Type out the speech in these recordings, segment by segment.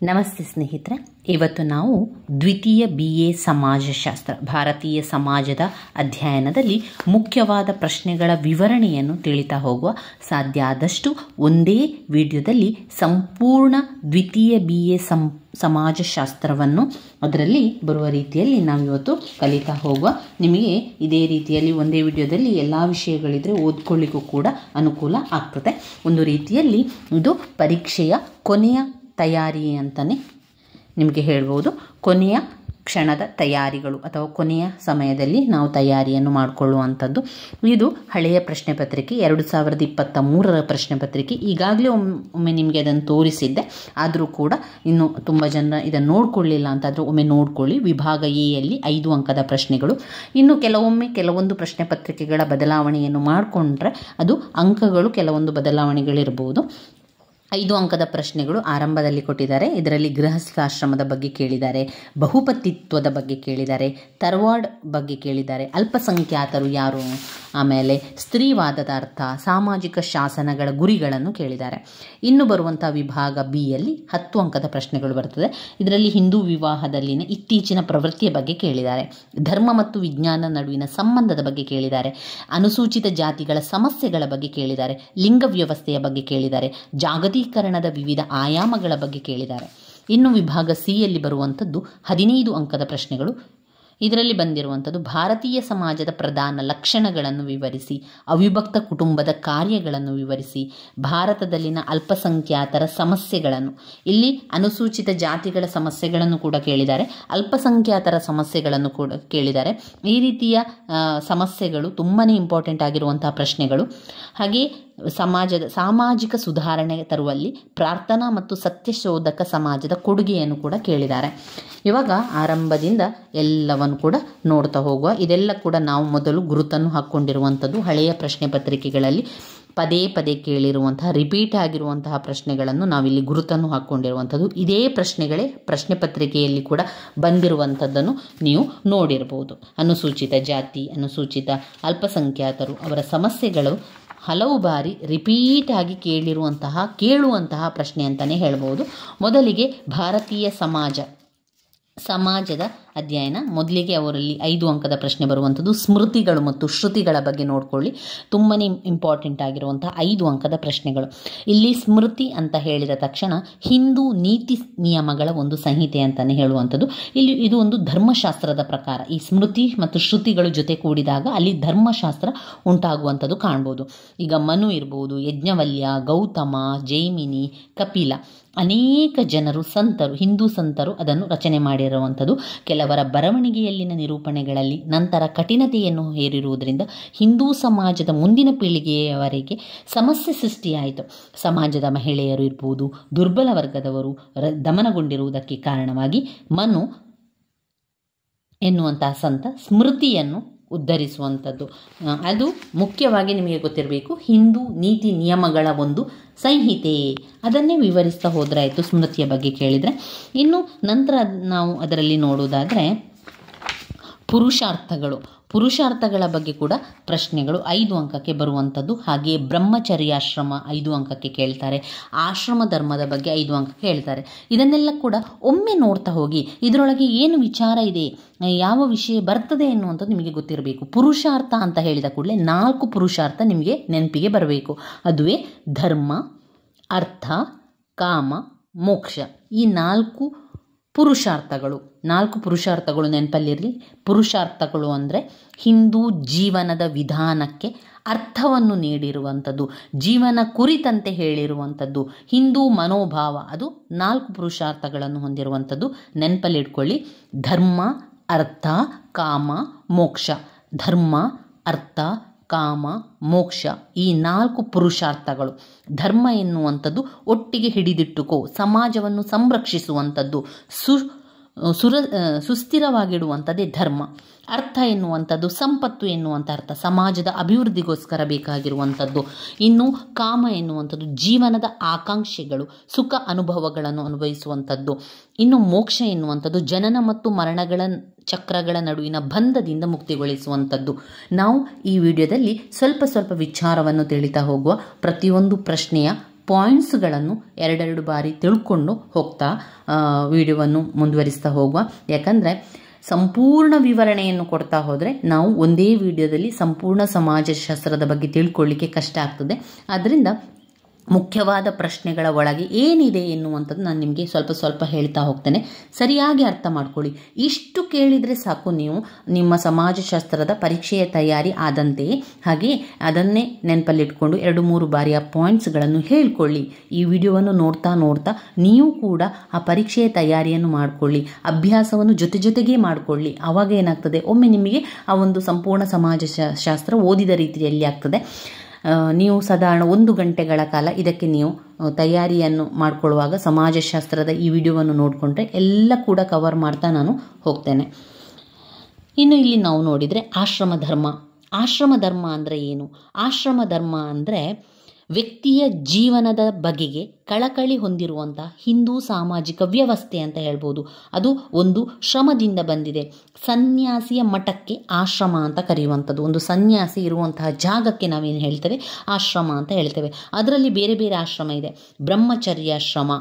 ನಮಸ್ತೆ ಸ್ನೇಹಿತರೆ, ಇವತ್ತು ನಾವು ದ್ವಿತೀಯ BA ಸಮಾಜಶಾಸ್ತ್ರ ಭಾರತೀಯ ಸಮಾಜದ ಅಧ್ಯಯನದಲ್ಲಿ ಮುಖ್ಯವಾದ ಪ್ರಶ್ನೆಗಳ ವಿವರಣೆಯನ್ನು ತಿಳಿತಾ ಹೋಗುವ. ಸಾಧ್ಯ ಆದಷ್ಟು ಒಂದೇ ವಿಡಿಯೋದಲ್ಲಿ ಸಂಪೂರ್ಣ ದ್ವಿತೀಯ BA ಸಮಾಜಶಾಸ್ತ್ರವನ್ನು ಅದರಲ್ಲಿ ಬರುವ ರೀತಿಯಲ್ಲಿ ನಾವಿವತ್ತು ಕಲಿತಾ ಹೋಗುವ. ನಿಮಗೆ ಇದೇ ರೀತಿಯಲ್ಲಿ ಒಂದೇ ವಿಡಿಯೋದಲ್ಲಿ ಎಲ್ಲ ವಿಷಯಗಳಿದ್ರೆ ಓದ್ಕೊಳ್ಳಿಕ್ಕೂ ಕೂಡ ಅನುಕೂಲ ಆಗ್ತದೆ. ಒಂದು ರೀತಿಯಲ್ಲಿ ಇದು ಪರೀಕ್ಷೆಯ ಕೊನೆಯ ತಯಾರಿ ಅಂತಲೇ ನಿಮಗೆ ಹೇಳ್ಬೋದು. ಕೊನೆಯ ಕ್ಷಣದ ತಯಾರಿಗಳು ಅಥವಾ ಕೊನೆಯ ಸಮಯದಲ್ಲಿ ನಾವು ತಯಾರಿಯನ್ನು ಮಾಡಿಕೊಳ್ಳುವಂಥದ್ದು. ಇದು ಹಳೆಯ ಪ್ರಶ್ನೆ ಪತ್ರಿಕೆ 2023ರ ಪ್ರಶ್ನೆ ಪತ್ರಿಕೆ. ಈಗಾಗಲೇ ಒಮ್ಮೆ ನಿಮಗೆ ಅದನ್ನು ತೋರಿಸಿದ್ದೆ, ಆದರೂ ಕೂಡ ಇನ್ನು ತುಂಬ ಜನ ಇದನ್ನು ನೋಡ್ಕೊಳ್ಳಿಲ್ಲ ಅಂತಾದರೂ ಒಮ್ಮೆ ನೋಡ್ಕೊಳ್ಳಿ. ವಿಭಾಗ ಎಯಲ್ಲಿ 5 ಅಂಕದ ಪ್ರಶ್ನೆಗಳು. ಇನ್ನು ಕೆಲವೊಂದು ಪ್ರಶ್ನೆ ಪತ್ರಿಕೆಗಳ ಬದಲಾವಣೆಯನ್ನು ಮಾಡಿಕೊಂಡ್ರೆ ಅದು ಅಂಕಗಳು ಕೆಲವೊಂದು ಬದಲಾವಣೆಗಳಿರ್ಬೋದು. 5 ಅಂಕದ ಪ್ರಶ್ನೆಗಳು ಆರಂಭದಲ್ಲಿ ಕೊಟ್ಟಿದ್ದಾರೆ. ಇದರಲ್ಲಿ ಗೃಹಸ್ಥಾಶ್ರಮದ ಬಗ್ಗೆ ಕೇಳಿದ್ದಾರೆ, ಬಹುಪತಿತ್ವದ ಬಗ್ಗೆ ಕೇಳಿದ್ದಾರೆ, ತರವಾಡ್ ಬಗ್ಗೆ ಕೇಳಿದ್ದಾರೆ, ಅಲ್ಪಸಂಖ್ಯಾತರು ಯಾರು, ಆಮೇಲೆ ಸ್ತ್ರೀವಾದದ ಅರ್ಥ, ಸಾಮಾಜಿಕ ಶಾಸನಗಳ ಗುರಿಗಳನ್ನು ಕೇಳಿದ್ದಾರೆ. ಇನ್ನು ಬರುವಂಥ ವಿಭಾಗ ಬಿಯಲ್ಲಿ 10 ಅಂಕದ ಪ್ರಶ್ನೆಗಳು ಬರ್ತದೆ. ಇದರಲ್ಲಿ ಹಿಂದೂ ವಿವಾಹದಲ್ಲಿನ ಇತ್ತೀಚಿನ ಪ್ರವೃತ್ತಿಯ ಬಗ್ಗೆ ಕೇಳಿದ್ದಾರೆ, ಧರ್ಮ ಮತ್ತು ವಿಜ್ಞಾನ ನಡುವಿನ ಸಂಬಂಧದ ಬಗ್ಗೆ ಕೇಳಿದ್ದಾರೆ, ಅನುಸೂಚಿತ ಜಾತಿಗಳ ಸಮಸ್ಯೆಗಳ ಬಗ್ಗೆ ಕೇಳಿದ್ದಾರೆ, ಲಿಂಗ ವ್ಯವಸ್ಥೆಯ ಬಗ್ಗೆ ಕೇಳಿದ್ದಾರೆ, ಜಾಗತೀಕರಣದ ವಿವಿಧ ಆಯಾಮಗಳ ಬಗ್ಗೆ ಕೇಳಿದ್ದಾರೆ. ಇನ್ನು ವಿಭಾಗ ಸಿಯಲ್ಲಿ ಬರುವಂಥದ್ದು 15 ಅಂಕದ ಪ್ರಶ್ನೆಗಳು. ಇದರಲ್ಲಿ ಬಂದಿರುವಂಥದ್ದು ಭಾರತೀಯ ಸಮಾಜದ ಪ್ರಧಾನ ಲಕ್ಷಣಗಳನ್ನು ವಿವರಿಸಿ, ಅವಿಭಕ್ತ ಕುಟುಂಬದ ಕಾರ್ಯಗಳನ್ನು ವಿವರಿಸಿ, ಭಾರತದಲ್ಲಿನ ಅಲ್ಪಸಂಖ್ಯಾತರ ಸಮಸ್ಯೆಗಳನ್ನು, ಇಲ್ಲಿ ಅನುಸೂಚಿತ ಜಾತಿಗಳ ಸಮಸ್ಯೆಗಳನ್ನು ಕೂಡ ಕೇಳಿದ್ದಾರೆ, ಅಲ್ಪಸಂಖ್ಯಾತರ ಸಮಸ್ಯೆಗಳನ್ನು ಕೂಡ ಕೇಳಿದ್ದಾರೆ. ಈ ರೀತಿಯ ಸಮಸ್ಯೆಗಳು ತುಂಬಾ ಇಂಪಾರ್ಟೆಂಟ್ ಆಗಿರುವಂತಹ ಪ್ರಶ್ನೆಗಳು. ಹಾಗೆ ಸಾಮಾಜಿಕ ಸುಧಾರಣೆ ತರುವಲ್ಲಿ ಪ್ರಾರ್ಥನಾ ಮತ್ತು ಸತ್ಯಶೋಧಕ ಸಮಾಜದ ಕೊಡುಗೆಯನ್ನು ಕೂಡ ಕೇಳಿದ್ದಾರೆ. ಇವಾಗ ಆರಂಭದಿಂದ ಎಲ್ಲವನ್ನು ಕೂಡ ನೋಡ್ತಾ ಹೋಗುವ. ಇದೆಲ್ಲ ಕೂಡ ನಾವು ಮೊದಲು ಗುರುತನ್ನು ಹಾಕ್ಕೊಂಡಿರುವಂಥದ್ದು. ಹಳೆಯ ಪ್ರಶ್ನೆ ಪತ್ರಿಕೆಗಳಲ್ಲಿ ಪದೇ ಪದೇ ಕೇಳಿರುವಂತಹ ರಿಪೀಟ್ ಆಗಿರುವಂತಹ ಪ್ರಶ್ನೆಗಳನ್ನು ನಾವಿಲ್ಲಿ ಗುರುತನ್ನು ಹಾಕ್ಕೊಂಡಿರುವಂಥದ್ದು. ಇದೇ ಪ್ರಶ್ನೆಗಳೇ ಪ್ರಶ್ನೆ ಪತ್ರಿಕೆಯಲ್ಲಿ ಕೂಡ ಬಂದಿರುವಂಥದ್ದನ್ನು ನೀವು ನೋಡಿರ್ಬೋದು. ಅನುಸೂಚಿತ ಜಾತಿ, ಅನುಸೂಚಿತ ಅಲ್ಪಸಂಖ್ಯಾತರು, ಅವರ ಸಮಸ್ಯೆಗಳು ಹಲವು ಬಾರಿ ರಿಪೀಟ್ ಆಗಿ ಕೇಳುವಂತಹ ಪ್ರಶ್ನೆ ಅಂತಲೇ ಹೇಳ್ಬೋದು. ಮೊದಲಿಗೆ ಭಾರತೀಯ ಸಮಾಜದ ಅಧ್ಯಯನ. ಮೊದಲಿಗೆ ಅವರಲ್ಲಿ 5 ಅಂಕದ ಪ್ರಶ್ನೆ ಬರುವಂಥದ್ದು ಸ್ಮೃತಿಗಳು ಮತ್ತು ಶ್ರುತಿಗಳ ಬಗ್ಗೆ ನೋಡ್ಕೊಳ್ಳಿ. ತುಂಬಾ ಇಂಪಾರ್ಟೆಂಟ್ ಆಗಿರುವಂತಹ 5 ಅಂಕದ ಪ್ರಶ್ನೆಗಳು. ಇಲ್ಲಿ ಸ್ಮೃತಿ ಅಂತ ಹೇಳಿದ ತಕ್ಷಣ ಹಿಂದೂ ನೀತಿ ನಿಯಮಗಳ ಒಂದು ಸಂಹಿತೆ ಅಂತಲೇ ಹೇಳುವಂಥದ್ದು. ಇಲ್ಲಿ ಇದು ಒಂದು ಧರ್ಮಶಾಸ್ತ್ರದ ಪ್ರಕಾರ. ಈ ಸ್ಮೃತಿ ಮತ್ತು ಶ್ರುತಿಗಳು ಜೊತೆ ಕೂಡಿದಾಗ ಅಲ್ಲಿ ಧರ್ಮಶಾಸ್ತ್ರ ಉಂಟಾಗುವಂಥದ್ದು ಕಾಣ್ಬೋದು. ಈಗ ಮನು ಇರ್ಬೋದು, ಯಜ್ಞವಲ್ಯ, ಗೌತಮ, ಜೈಮಿನಿ, ಕಪಿಲ, ಅನೇಕ ಜನರು ಹಿಂದೂ ಸಂತರು ಅದನ್ನು ರಚನೆ ಮಾಡಿರುವಂಥದ್ದು. ಕೆಲವರ ಬರವಣಿಗೆಯಲ್ಲಿನ ನಿರೂಪಣೆಗಳಲ್ಲಿ ನಂತರ ಕಠಿಣತೆಯನ್ನು ಹೇರಿರುವುದರಿಂದ ಹಿಂದೂ ಸಮಾಜದ ಮುಂದಿನ ಪೀಳಿಗೆಯವರೆಗೆ ಸಮಸ್ಯೆ ಸೃಷ್ಟಿಯಾಯಿತು. ಸಮಾಜದ ಮಹಿಳೆಯರು ಇರ್ಬೋದು, ದುರ್ಬಲ ವರ್ಗದವರು ದಮನಗೊಂಡಿರುವುದಕ್ಕೆ ಕಾರಣವಾಗಿ ಮನು ಎನ್ನುವಂತಹ ಸಂತ ಸ್ಮೃತಿಯನ್ನು ಉದ್ಧರಿಸುವಂಥದ್ದು. ಅದು ಮುಖ್ಯವಾಗಿ ನಿಮಗೆ ಗೊತ್ತಿರಬೇಕು. ಹಿಂದೂ ನೀತಿ ನಿಯಮಗಳ ಒಂದು ಸಂಹಿತೆ, ಅದನ್ನೇ ವಿವರಿಸ್ತಾ ಹೋದ್ರಾಯಿತು ಸ್ಮೃತಿಯ ಬಗ್ಗೆ ಕೇಳಿದರೆ. ಇನ್ನು ನಂತರ ನಾವು ಅದರಲ್ಲಿ ನೋಡುವುದಾದರೆ ಪುರುಷಾರ್ಥಗಳ ಬಗ್ಗೆ ಕೂಡ ಪ್ರಶ್ನೆಗಳು 5 ಅಂಕಕ್ಕೆ ಬರುವಂಥದ್ದು. ಹಾಗೆ ಬ್ರಹ್ಮಚರ್ಯಾಶ್ರಮ 5 ಅಂಕಕ್ಕೆ ಕೇಳ್ತಾರೆ, ಆಶ್ರಮ ಧರ್ಮದ ಬಗ್ಗೆ 5 ಅಂಕ ಕೇಳ್ತಾರೆ. ಇದನ್ನೆಲ್ಲ ಕೂಡ ಒಮ್ಮೆ ನೋಡ್ತಾ ಹೋಗಿ ಇದರೊಳಗೆ ಏನು ವಿಚಾರ ಇದೆ, ಯಾವ ವಿಷಯ ಬರ್ತದೆ ಎನ್ನುವಂಥದ್ದು ನಿಮಗೆ ಗೊತ್ತಿರಬೇಕು. ಪುರುಷಾರ್ಥ ಅಂತ ಹೇಳಿದ ಕೂಡಲೇ 4 ಪುರುಷಾರ್ಥ ನಿಮಗೆ ನೆನಪಿಗೆ ಬರಬೇಕು. ಅದುವೇ ಧರ್ಮ, ಅರ್ಥ, ಕಾಮ, ಮೋಕ್ಷ. ಈ 4 ಪುರುಷಾರ್ಥಗಳು ನೆನಪಲ್ಲಿರಲಿ. ಪುರುಷಾರ್ಥಗಳು ಅಂದರೆ ಹಿಂದೂ ಜೀವನದ ವಿಧಾನಕ್ಕೆ ಅರ್ಥವನ್ನು ನೀಡಿರುವಂಥದ್ದು, ಜೀವನ ಕುರಿತಂತೆ ಹೇಳಿರುವಂಥದ್ದು, ಹಿಂದೂ ಮನೋಭಾವ. ಅದು 4 ಪುರುಷಾರ್ಥಗಳನ್ನು ಹೊಂದಿರುವಂಥದ್ದು. ನೆನಪಲ್ಲಿಟ್ಕೊಳ್ಳಿ. ಧರ್ಮ, ಅರ್ಥ, ಕಾಮ, ಮೋಕ್ಷ. ಧರ್ಮ, ಅರ್ಥ, ಕಾಮ, ಮೋಕ್ಷ, ಈ 4 ಪುರುಷಾರ್ಥಗಳು. ಧರ್ಮ ಎನ್ನುವಂಥದ್ದು ಒಟ್ಟಿಗೆ ಹಿಡಿದಿಟ್ಟುಕೋ, ಸಮಾಜವನ್ನು ಸಂರಕ್ಷಿಸುವಂಥದ್ದು, ಸುಸ್ಥಿರವಾಗಿಡುವಂಥದ್ದೇ ಧರ್ಮ. ಅರ್ಥ ಎನ್ನುವಂಥದ್ದು ಸಂಪತ್ತು ಎನ್ನುವಂಥ ಅರ್ಥ, ಸಮಾಜದ ಅಭಿವೃದ್ಧಿಗೋಸ್ಕರ ಬೇಕಾಗಿರುವಂಥದ್ದು. ಇನ್ನು ಕಾಮ ಎನ್ನುವಂಥದ್ದು ಜೀವನದ ಆಕಾಂಕ್ಷೆಗಳು, ಸುಖ ಅನುಭವಗಳನ್ನು ಅನುಭವಿಸುವಂಥದ್ದು. ಇನ್ನು ಮೋಕ್ಷ ಎನ್ನುವಂಥದ್ದು ಜನನ ಮತ್ತು ಮರಣಗಳ ಚಕ್ರಗಳ ನಡುವಿನ ಬಂಧದಿಂದ ಮುಕ್ತಿಗೊಳಿಸುವಂಥದ್ದು. ನಾವು ಈ ವಿಡಿಯೋದಲ್ಲಿ ಸ್ವಲ್ಪ ವಿಚಾರವನ್ನು ತಿಳಿತಾ ಹೋಗುವ. ಪ್ರತಿಯೊಂದು ಪ್ರಶ್ನೆಯ ಪಾಯಿಂಟ್ಸ್ಗಳನ್ನು ಎರಡೆರಡು ಬಾರಿ ತಿಳ್ಕೊಂಡು ಹೋಗ್ತಾ ವಿಡಿಯೋವನ್ನು ಮುಂದುವರಿಸ್ತಾ ಹೋಗುವ. ಯಾಕಂದರೆ ಸಂಪೂರ್ಣ ವಿವರಣೆಯನ್ನು ಕೊಡ್ತಾ ಹೋದರೆ ನಾವು ಒಂದೇ ವಿಡಿಯೋದಲ್ಲಿ ಸಂಪೂರ್ಣ ಸಮಾಜಶಾಸ್ತ್ರದ ಬಗ್ಗೆ ತಿಳ್ಕೊಳ್ಳಿಕ್ಕೆ ಕಷ್ಟ ಆಗ್ತದೆ. ಆದ್ದರಿಂದ ಮುಖ್ಯವಾದ ಪ್ರಶ್ನೆಗಳ ಒಳಗೆ ಏನಿದೆ ಎನ್ನುವಂಥದ್ದು ನಾನು ನಿಮಗೆ ಸ್ವಲ್ಪ ಸ್ವಲ್ಪ ಹೇಳ್ತಾ ಹೋಗ್ತೇನೆ. ಸರಿಯಾಗಿ ಅರ್ಥ ಮಾಡ್ಕೊಳ್ಳಿ. ಇಷ್ಟು ಕೇಳಿದರೆ ಸಾಕು, ನೀವು ನಿಮ್ಮ ಸಮಾಜಶಾಸ್ತ್ರದ ಪರೀಕ್ಷೆಯ ತಯಾರಿ ಆದಂತೆಯೇ. ಹಾಗೆ ಅದನ್ನೇ ನೆನಪಲ್ಲಿಟ್ಕೊಂಡು 2-3 ಬಾರಿಯ ಪಾಯಿಂಟ್ಸ್ಗಳನ್ನು ಹೇಳ್ಕೊಳ್ಳಿ. ಈ ವಿಡಿಯೋವನ್ನು ನೋಡ್ತಾ ನೋಡ್ತಾ ನೀವು ಕೂಡ ಆ ಪರೀಕ್ಷೆಯ ತಯಾರಿಯನ್ನು ಮಾಡಿಕೊಳ್ಳಿ, ಅಭ್ಯಾಸವನ್ನು ಜೊತೆಗೆ ಮಾಡಿಕೊಳ್ಳಿ. ಆವಾಗ ಏನಾಗ್ತದೆ, ಒಮ್ಮೆ ನಿಮಗೆ ಆ ಒಂದು ಸಂಪೂರ್ಣ ಸಮಾಜಶಾಸ್ತ್ರ ಓದಿದ ರೀತಿಯಲ್ಲಿ ಆಗ್ತದೆ. ನೀವು ಸಾಧಾರಣ 1 ಗಂಟೆಗಳ ಕಾಲ ಇದಕ್ಕೆ ನೀವು ತಯಾರಿಯನ್ನು ಮಾಡಿಕೊಳ್ಳುವಾಗ ಸಮಾಜಶಾಸ್ತ್ರದ ಈ ವಿಡಿಯೋವನ್ನು ನೋಡಿಕೊಂಡ್ರೆ ಎಲ್ಲ ಕೂಡ ಕವರ್ ಮಾಡ್ತಾ ನಾನು ಹೋಗ್ತೇನೆ. ಇನ್ನು ಇಲ್ಲಿ ನಾವು ನೋಡಿದರೆ ಆಶ್ರಮ ಧರ್ಮ. ಆಶ್ರಮ ಧರ್ಮ ಅಂದರೆ ಏನು? ಆಶ್ರಮ ಧರ್ಮ ಅಂದರೆ ವ್ಯಕ್ತಿಯ ಜೀವನದ ಬಗೆಗೆ ಕಳಕಳಿ ಹೊಂದಿರುವಂಥ ಹಿಂದೂ ಸಾಮಾಜಿಕ ವ್ಯವಸ್ಥೆ ಅಂತ ಹೇಳ್ಬೋದು. ಅದು ಒಂದು ಶ್ರಮದಿಂದ ಬಂದಿದೆ. ಸನ್ಯಾಸಿಯ ಮಠಕ್ಕೆ ಆಶ್ರಮ ಅಂತ ಕರೆಯುವಂಥದ್ದು. ಒಂದು ಸನ್ಯಾಸಿ ಇರುವಂತಹ ಜಾಗಕ್ಕೆ ನಾವೇನು ಹೇಳ್ತೇವೆ, ಆಶ್ರಮ ಅಂತ ಹೇಳ್ತೇವೆ. ಅದರಲ್ಲಿ ಬೇರೆ ಬೇರೆ ಆಶ್ರಮ ಇದೆ. ಬ್ರಹ್ಮಚರ್ಯಾಶ್ರಮ,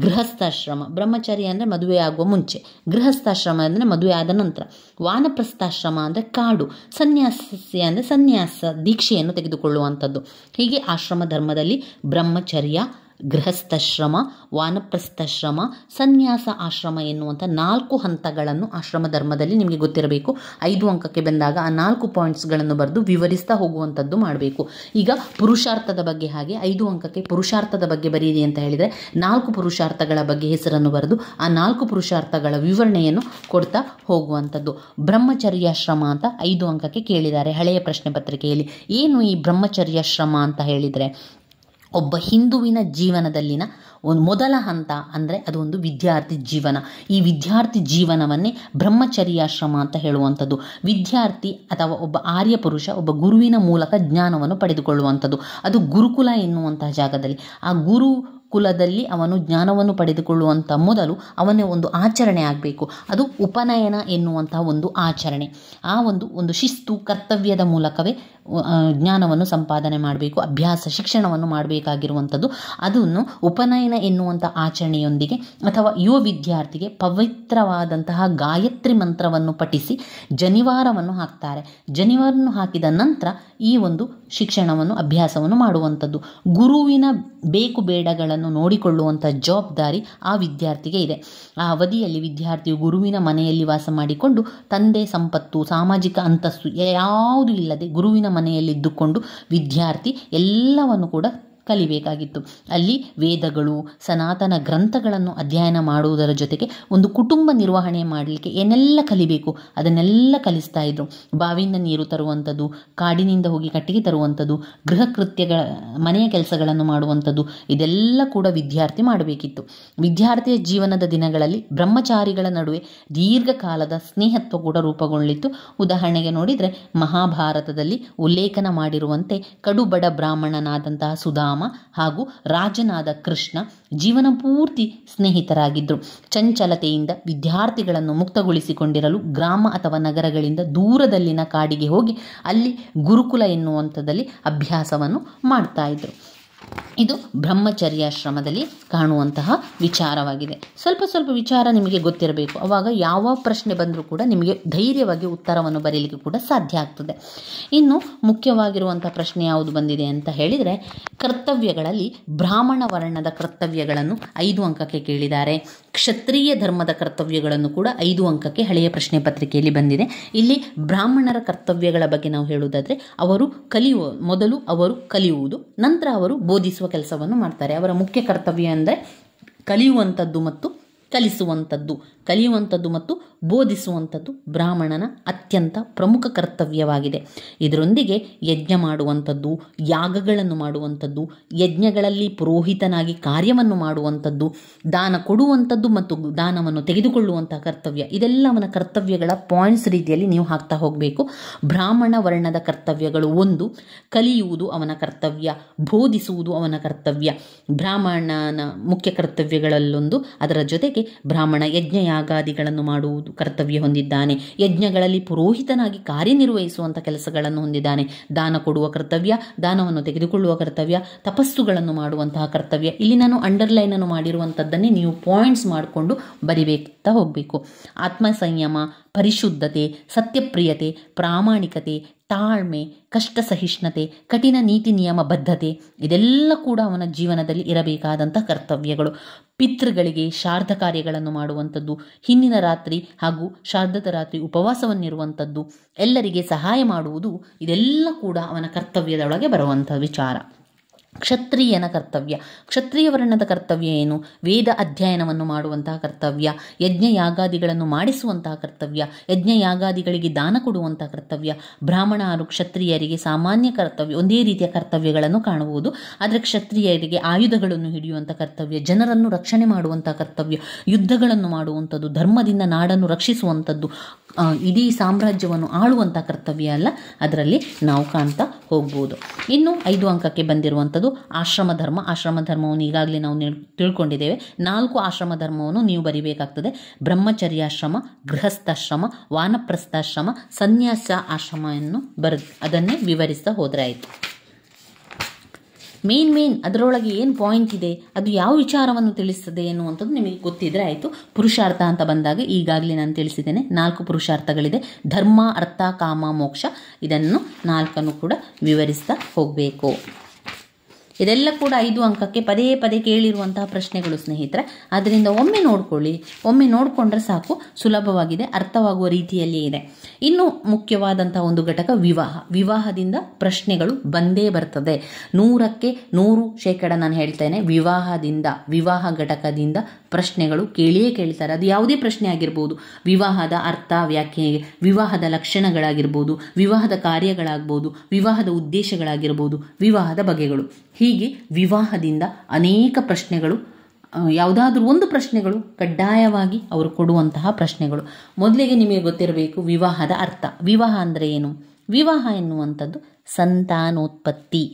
ಗೃಹಸ್ಥಾಶ್ರಮ. ಬ್ರಹ್ಮಚರ್ಯ ಅಂದರೆ ಮದುವೆ ಆಗುವ ಮುಂಚೆ, ಗೃಹಸ್ಥಾಶ್ರಮ ಅಂದರೆ ಮದುವೆ ಆದ ನಂತರ, ವಾನಪ್ರಸ್ಥಾಶ್ರಮ ಅಂದರೆ ಕಾಡು, ಸನ್ಯಾಸಿ ಅಂದರೆ ಸನ್ಯಾಸ ದೀಕ್ಷೆಯನ್ನು ತೆಗೆದುಕೊಳ್ಳುವಂಥದ್ದು. ಹೀಗೆ ಆಶ್ರಮ ಧರ್ಮದಲ್ಲಿ ಬ್ರಹ್ಮಚರ್ಯ, ಗೃಹಸ್ಥಾಶ್ರಮ, ವಾನಪ್ರಸ್ಥಾಶ್ರಮ, ಸನ್ಯಾಸ ಆಶ್ರಮ ಎನ್ನುವಂಥ 4 ಹಂತಗಳನ್ನು ಆಶ್ರಮ ಧರ್ಮದಲ್ಲಿ ನಿಮಗೆ ಗೊತ್ತಿರಬೇಕು. 5 ಅಂಕಕ್ಕೆ ಬಂದಾಗ ಆ 4 ಪಾಯಿಂಟ್ಸ್ಗಳನ್ನು ಬರೆದು ವಿವರಿಸ್ತಾ ಹೋಗುವಂಥದ್ದು ಮಾಡಬೇಕು. ಈಗ ಪುರುಷಾರ್ಥದ ಬಗ್ಗೆ ಹಾಗೆ 5 ಅಂಕಕ್ಕೆ ಪುರುಷಾರ್ಥದ ಬಗ್ಗೆ ಬರೀರಿ ಅಂತ ಹೇಳಿದರೆ 4 ಪುರುಷಾರ್ಥಗಳ ಬಗ್ಗೆ ಹೆಸರನ್ನು ಬರೆದು ಆ 4 ಪುರುಷಾರ್ಥಗಳ ವಿವರಣೆಯನ್ನು ಕೊಡ್ತಾ ಹೋಗುವಂಥದ್ದು. ಬ್ರಹ್ಮಚರ್ಯಾಶ್ರಮ ಅಂತ 5 ಅಂಕಕ್ಕೆ ಕೇಳಿದ್ದಾರೆ ಹಳೆಯ ಪ್ರಶ್ನೆ ಪತ್ರಿಕೆಯಲ್ಲಿ. ಏನು ಈ ಬ್ರಹ್ಮಚರ್ಯಾಶ್ರಮ ಅಂತ ಹೇಳಿದರೆ, ಒಬ್ಬ ಹಿಂದುವಿನ ಜೀವನದಲ್ಲಿನ ಒಂದು ಮೊದಲ ಹಂತ ಅಂದರೆ ಅದು ಒಂದು ವಿದ್ಯಾರ್ಥಿ ಜೀವನ. ಈ ವಿದ್ಯಾರ್ಥಿ ಜೀವನವನ್ನೇ ಬ್ರಹ್ಮಚರ್ಯಾಶ್ರಮ ಅಂತ ಹೇಳುವಂಥದ್ದು. ವಿದ್ಯಾರ್ಥಿ ಅಥವಾ ಒಬ್ಬ ಆರ್ಯ ಪುರುಷ ಒಬ್ಬ ಗುರುವಿನ ಮೂಲಕ ಜ್ಞಾನವನ್ನು ಪಡೆದುಕೊಳ್ಳುವಂಥದ್ದು. ಅದು ಗುರುಕುಲ ಎನ್ನುವಂತಹ ಜಾಗದಲ್ಲಿ. ಆ ಗುರುಕುಲದಲ್ಲಿ ಅವನು ಜ್ಞಾನವನ್ನು ಪಡೆದುಕೊಳ್ಳುವಂಥ ಮೊದಲು ಅವನೇ ಒಂದು ಆಚರಣೆ ಆಗಬೇಕು. ಅದು ಉಪನಯನ ಎನ್ನುವಂತಹ ಒಂದು ಆಚರಣೆ. ಆ ಒಂದು ಶಿಸ್ತು ಕರ್ತವ್ಯದ ಮೂಲಕವೇ ಜ್ಞಾನವನ್ನು ಸಂಪಾದನೆ ಮಾಡಬೇಕು, ಅಭ್ಯಾಸ ಶಿಕ್ಷಣವನ್ನು ಮಾಡಬೇಕಾಗಿರುವಂಥದ್ದು. ಅದನ್ನು ಉಪನಯನ ಎನ್ನುವಂಥ ಆಚರಣೆಯೊಂದಿಗೆ ಅಥವಾ ಯುವ ವಿದ್ಯಾರ್ಥಿಗೆ ಪವಿತ್ರವಾದಂತಹ ಗಾಯತ್ರಿ ಮಂತ್ರವನ್ನು ಪಠಿಸಿ ಜನಿವಾರವನ್ನು ಹಾಕ್ತಾರೆ. ಜನಿವಾರವನ್ನು ಹಾಕಿದ ನಂತರ ಈ ಒಂದು ಶಿಕ್ಷಣವನ್ನು ಅಭ್ಯಾಸವನ್ನು ಮಾಡುವಂಥದ್ದು. ಗುರುವಿನ ಬೇಕು ಬೇಡಗಳನ್ನು ನೋಡಿಕೊಳ್ಳುವಂಥ ಜವಾಬ್ದಾರಿ ಆ ವಿದ್ಯಾರ್ಥಿಗೆ ಇದೆ. ಆ ಅವಧಿಯಲ್ಲಿ ವಿದ್ಯಾರ್ಥಿಯು ಗುರುವಿನ ಮನೆಯಲ್ಲಿ ವಾಸ ಮಾಡಿಕೊಂಡು ತಂದೆ ಸಂಪತ್ತು, ಸಾಮಾಜಿಕ ಅಂತಸ್ತು ಯಾವುದು ಇಲ್ಲದೆ ಗುರುವಿನ ಮನೆಯಲ್ಲಿದ್ದುಕೊಂಡು ವಿದ್ಯಾರ್ಥಿ ಎಲ್ಲವನ್ನು ಕೂಡ ಕಲಿಬೇಕಾಗಿತ್ತು. ಅಲ್ಲಿ ವೇದಗಳು, ಸನಾತನ ಗ್ರಂಥಗಳನ್ನು ಅಧ್ಯಯನ ಮಾಡುವುದರ ಜೊತೆಗೆ ಒಂದು ಕುಟುಂಬ ನಿರ್ವಹಣೆ ಮಾಡಲಿಕ್ಕೆ ಏನೆಲ್ಲ ಕಲಿಬೇಕು ಅದನ್ನೆಲ್ಲ ಕಲಿಸ್ತಾ ಇದ್ರು. ಬಾವಿಯಿಂದ ನೀರು ತರುವಂಥದ್ದು, ಕಾಡಿನಿಂದ ಹೋಗಿ ಕಟ್ಟಿಗೆ ತರುವಂಥದ್ದು, ಗೃಹ ಕೃತ್ಯಗಳ ಮನೆಯ ಕೆಲಸಗಳನ್ನು ಮಾಡುವಂಥದ್ದು, ಇದೆಲ್ಲ ಕೂಡ ವಿದ್ಯಾರ್ಥಿ ಮಾಡಬೇಕಿತ್ತು. ವಿದ್ಯಾರ್ಥಿಯ ಜೀವನದ ದಿನಗಳಲ್ಲಿ ಬ್ರಹ್ಮಚಾರಿಗಳ ನಡುವೆ ದೀರ್ಘಕಾಲದ ಸ್ನೇಹತ್ವ ಕೂಡ ರೂಪುಗೊಂಡಿತ್ತು. ಉದಾಹರಣೆಗೆ ನೋಡಿದರೆ ಮಹಾಭಾರತದಲ್ಲಿ ಉಲ್ಲೇಖನ ಮಾಡಿರುವಂತೆ ಕಡುಬಡ ಬ್ರಾಹ್ಮಣನಾದಂತಹ ಸುಧಾಮ ಹಾಗೂ ರಾಜನಾದ ಕೃಷ್ಣ ಜೀವನ ಪೂರ್ತಿ ಸ್ನೇಹಿತರಾಗಿದ್ದರು. ಚಂಚಲತೆಯಿಂದ ವಿದ್ಯಾರ್ಥಿಗಳನ್ನು ಮುಕ್ತಗೊಳಿಸಿಕೊಂಡಿರಲು ಗ್ರಾಮ ಅಥವಾ ನಗರಗಳಿಂದ ದೂರದಲ್ಲಿನ ಕಾಡಿಗೆ ಹೋಗಿ ಅಲ್ಲಿ ಗುರುಕುಲ ಎನ್ನುವಂಥದ್ದಲ್ಲಿ ಅಭ್ಯಾಸವನ್ನು ಮಾಡ್ತಾ ಇದ್ರು. ಇದು ಬ್ರಹ್ಮಚರ್ಯಾಶ್ರಮದಲ್ಲಿ ಕಾಣುವಂತಹ ವಿಚಾರವಾಗಿದೆ. ಸ್ವಲ್ಪ ಸ್ವಲ್ಪ ವಿಚಾರ ನಿಮಗೆ ಗೊತ್ತಿರಬೇಕು. ಆವಾಗ ಯಾವ ಪ್ರಶ್ನೆ ಬಂದರೂ ಕೂಡ ನಿಮಗೆ ಧೈರ್ಯವಾಗಿ ಉತ್ತರವನ್ನು ಬರೀಲಿಕ್ಕೆ ಕೂಡ ಸಾಧ್ಯ ಆಗ್ತದೆ. ಇನ್ನು ಮುಖ್ಯವಾಗಿರುವಂಥ ಪ್ರಶ್ನೆ ಯಾವುದು ಬಂದಿದೆ ಅಂತ ಹೇಳಿದರೆ, ಕರ್ತವ್ಯಗಳಲ್ಲಿ ಬ್ರಾಹ್ಮಣ ವರ್ಣದ ಕರ್ತವ್ಯಗಳನ್ನು 5 ಅಂಕಕ್ಕೆ ಕೇಳಿದ್ದಾರೆ. ಕ್ಷತ್ರಿಯ ಧರ್ಮದ ಕರ್ತವ್ಯಗಳನ್ನು ಕೂಡ 5 ಅಂಕಕ್ಕೆ ಹಳೆಯ ಪ್ರಶ್ನೆ ಪತ್ರಿಕೆಯಲ್ಲಿ ಬಂದಿದೆ. ಇಲ್ಲಿ ಬ್ರಾಹ್ಮಣರ ಕರ್ತವ್ಯಗಳ ಬಗ್ಗೆ ನಾವು ಹೇಳುವುದಾದರೆ, ಮೊದಲು ಅವರು ಕಲಿಯುವುದು, ನಂತರ ಅವರು ಬೋಧಿಸುವ ಕೆಲಸವನ್ನು ಮಾಡ್ತಾರೆ. ಅವರ ಮುಖ್ಯ ಕರ್ತವ್ಯ ಅಂದರೆ ಕಲಿಯುವಂಥದ್ದು ಮತ್ತು ಕಲಿಯುವಂಥದ್ದು ಮತ್ತು ಬೋಧಿಸುವಂಥದ್ದು ಬ್ರಾಹ್ಮಣನ ಅತ್ಯಂತ ಪ್ರಮುಖ ಕರ್ತವ್ಯವಾಗಿದೆ. ಇದರೊಂದಿಗೆ ಯಜ್ಞ ಮಾಡುವಂಥದ್ದು, ಯಾಗಗಳನ್ನು ಮಾಡುವಂಥದ್ದು, ಯಜ್ಞಗಳಲ್ಲಿ ಪುರೋಹಿತನಾಗಿ ಕಾರ್ಯವನ್ನು ಮಾಡುವಂಥದ್ದು, ದಾನ ಕೊಡುವಂಥದ್ದು ಮತ್ತು ದಾನವನ್ನು ತೆಗೆದುಕೊಳ್ಳುವಂಥ ಕರ್ತವ್ಯ, ಇದೆಲ್ಲ ಅವನ ಕರ್ತವ್ಯಗಳ ಪಾಯಿಂಟ್ಸ್ ರೀತಿಯಲ್ಲಿ ನೀವು ಹಾಕ್ತಾ ಹೋಗಬೇಕು. ಬ್ರಾಹ್ಮಣ ವರ್ಣದ ಕರ್ತವ್ಯಗಳು: 1, ಕಲಿಯುವುದು ಅವನ ಕರ್ತವ್ಯ, ಬೋಧಿಸುವುದು ಅವನ ಕರ್ತವ್ಯ. ಬ್ರಾಹ್ಮಣನ ಮುಖ್ಯ ಕರ್ತವ್ಯಗಳಲ್ಲೊಂದು. ಅದರ ಜೊತೆಗೆ ಬ್ರಾಹ್ಮಣ ಯಜ್ಞ ಯಾಗಾದಿಗಳನ್ನು ಮಾಡುವುದು ಕರ್ತವ್ಯ ಹೊಂದಿದ್ದಾನೆ. ಯಜ್ಞಗಳಲ್ಲಿ ಪುರೋಹಿತನಾಗಿ ಕಾರ್ಯನಿರ್ವಹಿಸುವಂಥ ಕೆಲಸಗಳನ್ನು ಹೊಂದಿದ್ದಾನೆ. ದಾನ ಕೊಡುವ ಕರ್ತವ್ಯ, ದಾನವನ್ನು ತೆಗೆದುಕೊಳ್ಳುವ ಕರ್ತವ್ಯ, ತಪಸ್ಸುಗಳನ್ನು ಮಾಡುವಂತಹ ಕರ್ತವ್ಯ. ಇಲ್ಲಿ ನಾನು ಅಂಡರ್ಲೈನನ್ನು ಮಾಡಿರುವಂಥದ್ದನ್ನೇ ನೀವು ಪಾಯಿಂಟ್ಸ್ ಮಾಡಿಕೊಂಡು ಬರಿಬೇಕ್ತಾ ಹೋಗಬೇಕು. ಆತ್ಮಸಂಯಮ, ಪರಿಶುದ್ಧತೆ, ಸತ್ಯಪ್ರಿಯತೆ, ಪ್ರಾಮಾಣಿಕತೆ, ತಾಳ್ಮೆ, ಕಷ್ಟ ಸಹಿಷ್ಣುತೆ, ಕಠಿಣ ನೀತಿ ನಿಯಮ ಬದ್ಧತೆ, ಇದೆಲ್ಲ ಕೂಡ ಅವನ ಜೀವನದಲ್ಲಿ ಇರಬೇಕಾದಂಥ ಕರ್ತವ್ಯಗಳು. ಪಿತೃಗಳಿಗೆ ಶ್ರಾದ್ದ ಕಾರ್ಯಗಳನ್ನು ಮಾಡುವಂಥದ್ದು, ಹಿಂದಿನ ರಾತ್ರಿ ಹಾಗೂ ಶ್ರಾದ್ದದ ರಾತ್ರಿ ಉಪವಾಸವನ್ನಿರುವಂಥದ್ದು, ಎಲ್ಲರಿಗೆ ಸಹಾಯ ಮಾಡುವುದು, ಇದೆಲ್ಲ ಕೂಡ ಅವನ ಕರ್ತವ್ಯದೊಳಗೆ ಬರುವಂಥ ವಿಚಾರ. ಕ್ಷತ್ರಿಯನ ಕರ್ತವ್ಯ, ಕ್ಷತ್ರಿಯ ವರ್ಣದ ಕರ್ತವ್ಯ ಏನು? ವೇದ ಅಧ್ಯಯನವನ್ನು ಮಾಡುವಂತಹ ಕರ್ತವ್ಯ, ಯಜ್ಞ ಯಾಗಾದಿಗಳನ್ನು ಮಾಡಿಸುವಂತಹ ಕರ್ತವ್ಯ, ಯಜ್ಞ ಯಾಗಾದಿಗಳಿಗೆ ದಾನ ಕೊಡುವಂತಹ ಕರ್ತವ್ಯ. ಬ್ರಾಹ್ಮಣ ಹಾಗೂ ಕ್ಷತ್ರಿಯರಿಗೆ ಸಾಮಾನ್ಯ ಕರ್ತವ್ಯ, ಒಂದೇ ರೀತಿಯ ಕರ್ತವ್ಯಗಳನ್ನು ಕಾಣಬಹುದು. ಆದರೆ ಕ್ಷತ್ರಿಯರಿಗೆ ಆಯುಧಗಳನ್ನು ಹಿಡಿಯುವಂಥ ಕರ್ತವ್ಯ, ಜನರನ್ನು ರಕ್ಷಣೆ ಮಾಡುವಂಥ ಕರ್ತವ್ಯ, ಯುದ್ಧಗಳನ್ನು ಮಾಡುವಂಥದ್ದು, ಧರ್ಮದಿಂದ ನಾಡನ್ನು ರಕ್ಷಿಸುವಂಥದ್ದು, ಇಡೀ ಸಾಮ್ರಾಜ್ಯವನ್ನು ಆಳುವಂಥ ಕರ್ತವ್ಯ ಅಲ್ಲ, ಅದರಲ್ಲಿ ನಾವು ಕಾಣ್ತಾ ಹೋಗ್ಬೋದು. ಇನ್ನು 5 ಅಂಕಕ್ಕೆ ಬಂದಿರುವಂಥದ್ದು ಆಶ್ರಮ ಧರ್ಮ. ಆಶ್ರಮ ಧರ್ಮವನ್ನು ಈಗಾಗಲೇ ನಾವು ತಿಳ್ಕೊಂಡಿದ್ದೇವೆ. 4 ಆಶ್ರಮ ಧರ್ಮವನ್ನು ನೀವು ಬರಿಬೇಕಾಗ್ತದೆ. ಬ್ರಹ್ಮಚರ್ಯಾಶ್ರಮ, ಗೃಹಸ್ಥಾಶ್ರಮ, ವಾನಪ್ರಸ್ಥಾಶ್ರಮ, ಸನ್ಯಾಸ ಆಶ್ರಮವನ್ನು ಅದನ್ನೇ ವಿವರಿಸ್ತಾ ಹೋದರೆ ಆಯಿತು. ಮೇನ್ ಅದರೊಳಗೆ ಏನು ಪಾಯಿಂಟ್ ಇದೆ, ಅದು ಯಾವ ವಿಚಾರವನ್ನು ತಿಳಿಸ್ತದೆ ಎನ್ನುವಂಥದ್ದು ನಿಮಗೆ ಗೊತ್ತಿದ್ರೆ ಆಯಿತು. ಪುರುಷಾರ್ಥ ಅಂತ ಬಂದಾಗ ಈಗಾಗಲೇ ನಾನು ತಿಳಿಸಿದ್ದೇನೆ, 4 ಪುರುಷಾರ್ಥಗಳಿದೆ. ಧರ್ಮ, ಅರ್ಥ, ಕಾಮ, ಮೋಕ್ಷ. ಇದನ್ನು 4 ಕೂಡ ವಿವರಿಸ್ತಾ ಹೋಗಬೇಕು. ಇದೆಲ್ಲ ಕೂಡ 5 ಅಂಕಕ್ಕೆ ಪದೇ ಪದೇ ಕೇಳಿರುವಂತಹ ಪ್ರಶ್ನೆಗಳು ಸ್ನೇಹಿತರೆ. ಆದ್ದರಿಂದ ಒಮ್ಮೆ ನೋಡ್ಕೊಳ್ಳಿ, ಒಮ್ಮೆ ನೋಡಿಕೊಂಡ್ರೆ ಸಾಕು, ಸುಲಭವಾಗಿದೆ, ಅರ್ಥವಾಗುವ ರೀತಿಯಲ್ಲಿ ಇದೆ. ಇನ್ನು ಮುಖ್ಯವಾದಂತಹ ಒಂದು ಘಟಕ ವಿವಾಹ. ವಿವಾಹದಿಂದ ಪ್ರಶ್ನೆಗಳು ಬಂದೇ ಬರ್ತದೆ. 100ಕ್ಕೆ 100% ನಾನು ಹೇಳ್ತೇನೆ, ವಿವಾಹ ಘಟಕದಿಂದ ಪ್ರಶ್ನೆಗಳು ಕೇಳಿಯೇ ಕೇಳ್ತಾರೆ. ಅದು ಯಾವುದೇ ಪ್ರಶ್ನೆ ಆಗಿರ್ಬೋದು. ವಿವಾಹದ ಅರ್ಥ, ವ್ಯಾಖ್ಯೆ, ವಿವಾಹದ ಲಕ್ಷಣಗಳಾಗಿರ್ಬೋದು, ವಿವಾಹದ ಕಾರ್ಯಗಳಾಗ್ಬೋದು, ವಿವಾಹದ ಉದ್ದೇಶಗಳಾಗಿರ್ಬೋದು, ವಿವಾಹದ ಬಗೆಗಳು, ಹೀಗೆ ವಿವಾಹದಿಂದ ಅನೇಕ ಪ್ರಶ್ನೆಗಳು, ಯಾವುದಾದ್ರೂ ಒಂದು ಪ್ರಶ್ನೆಗಳು ಕಡ್ಡಾಯವಾಗಿ ಅವರು ಕೊಡುವಂತಹ ಪ್ರಶ್ನೆಗಳು. ಮೊದಲಿಗೆ ನಿಮಗೆ ಗೊತ್ತಿರಬೇಕು ವಿವಾಹದ ಅರ್ಥ. ವಿವಾಹ ಅಂದರೆ ಏನು? ವಿವಾಹ ಎನ್ನುವಂಥದ್ದು ಸಂತಾನೋತ್ಪತ್ತಿ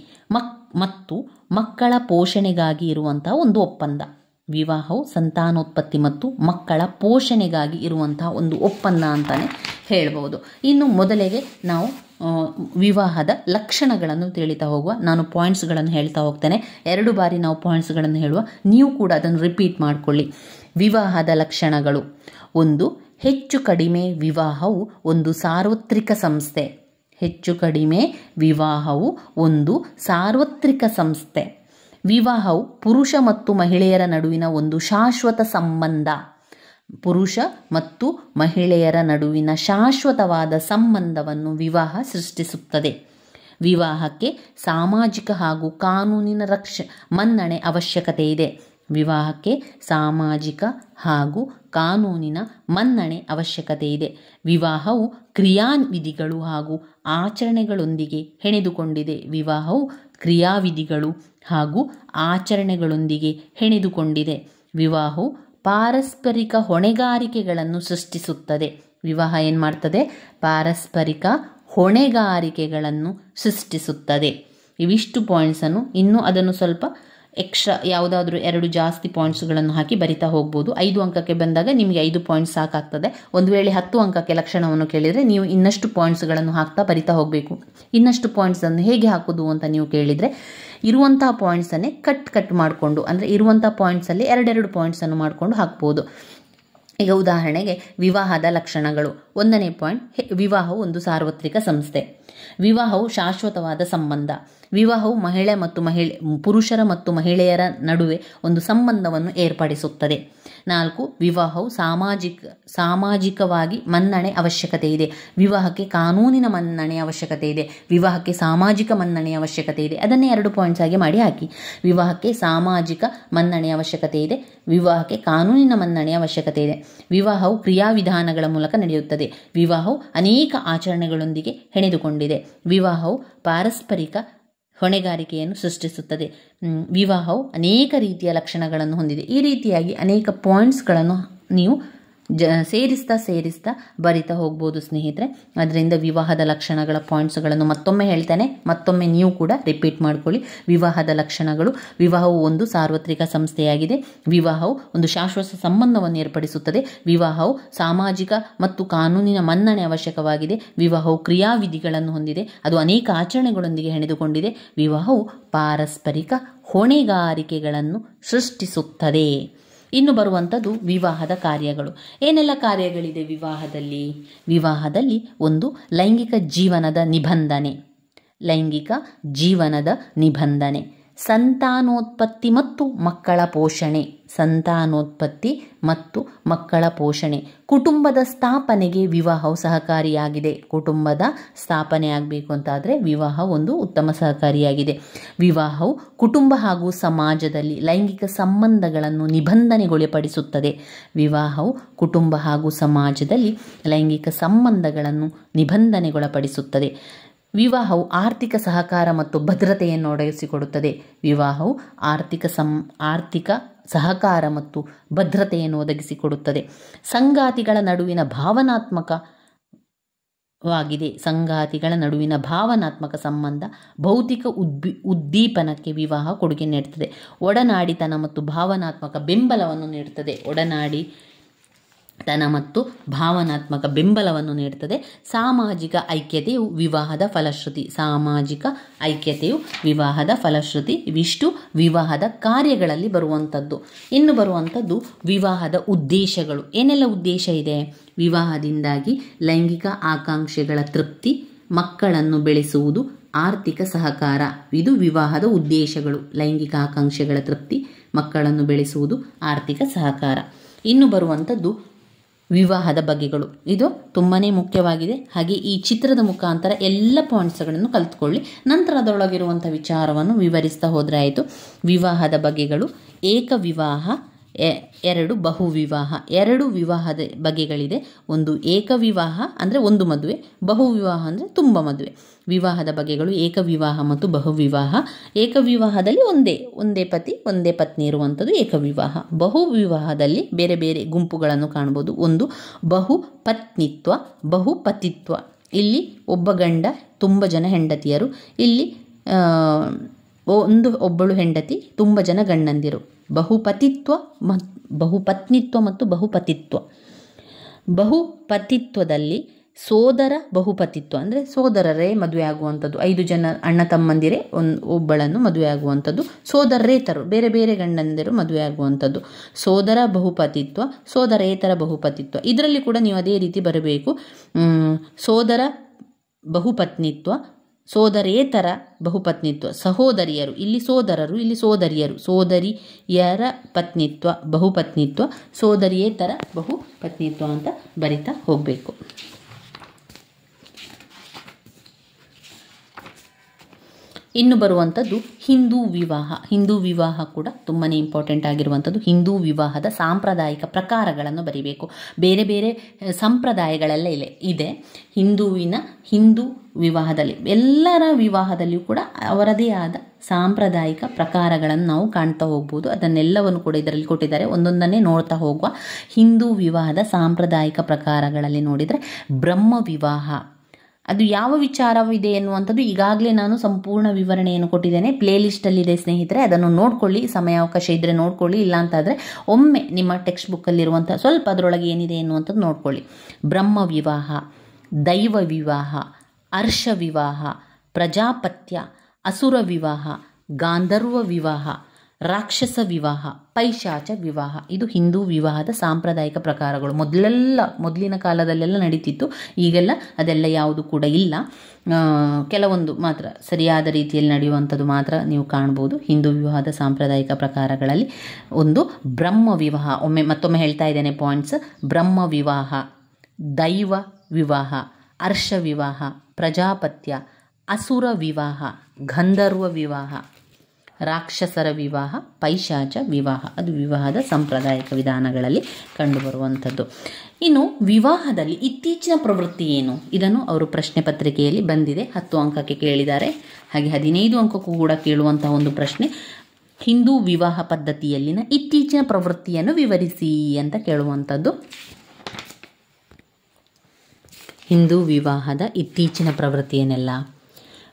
ಮತ್ತು ಮಕ್ಕಳ ಪೋಷಣೆಗಾಗಿ ಇರುವಂತಹ ಒಂದು ಒಪ್ಪಂದ. ವಿವಾಹವು ಸಂತಾನೋತ್ಪತ್ತಿ ಮತ್ತು ಮಕ್ಕಳ ಪೋಷಣೆಗಾಗಿ ಇರುವಂತಹ ಒಂದು ಒಪ್ಪಂದ ಅಂತಾನೆ ಹೇಳ್ಬೋದು. ಇನ್ನು ಮೊದಲಿಗೆ ನಾವು ವಿವಾಹದ ಲಕ್ಷಣಗಳನ್ನು ತಿಳಿತಾ ಹೋಗುವ. ನಾನು ಪಾಯಿಂಟ್ಸ್ಗಳನ್ನು ಹೇಳ್ತಾ ಹೋಗ್ತೇನೆ. 2 ಬಾರಿ ನಾವು ಪಾಯಿಂಟ್ಸ್ಗಳನ್ನು ಹೇಳುವ, ನೀವು ಕೂಡ ಅದನ್ನು ರಿಪೀಟ್ ಮಾಡಿಕೊಳ್ಳಿ. ವಿವಾಹದ ಲಕ್ಷಣಗಳು: 1. ಹೆಚ್ಚು ಕಡಿಮೆ ವಿವಾಹವು ಒಂದು ಸಾರ್ವತ್ರಿಕ ಸಂಸ್ಥೆ. ಹೆಚ್ಚು ಕಡಿಮೆ ವಿವಾಹವು ಒಂದು ಸಾರ್ವತ್ರಿಕ ಸಂಸ್ಥೆ. ವಿವಾಹವು ಪುರುಷ ಮತ್ತು ಮಹಿಳೆಯರ ನಡುವಿನ ಒಂದು ಶಾಶ್ವತ ಸಂಬಂಧ. ಪುರುಷ ಮತ್ತು ಮಹಿಳೆಯರ ನಡುವಿನ ಶಾಶ್ವತವಾದ ಸಂಬಂಧವನ್ನು ವಿವಾಹ ಸೃಷ್ಟಿಸುತ್ತದೆ. ವಿವಾಹಕ್ಕೆ ಸಾಮಾಜಿಕ ಹಾಗೂ ಕಾನೂನಿನ ಮನ್ನಣೆ ಅವಶ್ಯಕತೆ ಇದೆ. ವಿವಾಹಕ್ಕೆ ಸಾಮಾಜಿಕ ಹಾಗೂ ಕಾನೂನಿನ ಮನ್ನಣೆ ಅವಶ್ಯಕತೆ ಇದೆ. ವಿವಾಹವು ಕ್ರಿಯಾವಿಧಿಗಳು ಹಾಗೂ ಆಚರಣೆಗಳೊಂದಿಗೆ ಹೆಣೆದುಕೊಂಡಿದೆ. ವಿವಾಹವು ಕ್ರಿಯಾವಿಧಿಗಳು ಹಾಗೂ ಆಚರಣೆಗಳೊಂದಿಗೆ ಹೆಣೆದುಕೊಂಡಿದೆ. ವಿವಾಹವು ಪಾರಸ್ಪರಿಕ ಹೊಣೆಗಾರಿಕೆಗಳನ್ನು ಸೃಷ್ಟಿಸುತ್ತದೆ. ವಿವಾಹ ಏನು ಮಾಡ್ತದೆ? ಪಾರಸ್ಪರಿಕ ಹೊಣೆಗಾರಿಕೆಗಳನ್ನು ಸೃಷ್ಟಿಸುತ್ತದೆ. ಇವಿಷ್ಟು ಪಾಯಿಂಟ್ಸನ್ನು, ಇನ್ನೂ ಅದನ್ನು ಸ್ವಲ್ಪ ಎಕ್ಸ್ಟ್ರಾ ಯಾವುದಾದ್ರೂ 2 ಜಾಸ್ತಿ ಪಾಯಿಂಟ್ಸ್ಗಳನ್ನು ಹಾಕಿ ಬರಿತಾ ಹೋಗ್ಬೋದು. 5 ಅಂಕಕ್ಕೆ ಬಂದಾಗ ನಿಮಗೆ 5 ಪಾಯಿಂಟ್ಸ್ ಸಾಕಾಗ್ತದೆ. ಒಂದು ವೇಳೆ 10 ಅಂಕಕ್ಕೆ ಲಕ್ಷಣವನ್ನು ಕೇಳಿದರೆ ನೀವು ಇನ್ನಷ್ಟು ಪಾಯಿಂಟ್ಸ್ಗಳನ್ನು ಹಾಕ್ತಾ ಬರಿತಾ ಹೋಗಬೇಕು. ಇನ್ನಷ್ಟು ಪಾಯಿಂಟ್ಸನ್ನು ಹೇಗೆ ಹಾಕೋದು ಅಂತ ನೀವು ಕೇಳಿದರೆ, ಇರುವಂಥ ಪಾಯಿಂಟ್ಸನ್ನೇ ಕಟ್ ಮಾಡಿಕೊಂಡು, ಅಂದರೆ ಇರುವಂಥ ಪಾಯಿಂಟ್ಸಲ್ಲಿ 2 ಪಾಯಿಂಟ್ಸನ್ನು ಮಾಡಿಕೊಂಡು ಹಾಕ್ಬೋದು. ಈಗ ಉದಾಹರಣೆಗೆ ವಿವಾಹದ ಲಕ್ಷಣಗಳು. 1ನೇ ಪಾಯಿಂಟ್, ವಿವಾಹವು ಒಂದು ಸಾರ್ವತ್ರಿಕ ಸಂಸ್ಥೆ. ವಿವಾಹವು ಶಾಶ್ವತವಾದ ಸಂಬಂಧ. ವಿವಾಹವು ಪುರುಷರ ಮತ್ತು ಮಹಿಳೆಯರ ನಡುವೆ ಒಂದು ಸಂಬಂಧವನ್ನು ಏರ್ಪಡಿಸುತ್ತದೆ. 4. ವಿವಾಹವು ಸಾಮಾಜಿಕವಾಗಿ ಮನ್ನಣೆ ಅವಶ್ಯಕತೆ ಇದೆ. ವಿವಾಹಕ್ಕೆ ಕಾನೂನಿನ ಮನ್ನಣೆ ಅವಶ್ಯಕತೆ ಇದೆ. ವಿವಾಹಕ್ಕೆ ಸಾಮಾಜಿಕ ಮನ್ನಣೆ ಅವಶ್ಯಕತೆ ಇದೆ. ಅದನ್ನೇ 2 ಪಾಯಿಂಟ್ಸ್ ಆಗಿ ಮಾಡಿ ಹಾಕಿ. ವಿವಾಹಕ್ಕೆ ಸಾಮಾಜಿಕ ಮನ್ನಣೆ ಅವಶ್ಯಕತೆ ಇದೆ. ವಿವಾಹಕ್ಕೆ ಕಾನೂನಿನ ಮನ್ನಣೆ ಅವಶ್ಯಕತೆ ಇದೆ. ವಿವಾಹವು ಕ್ರಿಯಾವಿಧಾನಗಳ ಮೂಲಕ ನಡೆಯುತ್ತದೆ. ವಿವಾಹವು ಅನೇಕ ಆಚರಣೆಗಳೊಂದಿಗೆ ಹೆಣೆದುಕೊಂಡಿದೆ. ವಿವಾಹವು ಪಾರಸ್ಪರಿಕ ಹೊಣೆಗಾರಿಕೆಯನ್ನು ಸೃಷ್ಟಿಸುತ್ತದೆ. ವಿವಾಹವು ಅನೇಕ ರೀತಿಯ ಲಕ್ಷಣಗಳನ್ನು ಹೊಂದಿದೆ. ಈ ರೀತಿಯಾಗಿ ಅನೇಕ ಪಾಯಿಂಟ್ಸ್ಗಳನ್ನು ನೀವು ಸೇರಿಸ್ತಾ ಬರಿತಾ ಹೋಗ್ಬೋದು ಸ್ನೇಹಿತರೆ. ಅದರಿಂದ ವಿವಾಹದ ಲಕ್ಷಣಗಳ ಪಾಯಿಂಟ್ಸ್ಗಳನ್ನು ಮತ್ತೊಮ್ಮೆ ಹೇಳ್ತೇನೆ, ಮತ್ತೊಮ್ಮೆ ನೀವು ಕೂಡ ರಿಪೀಟ್ ಮಾಡ್ಕೊಳ್ಳಿ. ವಿವಾಹದ ಲಕ್ಷಣಗಳು: ವಿವಾಹವು ಒಂದು ಸಾರ್ವತ್ರಿಕ ಸಂಸ್ಥೆಯಾಗಿದೆ. ವಿವಾಹವು ಒಂದು ಶಾಶ್ವತ ಸಂಬಂಧವನ್ನು ಏರ್ಪಡಿಸುತ್ತದೆ. ವಿವಾಹವು ಸಾಮಾಜಿಕ ಮತ್ತು ಕಾನೂನಿನ ಮನ್ನಣೆ ಅವಶ್ಯಕವಾಗಿದೆ. ವಿವಾಹವು ಕ್ರಿಯಾವಿಧಿಗಳನ್ನು ಹೊಂದಿದೆ, ಅದು ಅನೇಕ ಆಚರಣೆಗಳೊಂದಿಗೆ ಹೆಣೆದುಕೊಂಡಿದೆ. ವಿವಾಹವು ಪಾರಸ್ಪರಿಕ ಹೊಣೆಗಾರಿಕೆಗಳನ್ನು ಸೃಷ್ಟಿಸುತ್ತದೆ. ಇನ್ನು ಬರುವಂಥದ್ದು ವಿವಾಹದ ಕಾರ್ಯಗಳು. ಏನೆಲ್ಲ ಕಾರ್ಯಗಳಿದೆ ವಿವಾಹದಲ್ಲಿ? ವಿವಾಹದಲ್ಲಿ ಒಂದು ಲೈಂಗಿಕ ಜೀವನದ ನಿಬಂಧನೆ, ಸಂತಾನೋತ್ಪತ್ತಿ ಮತ್ತು ಮಕ್ಕಳ ಪೋಷಣೆ, ಕುಟುಂಬದ ಸ್ಥಾಪನೆಗೆ ವಿವಾಹವು ಸಹಕಾರಿಯಾಗಿದೆ. ಕುಟುಂಬದ ಸ್ಥಾಪನೆ ಆಗಬೇಕು ಅಂತಾದರೆ ವಿವಾಹ ಒಂದು ಉತ್ತಮ ಸಹಕಾರಿಯಾಗಿದೆ. ವಿವಾಹವು ಕುಟುಂಬ ಹಾಗೂ ಸಮಾಜದಲ್ಲಿ ಲೈಂಗಿಕ ಸಂಬಂಧಗಳನ್ನು ನಿಬಂಧನೆಗೊಳಪಡಿಸುತ್ತದೆ. ವಿವಾಹವು ಕುಟುಂಬ ಹಾಗೂ ಸಮಾಜದಲ್ಲಿ ಲೈಂಗಿಕ ಸಂಬಂಧಗಳನ್ನು ನಿಬಂಧನೆಗೊಳಪಡಿಸುತ್ತದೆ. ವಿವಾಹವು ಆರ್ಥಿಕ ಸಹಕಾರ ಮತ್ತು ಭದ್ರತೆಯನ್ನು ಒದಗಿಸಿಕೊಡುತ್ತದೆ. ವಿವಾಹವು ಆರ್ಥಿಕ ಸಹಕಾರ ಮತ್ತು ಭದ್ರತೆಯನ್ನು ಒದಗಿಸಿಕೊಡುತ್ತದೆ. ಸಂಗಾತಿಗಳ ನಡುವಿನ ಭಾವನಾತ್ಮಕ ಸಂಬಂಧ, ಭೌತಿಕ ಉದ್ದೀಪನಕ್ಕೆ ವಿವಾಹ ಕೊಡುಗೆ ನೀಡುತ್ತದೆ. ಒಡನಾಡಿತನ ಮತ್ತು ಭಾವನಾತ್ಮಕ ಬೆಂಬಲವನ್ನು ನೀಡುತ್ತದೆ. ಸಾಮಾಜಿಕ ಐಕ್ಯತೆಯು ವಿವಾಹದ ಫಲಶ್ರುತಿ. ಇವಿಷ್ಟು ವಿವಾಹದ ಕಾರ್ಯಗಳಲ್ಲಿ ಬರುವಂಥದ್ದು. ಇನ್ನು ಬರುವಂಥದ್ದು ವಿವಾಹದ ಉದ್ದೇಶಗಳು. ಏನೆಲ್ಲ ಉದ್ದೇಶ ಇದೆ? ವಿವಾಹದಿಂದಾಗಿ ಲೈಂಗಿಕ ಆಕಾಂಕ್ಷೆಗಳ ತೃಪ್ತಿ, ಮಕ್ಕಳನ್ನು ಬೆಳೆಸುವುದು, ಆರ್ಥಿಕ ಸಹಕಾರ. ಇದು ವಿವಾಹದ ಉದ್ದೇಶಗಳು. ಲೈಂಗಿಕ ಆಕಾಂಕ್ಷೆಗಳ ತೃಪ್ತಿ, ಮಕ್ಕಳನ್ನು ಬೆಳೆಸುವುದು, ಆರ್ಥಿಕ ಸಹಕಾರ. ಇನ್ನು ಬರುವಂಥದ್ದು ವಿವಾಹದ ಬಗೆಗಳು. ಇದು ತುಂಬಾ ಮುಖ್ಯವಾಗಿದೆ. ಹಾಗೆ ಈ ಚಿತ್ರದ ಮುಖಾಂತರ ಎಲ್ಲ ಪಾಯಿಂಟ್ಸ್ಗಳನ್ನು ಕಲಿತ್ಕೊಳ್ಳಿ. ನಂತರ ಅದರೊಳಗಿರುವಂಥ ವಿಚಾರವನ್ನು ವಿವರಿಸ್ತಾ ಹೋದರೆ ಆಯಿತು. ವಿವಾಹದ ಬಗೆಗಳು: ಏಕ ವಿವಾಹ, ಎರಡು ಬಹುವಿವಾಹ. ಎರಡು ವಿವಾಹದ ಬಗೆಗಳಿದೆ. ಒಂದು ಏಕ ವಿವಾಹ ಅಂದರೆ ಒಂದು ಮದುವೆ, ಬಹುವಿವಾಹ ಅಂದರೆ ತುಂಬ ಮದುವೆ. ವಿವಾಹದ ಬಗೆಗಳು: ಏಕ ವಿವಾಹ ಮತ್ತು ಬಹುವಿವಾಹ. ಏಕ ವಿವಾಹದಲ್ಲಿ ಒಂದೇ ಪತಿ ಒಂದೇ ಪತ್ನಿ ಇರುವಂಥದ್ದು ಏಕವಿವಾಹ. ಬಹುವಿವಾಹದಲ್ಲಿ ಬೇರೆ ಬೇರೆ ಗುಂಪುಗಳನ್ನು ಕಾಣ್ಬೋದು. ಒಂದು ಬಹುಪತಿತ್ವ. ಇಲ್ಲಿ ಒಬ್ಬ ಗಂಡ, ತುಂಬ ಜನ ಹೆಂಡತಿಯರು. ಇಲ್ಲಿ ಒಬ್ಬಳು ಹೆಂಡತಿ, ತುಂಬ ಜನ ಗಂಡಂದಿರು. ಬಹುಪತ್ನಿತ್ವ ಮತ್ತು ಬಹುಪತಿತ್ವ. ಬಹುಪತಿತ್ವದಲ್ಲಿ ಸೋದರ ಬಹುಪತಿತ್ವ ಅಂದರೆ ಸೋದರರೇ ಮದುವೆ ಆಗುವಂಥದ್ದು. 5 ಜನ ಅಣ್ಣ ತಮ್ಮಂದಿರೇ ಒಬ್ಬಳನ್ನು ಮದುವೆ ಆಗುವಂಥದ್ದು. ಸೋದರೇತರು, ಬೇರೆ ಬೇರೆ ಗಂಡಂದಿರು ಮದುವೆ ಆಗುವಂಥದ್ದು. ಸೋದರ ಬಹುಪತಿತ್ವ, ಸೋದರೇತರ ಬಹುಪತಿತ್ವ. ಇದರಲ್ಲಿ ಕೂಡ ನೀವು ಅದೇ ರೀತಿ ಬರಬೇಕು. ಸೋದರ ಬಹುಪತ್ನಿತ್ವ, ಸೋದರೇತರ ಬಹುಪತ್ನಿತ್ವ. ಸಹೋದರಿಯರು, ಇಲ್ಲಿ ಸೋದರರು, ಇಲ್ಲಿ ಸೋದರಿಯರು. ಸೋದರಿಯರ ಪತ್ನಿತ್ವ ಬಹುಪತ್ನಿತ್ವ, ಸೋದರಿಯೇತರ ಬಹುಪತ್ನಿತ್ವ ಅಂತ ಬರಿತಾ ಹೋಗಬೇಕು. ಇನ್ನು ಬರುವಂಥದ್ದು ಹಿಂದೂ ವಿವಾಹ. ಹಿಂದೂ ವಿವಾಹ ಕೂಡ ತುಂಬಾ ಇಂಪಾರ್ಟೆಂಟ್ ಆಗಿರುವಂಥದ್ದು. ಹಿಂದೂ ವಿವಾಹದ ಸಾಂಪ್ರದಾಯಿಕ ಪ್ರಕಾರಗಳನ್ನು ಬರಿಬೇಕು. ಬೇರೆ ಬೇರೆ ಸಂಪ್ರದಾಯಗಳೆಲ್ಲ ಇದೆ. ಹಿಂದೂ ವಿವಾಹದಲ್ಲಿ, ಎಲ್ಲರ ವಿವಾಹದಲ್ಲಿಯೂ ಕೂಡ ಅವರದೇ ಆದ ಸಾಂಪ್ರದಾಯಿಕ ಪ್ರಕಾರಗಳನ್ನು ನಾವು ಕಾಣ್ತಾ ಹೋಗ್ಬೋದು. ಅದನ್ನೆಲ್ಲವನ್ನು ಕೂಡ ಇದರಲ್ಲಿ ಕೊಟ್ಟಿದ್ದಾರೆ. ಒಂದೊಂದನ್ನೇ ನೋಡ್ತಾ ಹೋಗುವ. ಹಿಂದೂ ವಿವಾಹದ ಸಾಂಪ್ರದಾಯಿಕ ಪ್ರಕಾರಗಳಲ್ಲಿ ನೋಡಿದರೆ ಬ್ರಹ್ಮ ವಿವಾಹ, ಅದು ಯಾವ ವಿಚಾರವಿದೆ ಎನ್ನುವಂಥದ್ದು ಈಗಾಗಲೇ ನಾನು ಸಂಪೂರ್ಣ ವಿವರಣೆಯನ್ನು ಕೊಟ್ಟಿದ್ದೇನೆ. ಪ್ಲೇಲಿಸ್ಟಲ್ಲಿದೆ ಸ್ನೇಹಿತರೆ, ಅದನ್ನು ನೋಡ್ಕೊಳ್ಳಿ. ಸಮಯಾವಕಾಶ ಇದ್ದರೆ ನೋಡ್ಕೊಳ್ಳಿ, ಇಲ್ಲ ಅಂತಾದರೆ ಒಮ್ಮೆ ನಿಮ್ಮ ಟೆಕ್ಸ್ಟ್ ಬುಕ್ಕಲ್ಲಿರುವಂಥ ಸ್ವಲ್ಪ ಅದರೊಳಗೆ ಏನಿದೆ ಎನ್ನುವಂಥದ್ದು ನೋಡ್ಕೊಳ್ಳಿ. ಬ್ರಹ್ಮ ವಿವಾಹ, ದೈವ ವಿವಾಹ, ಅರ್ಷ ವಿವಾಹ, ಪ್ರಜಾಪತ್ಯ, ಅಸುರ ವಿವಾಹ, ಗಾಂಧರ್ವ ವಿವಾಹ, ರಾಕ್ಷಸ ವಿವಾಹ, ಪೈಶಾಚ ವಿವಾಹ. ಇದು ಹಿಂದೂ ವಿವಾಹದ ಸಾಂಪ್ರದಾಯಿಕ ಪ್ರಕಾರಗಳು. ಮೊದಲಿನ ಕಾಲದಲ್ಲೆಲ್ಲ ನಡೀತಿತ್ತು. ಈಗೆಲ್ಲ ಅದೆಲ್ಲ ಯಾವುದು ಕೂಡ ಇಲ್ಲ. ಕೆಲವೊಂದು ಮಾತ್ರ ಸರಿಯಾದ ರೀತಿಯಲ್ಲಿ ನಡೆಯುವಂಥದ್ದು ಮಾತ್ರ ನೀವು ಕಾಣ್ಬೋದು. ಹಿಂದೂ ವಿವಾಹದ ಸಾಂಪ್ರದಾಯಿಕ ಪ್ರಕಾರಗಳಲ್ಲಿ ಒಂದು ಬ್ರಹ್ಮ ವಿವಾಹ. ಮತ್ತೊಮ್ಮೆ ಹೇಳ್ತಾ ಇದ್ದೇನೆ ಪಾಯಿಂಟ್ಸ್. ಬ್ರಹ್ಮ ವಿವಾಹ, ದೈವ ವಿವಾಹ, ಅರ್ಷ ವಿವಾಹ, ಪ್ರಜಾಪತ್ಯ, ಅಸುರ ವಿವಾಹ, ಗಂಧರ್ವ ವಿವಾಹ, ರಾಕ್ಷಸರ ವಿವಾಹ, ಪೈಶಾಚ ವಿವಾಹ. ಅದು ವಿವಾಹದ ಸಾಂಪ್ರದಾಯಿಕ ವಿಧಾನಗಳಲ್ಲಿ ಕಂಡುಬರುವಂಥದ್ದು. ಇನ್ನು ವಿವಾಹದಲ್ಲಿ ಇತ್ತೀಚಿನ ಪ್ರವೃತ್ತಿ ಏನು? ಇದನ್ನು ಅವರು ಪ್ರಶ್ನೆ ಪತ್ರಿಕೆಯಲ್ಲಿ ಬಂದಿದೆ. 10 ಅಂಕಕ್ಕೆ ಕೇಳಿದ್ದಾರೆ. ಹಾಗೆ 15 ಅಂಕಕ್ಕೂ ಕೂಡ ಕೇಳುವಂತಹ ಒಂದು ಪ್ರಶ್ನೆ, ಹಿಂದೂ ವಿವಾಹ ಪದ್ಧತಿಯಲ್ಲಿನ ಇತ್ತೀಚಿನ ಪ್ರವೃತ್ತಿಯನ್ನು ವಿವರಿಸಿ ಅಂತ ಕೇಳುವಂಥದ್ದು. ಹಿಂದೂ ವಿವಾಹದ ಇತ್ತೀಚಿನ ಪ್ರವೃತ್ತಿ ಏನೆಲ್ಲ?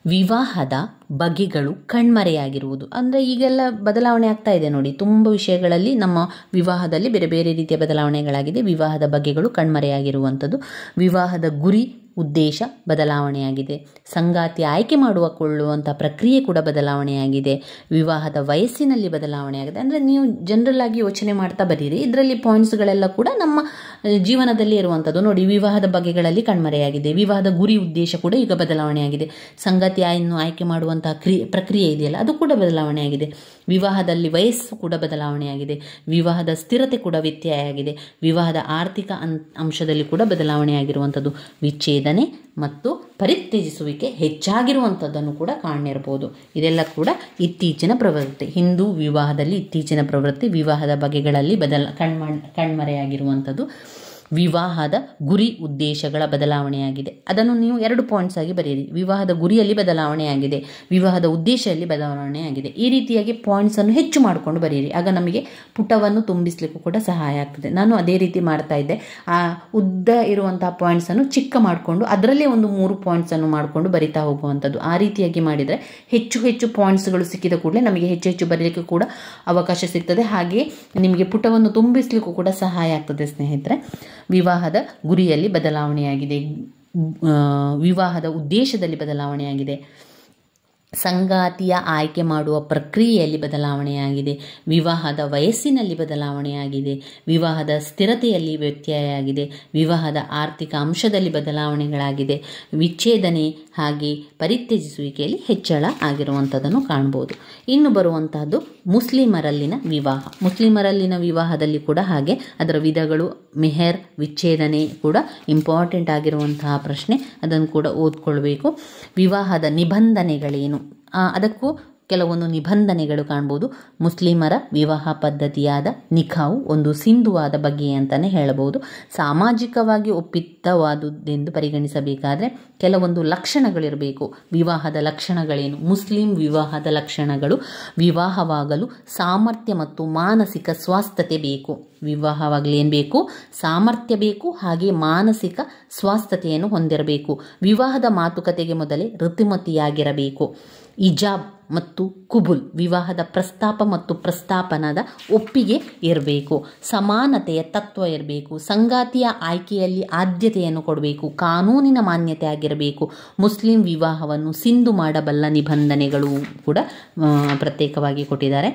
ವಿವಾಹದ ಬಗೆಗಳು ಕಣ್ಮರೆಯಾಗಿರುವುದು. ಅಂದರೆ ಈಗೆಲ್ಲ ಬದಲಾವಣೆ ಆಗ್ತಾ ಇದೆ ನೋಡಿ, ತುಂಬ ವಿಷಯಗಳಲ್ಲಿ ನಮ್ಮ ವಿವಾಹದಲ್ಲಿ ಬೇರೆ ಬೇರೆ ರೀತಿಯ ಬದಲಾವಣೆಗಳಾಗಿದೆ. ವಿವಾಹದ ಬಗೆಗಳು ಕಣ್ಮರೆಯಾಗಿರುವಂಥದ್ದು. ವಿವಾಹದ ಗುರಿ ಉದ್ದೇಶ ಬದಲಾವಣೆಯಾಗಿದೆ. ಸಂಗಾತಿ ಆಯ್ಕೆ ಕೊಳ್ಳುವಂಥ ಪ್ರಕ್ರಿಯೆ ಕೂಡ ಬದಲಾವಣೆಯಾಗಿದೆ. ವಿವಾಹದ ವಯಸ್ಸಿನಲ್ಲಿ ಬದಲಾವಣೆಯಾಗಿದೆ. ಅಂದರೆ ನೀವು ಜನರಲ್ ಆಗಿ ಯೋಚನೆ ಮಾಡ್ತಾ ಬರೀರಿ, ಇದರಲ್ಲಿ ಪಾಯಿಂಟ್ಸ್ಗಳೆಲ್ಲ ಕೂಡ ನಮ್ಮ ಜೀವನದಲ್ಲಿ ಇರುವಂಥದ್ದು. ನೋಡಿ, ವಿವಾಹದ ಬಗೆಗಳಲ್ಲಿ ಕಣ್ಮರೆಯಾಗಿದೆ. ವಿವಾಹದ ಗುರಿ ಉದ್ದೇಶ ಕೂಡ ಈಗ ಬದಲಾವಣೆಯಾಗಿದೆ. ಸಂಗಾತಿಯನ್ನು ಆಯ್ಕೆ ಮಾಡುವಂತಹ ಪ್ರಕ್ರಿಯೆ ಇದೆಯಲ್ಲ, ಅದು ಕೂಡ ಬದಲಾವಣೆಯಾಗಿದೆ. ವಿವಾಹದಲ್ಲಿ ವಯಸ್ಸು ಕೂಡ ಬದಲಾವಣೆಯಾಗಿದೆ. ವಿವಾಹದ ಸ್ಥಿರತೆ ಕೂಡ ವ್ಯತ್ಯಯ ಆಗಿದೆ. ವಿವಾಹದ ಆರ್ಥಿಕ ಅಂಶದಲ್ಲಿ ಕೂಡ ಬದಲಾವಣೆಯಾಗಿರುವಂಥದ್ದು. ವಿಚ್ಛೇದನೆ ಮತ್ತು ಪರಿತ್ಯಜಿಸುವಿಕೆ ಹೆಚ್ಚಾಗಿರುವಂಥದ್ದನ್ನು ಕೂಡ ಕಾಣಿರಬಹುದು. ಇದೆಲ್ಲ ಕೂಡ ಇತ್ತೀಚಿನ ಪ್ರವೃತ್ತಿ. ಹಿಂದೂ ವಿವಾಹದಲ್ಲಿ ಇತ್ತೀಚಿನ ಪ್ರವೃತ್ತಿ ವಿವಾಹದ ಬಗೆಗಳಲ್ಲಿ ಕಣ್ಮರೆಯಾಗಿರುವಂಥದ್ದು. ವಿವಾಹದ ಗುರಿ ಉದ್ದೇಶಗಳ ಬದಲಾವಣೆಯಾಗಿದೆ. ಅದನ್ನು ನೀವು 2 ಪಾಯಿಂಟ್ಸ್ ಆಗಿ ಬರೆಯಿರಿ. ವಿವಾಹದ ಗುರಿಯಲ್ಲಿ ಬದಲಾವಣೆಯಾಗಿದೆ, ವಿವಾಹದ ಉದ್ದೇಶದಲ್ಲಿ ಬದಲಾವಣೆಯಾಗಿದೆ. ಈ ರೀತಿಯಾಗಿ ಪಾಯಿಂಟ್ಸನ್ನು ಹೆಚ್ಚು ಮಾಡಿಕೊಂಡು ಬರೆಯಿರಿ. ಆಗ ನಮಗೆ ಪುಟವನ್ನು ತುಂಬಿಸಲಿಕ್ಕೂ ಕೂಡ ಸಹಾಯ ಆಗ್ತದೆ. ನಾನು ಅದೇ ರೀತಿ ಮಾಡ್ತಾ ಇದ್ದೆ. ಆ ಉದ್ದ ಇರುವಂತಹ ಪಾಯಿಂಟ್ಸನ್ನು ಚಿಕ್ಕ ಮಾಡಿಕೊಂಡು ಅದರಲ್ಲೇ ಒಂದು 3 ಪಾಯಿಂಟ್ಸನ್ನು ಮಾಡಿಕೊಂಡು ಬರಿತಾ ಹೋಗುವಂಥದ್ದು. ಆ ರೀತಿಯಾಗಿ ಮಾಡಿದರೆ ಹೆಚ್ಚು ಹೆಚ್ಚು ಪಾಯಿಂಟ್ಸ್ಗಳು ಸಿಕ್ಕಿದ ಕೂಡಲೇ ನಮಗೆ ಹೆಚ್ಚು ಹೆಚ್ಚು ಬರಲಿಕ್ಕೆ ಕೂಡ ಅವಕಾಶ ಸಿಗ್ತದೆ. ಹಾಗೆಯೇ ನಿಮಗೆ ಪುಟವನ್ನು ತುಂಬಿಸಲಿಕ್ಕೂ ಕೂಡ ಸಹಾಯ ಆಗ್ತದೆ ಸ್ನೇಹಿತರೆ. ವಿವಾಹದ ಗುರಿಯಲ್ಲಿ ಬದಲಾವಣೆಯಾಗಿದೆ, ವಿವಾಹದ ಉದ್ದೇಶದಲ್ಲಿ ಬದಲಾವಣೆಯಾಗಿದೆ, ಸಂಗಾತಿಯ ಆಯ್ಕೆ ಮಾಡುವ ಪ್ರಕ್ರಿಯೆಯಲ್ಲಿ ಬದಲಾವಣೆಯಾಗಿದೆ, ವಿವಾಹದ ವಯಸ್ಸಿನಲ್ಲಿ ಬದಲಾವಣೆಯಾಗಿದೆ, ವಿವಾಹದ ಸ್ಥಿರತೆಯಲ್ಲಿ ವ್ಯತ್ಯಯ, ವಿವಾಹದ ಆರ್ಥಿಕ ಅಂಶದಲ್ಲಿ ಬದಲಾವಣೆಗಳಾಗಿದೆ, ವಿಚ್ಛೇದನೆ ಹಾಗೆ ಪರಿತ್ಯಜಿಸುವಿಕೆಯಲ್ಲಿ ಹೆಚ್ಚಳ ಆಗಿರುವಂಥದ್ದನ್ನು ಕಾಣ್ಬೋದು. ಇನ್ನು ಬರುವಂತಹದ್ದು ಮುಸ್ಲಿಮರಲ್ಲಿನ ವಿವಾಹ. ಮುಸ್ಲಿಮರಲ್ಲಿನ ವಿವಾಹದಲ್ಲಿ ಕೂಡ ಹಾಗೆ ಅದರ ವಿಧಗಳು, ಮೆಹರ್, ವಿಚ್ಛೇದನೆ ಕೂಡ ಇಂಪಾರ್ಟೆಂಟ್ ಆಗಿರುವಂತಹ ಪ್ರಶ್ನೆ. ಅದನ್ನು ಕೂಡ ಓದ್ಕೊಳ್ಬೇಕು. ವಿವಾಹದ ನಿಬಂಧನೆಗಳೇನು, ಅದಕ್ಕೂ ಕೆಲವೊಂದು ನಿಬಂಧನೆಗಳು ಕಾಣ್ಬೋದು. ಮುಸ್ಲಿಮರ ವಿವಾಹ ಪದ್ಧತಿಯಾದ ನಿಖಾವು ಒಂದು ಸಿಂಧುವಾದ ಬಗ್ಗೆ ಅಂತಲೇ ಹೇಳಬಹುದು. ಸಾಮಾಜಿಕವಾಗಿ ಒಪ್ಪಿತವಾದುದೆಂದು ಪರಿಗಣಿಸಬೇಕಾದ್ರೆ ಕೆಲವೊಂದು ಲಕ್ಷಣಗಳಿರಬೇಕು. ವಿವಾಹದ ಲಕ್ಷಣಗಳೇನು? ಮುಸ್ಲಿಂ ವಿವಾಹದ ಲಕ್ಷಣಗಳು: ವಿವಾಹವಾಗಲು ಸಾಮರ್ಥ್ಯ ಮತ್ತು ಮಾನಸಿಕ ಸ್ವಾಸ್ಥ್ಯತೆ ಬೇಕು. ವಿವಾಹವಾಗಲಿ ಏನು ಬೇಕು? ಸಾಮರ್ಥ್ಯ ಬೇಕು, ಹಾಗೆ ಮಾನಸಿಕ ಸ್ವಾಸ್ಥ್ಯತೆಯನ್ನು ಹೊಂದಿರಬೇಕು. ವಿವಾಹದ ಮಾತುಕತೆಗೆ ಮೊದಲೇ ಋತುಮತಿಯಾಗಿರಬೇಕು. ಇಜಾಬ್ ಮತ್ತು ಕುಬುಲ್, ವಿವಾಹದ ಪ್ರಸ್ತಾಪ ಮತ್ತು ಪ್ರಸ್ತಾಪನದ ಒಪ್ಪಿಗೆ ಇರಬೇಕು. ಸಮಾನತೆಯ ತತ್ವ ಇರಬೇಕು. ಸಂಗಾತಿಯ ಆಯ್ಕೆಯಲ್ಲಿ ಆದ್ಯತೆಯನ್ನು ಕೊಡಬೇಕು. ಕಾನೂನಿನ ಮಾನ್ಯತೆ ಆಗಿರಬೇಕು. ಮುಸ್ಲಿಂ ವಿವಾಹವನ್ನು ಸಿಂಧು ಮಾಡಬಲ್ಲ ನಿಬಂಧನೆಗಳು ಕೂಡ ಪ್ರತ್ಯೇಕವಾಗಿ ಕೊಟ್ಟಿದ್ದಾರೆ.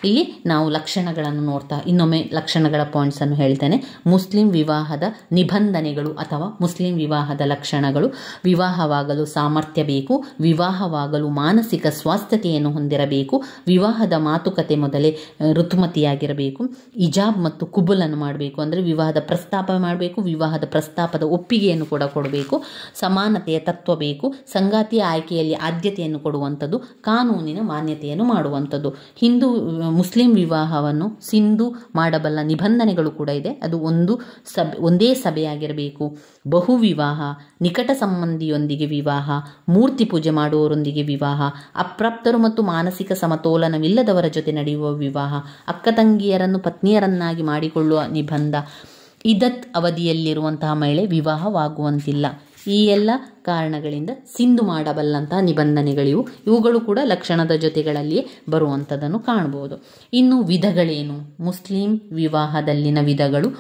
ಇಲ್ಲಿ ನಾವು ಲಕ್ಷಣಗಳನ್ನು ನೋಡ್ತಾ ಇನ್ನೊಮ್ಮೆ ಲಕ್ಷಣಗಳ ಪಾಯಿಂಟ್ಸನ್ನು ಹೇಳ್ತೇನೆ. ಮುಸ್ಲಿಂ ವಿವಾಹದ ನಿಬಂಧನೆಗಳು ಅಥವಾ ಮುಸ್ಲಿಂ ವಿವಾಹದ ಲಕ್ಷಣಗಳು: ವಿವಾಹವಾಗಲು ಸಾಮರ್ಥ್ಯ ಬೇಕು, ವಿವಾಹವಾಗಲು ಮಾನಸಿಕ ಸ್ವಾಸ್ಥ್ಯತೆಯನ್ನು ಹೊಂದಿರಬೇಕು, ವಿವಾಹದ ಮಾತುಕತೆ ಮೊದಲೇ ಋತುಮತಿಯಾಗಿರಬೇಕು, ಇಜಾಬ್ ಮತ್ತು ಕುಬುಲನ್ನು ಮಾಡಬೇಕು, ಅಂದರೆ ವಿವಾಹದ ಪ್ರಸ್ತಾಪ ಮಾಡಬೇಕು, ವಿವಾಹದ ಪ್ರಸ್ತಾಪದ ಒಪ್ಪಿಗೆಯನ್ನು ಕೂಡ ಕೊಡಬೇಕು, ಸಮಾನತೆಯ ತತ್ವ ಬೇಕು, ಸಂಗಾತಿಯ ಆಯ್ಕೆಯಲ್ಲಿ ಆದ್ಯತೆಯನ್ನು ಕೊಡುವಂಥದ್ದು, ಕಾನೂನಿನ ಮಾನ್ಯತೆಯನ್ನು ಮಾಡುವಂಥದ್ದು. ಮುಸ್ಲಿಂ ವಿವಾಹವನ್ನು ಸಿಂಧು ಮಾಡಬಲ್ಲ ನಿಬಂಧನೆಗಳು ಕೂಡ ಇದೆ. ಅದು ಒಂದೇ ಸಭೆಯಾಗಿರಬೇಕು. ಬಹು ವಿವಾಹ, ನಿಕಟ ಸಂಬಂಧಿಯೊಂದಿಗೆ ವಿವಾಹ, ಮೂರ್ತಿ ಪೂಜೆ ಮಾಡುವವರೊಂದಿಗೆ ವಿವಾಹ, ಅಪ್ರಾಪ್ತರು ಮತ್ತು ಮಾನಸಿಕ ಸಮತೋಲನವಿಲ್ಲದವರ ಜೊತೆ ನಡೆಯುವ ವಿವಾಹ, ಅಕ್ಕ ತಂಗಿಯರನ್ನು ಪತ್ನಿಯರನ್ನಾಗಿ ಮಾಡಿಕೊಳ್ಳುವ ನಿಬಂಧ, ಇದತ್ ಅವಧಿಯಲ್ಲಿರುವಂತಹ ಮಹಿಳೆ ವಿವಾಹವಾಗುವಂತಿಲ್ಲ. ಈ ಎಲ್ಲ ಕಾರಣಗಳಿಂದ ಸಿಂಧು ಮಾಡಬಲ್ಲಂತಹ ನಿಬಂಧನೆಗಳಿವು. ಇವುಗಳು ಕೂಡ ಲಕ್ಷಣದ ಜೊತೆಗಳಲ್ಲಿಯೇ ಬರುವಂಥದ್ದನ್ನು ಕಾಣಬಹುದು. ಇನ್ನು ವಿಧಗಳೇನು? ಮುಸ್ಲಿಂ ವಿವಾಹದಲ್ಲಿನ ವಿಧಗಳು: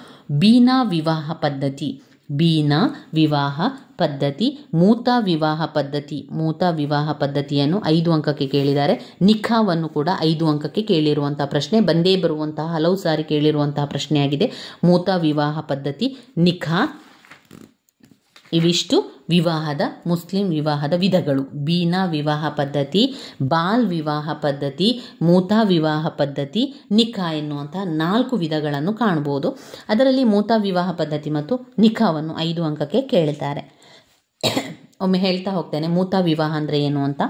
ಬೀನಾ ವಿವಾಹ ಪದ್ಧತಿ, ಬೀನಾ ವಿವಾಹ ಪದ್ಧತಿ, ಮೂತಾ ವಿವಾಹ ಪದ್ಧತಿ. ಮೂತಾ ವಿವಾಹ ಪದ್ಧತಿಯನ್ನು 5 ಅಂಕಕ್ಕೆ ಕೇಳಿದ್ದಾರೆ. ನಿಖಾವನ್ನು ಕೂಡ 5 ಅಂಕಕ್ಕೆ ಕೇಳಿರುವಂತಹ ಪ್ರಶ್ನೆ, ಬಂದೇ ಬರುವಂತಹ ಹಲವು ಸಾರಿ ಕೇಳಿರುವಂತಹ ಪ್ರಶ್ನೆಯಾಗಿದೆ. ಮೂತಾ ವಿವಾಹ ಪದ್ಧತಿ, ನಿಖಾ, ಇವಿಷ್ಟು ಮುಸ್ಲಿಂ ವಿವಾಹದ ವಿಧಗಳು. ಬೀನಾ ವಿವಾಹ ಪದ್ಧತಿ, ಬಾಲ್ ವಿವಾಹ ಪದ್ಧತಿ, ಮೂತಾ ವಿವಾಹ ಪದ್ಧತಿ, ನಿಖಾ ಎನ್ನುವಂತಹ 4 ವಿಧಗಳನ್ನು ಕಾಣಬಹುದು. ಅದರಲ್ಲಿ ಮೂತಾ ವಿವಾಹ ಪದ್ಧತಿ ಮತ್ತು ನಿಖಾವನ್ನು 5 ಅಂಕಕ್ಕೆ ಕೇಳುತ್ತಾರೆ. ಒಮ್ಮೆ ಹೇಳ್ತಾ ಹೋಗ್ತೇನೆ, ಮೂತಾ ವಿವಾಹ ಅಂದರೆ ಏನು ಅಂತ.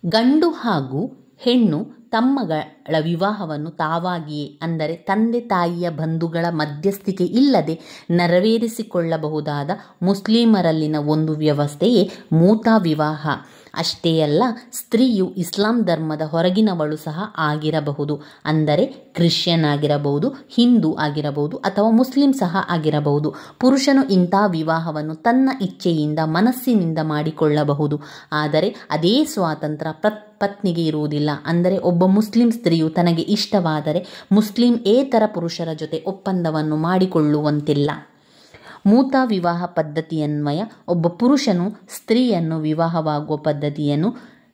ಗಂಡು ಹಾಗೂ ಹೆಣ್ಣು ತಮ್ಮಗಳ ವಿವಾಹವನ್ನು ತಾವಾಗಿಯೇ, ಅಂದರೆ ತಂದೆ ತಾಯಿಯ ಬಂಧುಗಳ ಮಧ್ಯಸ್ಥಿಕೆ ಇಲ್ಲದೆ ನೆರವೇರಿಸಿಕೊಳ್ಳಬಹುದಾದ ಮುಸ್ಲಿಮರಲ್ಲಿನ ಒಂದು ವ್ಯವಸ್ಥೆಯೇ ಮೂತಾ ವಿವಾಹ. ಅಷ್ಟೇ ಅಲ್ಲ, ಸ್ತ್ರೀಯು ಇಸ್ಲಾಂ ಧರ್ಮದ ಹೊರಗಿನವಳು ಸಹ ಆಗಿರಬಹುದು. ಅಂದರೆ ಕ್ರಿಶ್ಚಿಯನ್ ಆಗಿರಬಹುದು, ಹಿಂದೂ ಆಗಿರಬಹುದು ಅಥವಾ ಮುಸ್ಲಿಂ ಸಹ ಆಗಿರಬಹುದು. ಪುರುಷನು ಇಂಥ ವಿವಾಹವನ್ನು ತನ್ನ ಇಚ್ಛೆಯಿಂದ ಮನಸ್ಸಿನಿಂದ ಮಾಡಿಕೊಳ್ಳಬಹುದು. ಆದರೆ ಅದೇ ಸ್ವಾತಂತ್ರ್ಯ ಪತ್ನಿಗೆ ಇರುವುದಿಲ್ಲ. ಅಂದರೆ ಒಬ್ಬ ಮುಸ್ಲಿಂ ಸ್ತ್ರೀಯು ತನಗೆ ಇಷ್ಟವಾದರೆ ಮುಸ್ಲಿಂಯೇತರ ಪುರುಷರ ಜೊತೆ ಒಪ್ಪಂದವನ್ನು ಮಾಡಿಕೊಳ್ಳುವಂತಿಲ್ಲ. ಮೂತ ವಿವಾಹ ಪದ್ಧತಿಯನ್ವಯ ಒಬ್ಬ ಪುರುಷನು ಸ್ತ್ರೀಯನ್ನು ವಿವಾಹವಾಗುವ ಪದ್ಧತಿಯನ್ನು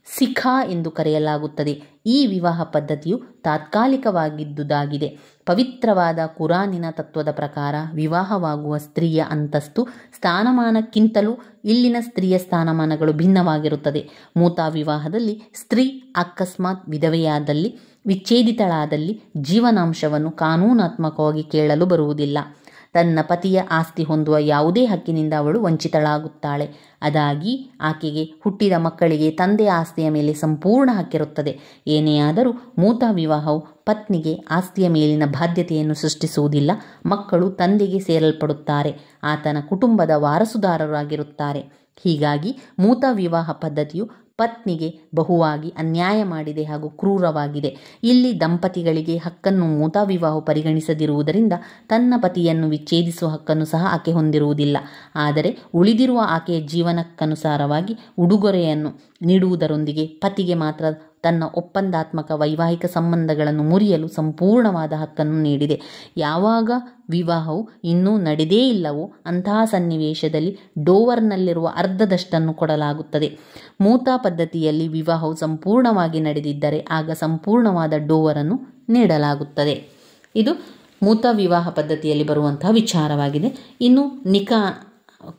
ಸಿಖಾ ಎಂದು ಕರೆಯಲಾಗುತ್ತದೆ. ಈ ವಿವಾಹ ಪದ್ಧತಿಯು ತಾತ್ಕಾಲಿಕವಾಗಿದ್ದುದಾಗಿದೆ. ಪವಿತ್ರವಾದ ಕುರಾನಿನ ತತ್ವದ ಪ್ರಕಾರ ವಿವಾಹವಾಗುವ ಸ್ತ್ರೀಯ ಅಂತಸ್ತು ಸ್ಥಾನಮಾನಕ್ಕಿಂತಲೂ ಇಲ್ಲಿನ ಸ್ತ್ರೀಯ ಸ್ಥಾನಮಾನಗಳು ಭಿನ್ನವಾಗಿರುತ್ತದೆ. ಮೂತ ವಿವಾಹದಲ್ಲಿ ಸ್ತ್ರೀ ಅಕಸ್ಮಾತ್ ವಿಧವೆಯಾದಲ್ಲಿ, ವಿಚ್ಛೇದಿತಳಾದಲ್ಲಿ ಜೀವನಾಂಶವನ್ನು ಕಾನೂನಾತ್ಮಕವಾಗಿ ಕೇಳಲು ಬರುವುದಿಲ್ಲ. ತನ್ನ ಪತಿಯ ಆಸ್ತಿ ಹೊಂದುವ ಯಾವುದೇ ಹಕ್ಕಿನಿಂದ ಅವಳು ವಂಚಿತಳಾಗುತ್ತಾಳೆ. ಅದಾಗಿ ಆಕೆಗೆ ಹುಟ್ಟಿದ ಮಕ್ಕಳಿಗೆ ತಂದೆಯ ಆಸ್ತಿಯ ಮೇಲೆ ಸಂಪೂರ್ಣ ಹಕ್ಕಿರುತ್ತದೆ. ಏನೇ ಆದರೂ ಮೂತ ವಿವಾಹವು ಪತ್ನಿಗೆ ಆಸ್ತಿಯ ಮೇಲಿನ ಬಾಧ್ಯತೆಯನ್ನು ಸೃಷ್ಟಿಸುವುದಿಲ್ಲ. ಮಕ್ಕಳು ತಂದೆಗೆ ಸೇರಲ್ಪಡುತ್ತಾರೆ, ಆತನ ಕುಟುಂಬದ ವಾರಸುದಾರರಾಗಿರುತ್ತಾರೆ. ಹೀಗಾಗಿ ಮೂತ ವಿವಾಹ ಪದ್ಧತಿಯು ಪತ್ನಿಗೆ ಬಹುವಾಗಿ ಅನ್ಯಾಯ ಮಾಡಿದೆ ಹಾಗೂ ಕ್ರೂರವಾಗಿದೆ. ಇಲ್ಲಿ ದಂಪತಿಗಳಿಗೆ ಹಕ್ಕನ್ನು ಮೂತ ವಿವಾಹ ಪರಿಗಣಿಸದಿರುವುದರಿಂದ ತನ್ನ ಪತಿಯನ್ನು ವಿಚ್ಛೇದಿಸುವ ಹಕ್ಕನ್ನು ಸಹ ಆಕೆ ಹೊಂದಿರುವುದಿಲ್ಲ. ಆದರೆ ಉಳಿದಿರುವ ಆಕೆಯ ಜೀವನಕ್ಕನುಸಾರವಾಗಿ ಉಡುಗೊರೆಯನ್ನು ನೀಡುವುದರೊಂದಿಗೆ ಪತಿಗೆ ಮಾತ್ರ ತನ್ನ ಒಪ್ಪಂದಾತ್ಮಕ ವೈವಾಹಿಕ ಸಂಬಂಧಗಳನ್ನು ಮುರಿಯಲು ಸಂಪೂರ್ಣವಾದ ಹಕ್ಕನ್ನು ನೀಡಿದೆ. ಯಾವಾಗ ವಿವಾಹವು ಇನ್ನೂ ನಡೆದೇ ಇಲ್ಲವೋ ಅಂತಹ ಸನ್ನಿವೇಶದಲ್ಲಿ ಡೋವರ್ನಲ್ಲಿರುವ ಅರ್ಧದಷ್ಟನ್ನು ಕೊಡಲಾಗುತ್ತದೆ. ಮೂತ ಪದ್ಧತಿಯಲ್ಲಿ ವಿವಾಹವು ಸಂಪೂರ್ಣವಾಗಿ ನಡೆದಿದ್ದರೆ ಆಗ ಸಂಪೂರ್ಣವಾದ ಡೋವರನ್ನು ನೀಡಲಾಗುತ್ತದೆ. ಇದು ಮೂತ ವಿವಾಹ ಪದ್ಧತಿಯಲ್ಲಿ ಬರುವಂತಹ ವಿಚಾರವಾಗಿದೆ. ಇನ್ನು ನಿಕಾ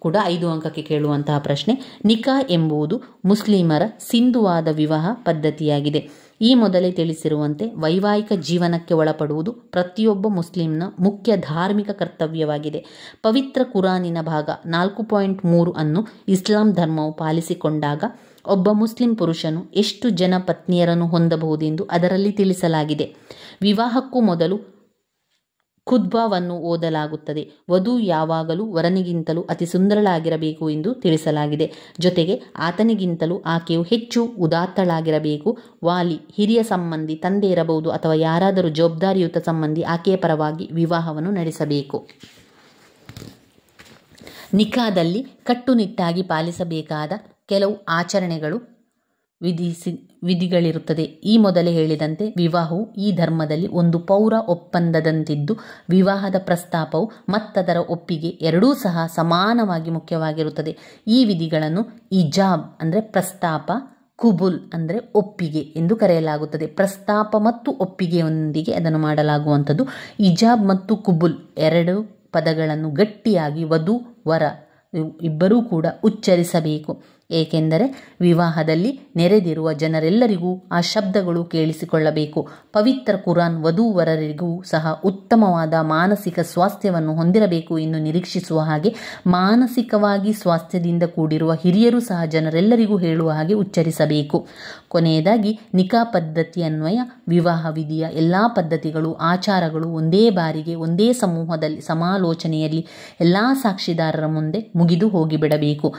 ಕೂಡ 5 ಅಂಕಕ್ಕೆ ಕೇಳುವಂತಹ ಪ್ರಶ್ನೆ. ನಿಕಾ ಎಂಬುದು ಮುಸ್ಲಿಮರ ಸಿಂಧುವಾದ ವಿವಾಹ ಪದ್ಧತಿಯಾಗಿದೆ. ಈ ಮೊದಲೇ ತಿಳಿಸಿರುವಂತೆ ವೈವಾಹಿಕ ಜೀವನಕ್ಕೆ ಒಳಪಡುವುದು ಪ್ರತಿಯೊಬ್ಬ ಮುಸ್ಲಿಂನ ಮುಖ್ಯ ಧಾರ್ಮಿಕ ಕರ್ತವ್ಯವಾಗಿದೆ. ಪವಿತ್ರ ಕುರಾನಿನ ಭಾಗ 4.3 ಅನ್ನು ಇಸ್ಲಾಂ ಧರ್ಮವು ಪಾಲಿಸಿಕೊಂಡಾಗ ಒಬ್ಬ ಮುಸ್ಲಿಂ ಪುರುಷನು ಎಷ್ಟು ಜನ ಪತ್ನಿಯರನ್ನು ಹೊಂದಬಹುದೆಂದು ಅದರಲ್ಲಿ ತಿಳಿಸಲಾಗಿದೆ. ವಿವಾಹಕ್ಕೂ ಮೊದಲು ಖುತ್ಬಾವನ್ನು ಓದಲಾಗುತ್ತದೆ. ವಧು ಯಾವಾಗಲೂ ವರನಿಗಿಂತಲೂ ಅತಿ ಸುಂದರಳಾಗಿರಬೇಕು ಎಂದು ತಿಳಿಸಲಾಗಿದೆ. ಜೊತೆಗೆ ಆತನಿಗಿಂತಲೂ ಆಕೆಯು ಹೆಚ್ಚು ಉದಾತ್ತಳಾಗಿರಬೇಕು. ವಾಲಿ, ಹಿರಿಯ ಸಂಬಂಧಿ, ತಂದೆ ಇರಬಹುದು ಅಥವಾ ಯಾರಾದರೂ ಜವಾಬ್ದಾರಿಯುತ ಸಂಬಂಧಿ ಆಕೆಯ ಪರವಾಗಿ ವಿವಾಹವನ್ನು ನಡೆಸಬೇಕು. ನಿಕಾದಲ್ಲಿ ಕಟ್ಟುನಿಟ್ಟಾಗಿ ಪಾಲಿಸಬೇಕಾದ ಕೆಲವು ಆಚರಣೆಗಳು ವಿಧಿಗಳಿರುತ್ತದೆ. ಈ ಮೊದಲೇ ಹೇಳಿದಂತೆ ವಿವಾಹವು ಈ ಧರ್ಮದಲ್ಲಿ ಒಂದು ಪೌರ ಒಪ್ಪಂದದಂತಿದ್ದು ವಿವಾಹದ ಪ್ರಸ್ತಾಪವು ಮತ್ತದರ ಒಪ್ಪಿಗೆ ಎರಡೂ ಸಹ ಸಮಾನವಾಗಿ ಮುಖ್ಯವಾಗಿರುತ್ತದೆ. ಈ ವಿಧಿಗಳನ್ನು ಇಜಾಬ್ ಅಂದರೆ ಪ್ರಸ್ತಾಪ, ಕುಬುಲ್ ಅಂದರೆ ಒಪ್ಪಿಗೆ ಎಂದು ಕರೆಯಲಾಗುತ್ತದೆ. ಪ್ರಸ್ತಾಪ ಮತ್ತು ಒಪ್ಪಿಗೆಯೊಂದಿಗೆ ಅದನ್ನು ಮಾಡಲಾಗುವಂಥದ್ದು. ಇಜಾಬ್ ಮತ್ತು ಕುಬುಲ್ ಎರಡು ಪದಗಳನ್ನು ಗಟ್ಟಿಯಾಗಿ ವಧು ವರ ಇಬ್ಬರೂ ಕೂಡ ಉಚ್ಚರಿಸಬೇಕು. ಏಕೆಂದರೆ ವಿವಾಹದಲ್ಲಿ ನೆರೆದಿರುವ ಜನರೆಲ್ಲರಿಗೂ ಆ ಶಬ್ದಗಳು ಕೇಳಿಸಿಕೊಳ್ಳಬೇಕು. ಪವಿತ್ರ ಕುರಾನ್ ವಧೂವರರಿಗೂ ಸಹ ಉತ್ತಮವಾದ ಮಾನಸಿಕ ಸ್ವಾಸ್ಥ್ಯವನ್ನು ಹೊಂದಿರಬೇಕು ಎಂದು ನಿರೀಕ್ಷಿಸುವ ಹಾಗೆ ಮಾನಸಿಕವಾಗಿ ಸ್ವಾಸ್ಥ್ಯದಿಂದ ಕೂಡಿರುವ ಹಿರಿಯರು ಸಹ ಜನರೆಲ್ಲರಿಗೂ ಹೇಳುವ ಹಾಗೆ ಉಚ್ಚರಿಸಬೇಕು. ಕೊನೆಯದಾಗಿ ನಿಕಾ ಪದ್ಧತಿ ಅನ್ವಯ ವಿವಾಹ ವಿಧಿಯ ಎಲ್ಲ ಪದ್ಧತಿಗಳು, ಆಚಾರಗಳು ಒಂದೇ ಬಾರಿಗೆ ಒಂದೇ ಸಮೂಹದಲ್ಲಿ ಸಮಾಲೋಚನೆಯಲ್ಲಿ ಎಲ್ಲ ಸಾಕ್ಷಿದಾರರ ಮುಂದೆ ಮುಗಿದು ಹೋಗಿಬಿಡಬೇಕು.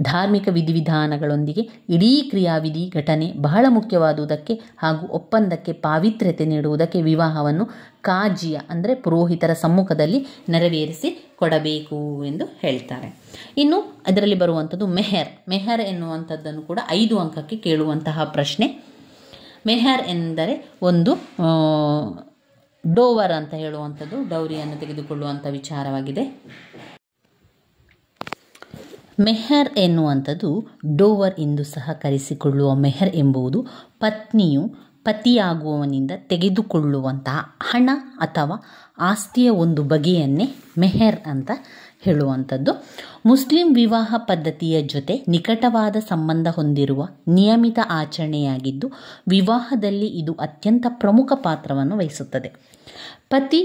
ಧಾರ್ಮಿಕ ವಿಧಿವಿಧಾನಗಳೊಂದಿಗೆ ಇಡೀ ಕ್ರಿಯಾವಿಧಿ ಘಟನೆ ಬಹಳ ಮುಖ್ಯವಾದುದಕ್ಕೆ ಹಾಗೂ ಒಪ್ಪಂದಕ್ಕೆ ಪಾವಿತ್ರ್ಯತೆ ನೀಡುವುದಕ್ಕೆ ವಿವಾಹವನ್ನು ಕಾಜಿಯ ಅಂದರೆ ಪುರೋಹಿತರ ಸಮ್ಮುಖದಲ್ಲಿ ನೆರವೇರಿಸಿ ಕೊಡಬೇಕು ಎಂದು ಹೇಳ್ತಾರೆ. ಇನ್ನು ಅದರಲ್ಲಿ ಬರುವಂಥದ್ದು ಮೆಹರ್ ಎನ್ನುವಂಥದ್ದನ್ನು ಕೂಡ 5 ಅಂಕಕ್ಕೆ ಕೇಳುವಂತಹ ಪ್ರಶ್ನೆ. ಮೆಹರ್ ಎಂದರೆ ಒಂದು ಡೋವರ್ ಅಂತ ಹೇಳುವಂಥದ್ದು, ಡೌರಿಯನ್ನು ತೆಗೆದುಕೊಳ್ಳುವಂಥ ವಿಚಾರವಾಗಿದೆ. ಮೆಹರ್ ಎನ್ನುವಂಥದ್ದು ಡೋವರ್ ಎಂದು ಸಹ ಕರೆಸಿಕೊಳ್ಳುವ ಮೆಹರ್ ಎಂಬುದು ಪತ್ನಿಯು ಪತಿಯಾಗುವವನಿಂದ ತೆಗೆದುಕೊಳ್ಳುವಂತಹ ಹಣ ಅಥವಾ ಆಸ್ತಿಯ ಒಂದು ಬಗೆಯನ್ನೇ ಮೆಹರ್ ಅಂತ ಹೇಳುವಂಥದ್ದು. ಮುಸ್ಲಿಂ ವಿವಾಹ ಪದ್ಧತಿಯ ಜೊತೆ ನಿಕಟವಾದ ಸಂಬಂಧ ಹೊಂದಿರುವ ನಿಯಮಿತ ಆಚರಣೆಯಾಗಿದ್ದು ವಿವಾಹದಲ್ಲಿ ಇದು ಅತ್ಯಂತ ಪ್ರಮುಖ ಪಾತ್ರವನ್ನು ವಹಿಸುತ್ತದೆ. ಪತಿ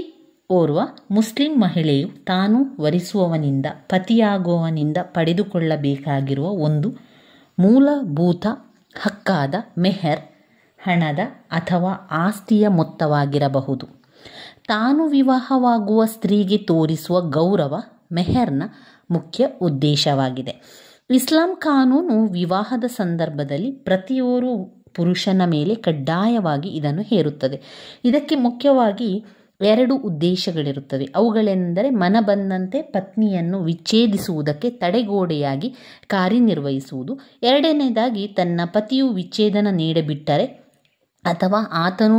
ಓರ್ವ ಮುಸ್ಲಿಂ ಮಹಿಳೆಯು ತಾನು ವರಿಸುವವನಿಂದ ಪತಿಯಾಗುವವನಿಂದ ಪಡೆದುಕೊಳ್ಳಬೇಕಾಗಿರುವ ಒಂದು ಮೂಲಭೂತ ಹಕ್ಕಾದ ಮೆಹರ್ ಹಣದ ಅಥವಾ ಆಸ್ತಿಯ ಮೊತ್ತವಾಗಿರಬಹುದು. ತಾನು ವಿವಾಹವಾಗುವ ಸ್ತ್ರೀಗೆ ತೋರಿಸುವ ಗೌರವ ಮೆಹರ್ನ ಮುಖ್ಯ ಉದ್ದೇಶವಾಗಿದೆ. ಇಸ್ಲಾಂ ಕಾನೂನು ವಿವಾಹದ ಸಂದರ್ಭದಲ್ಲಿ ಪ್ರತಿಯೊಬ್ಬರು ಪುರುಷನ ಮೇಲೆ ಕಡ್ಡಾಯವಾಗಿ ಇದನ್ನು ಹೇರುತ್ತದೆ. ಇದಕ್ಕೆ ಮುಖ್ಯವಾಗಿ 2 ಉದ್ದೇಶಗಳಿರುತ್ತವೆ. ಅವುಗಳೆಂದರೆ ಮನಬಂದಂತೆ ಪತ್ನಿಯನ್ನು ವಿಚ್ಛೇದಿಸುವುದಕ್ಕೆ ತಡೆಗೋಡೆಯಾಗಿ ಕಾರ್ಯನಿರ್ವಹಿಸುವುದು. 2ನೇದಾಗಿ ತನ್ನ ಪತಿಯು ವಿಚ್ಛೇದನ ನೀಡಿಬಿಟ್ಟರೆ ಅಥವಾ ಆತನು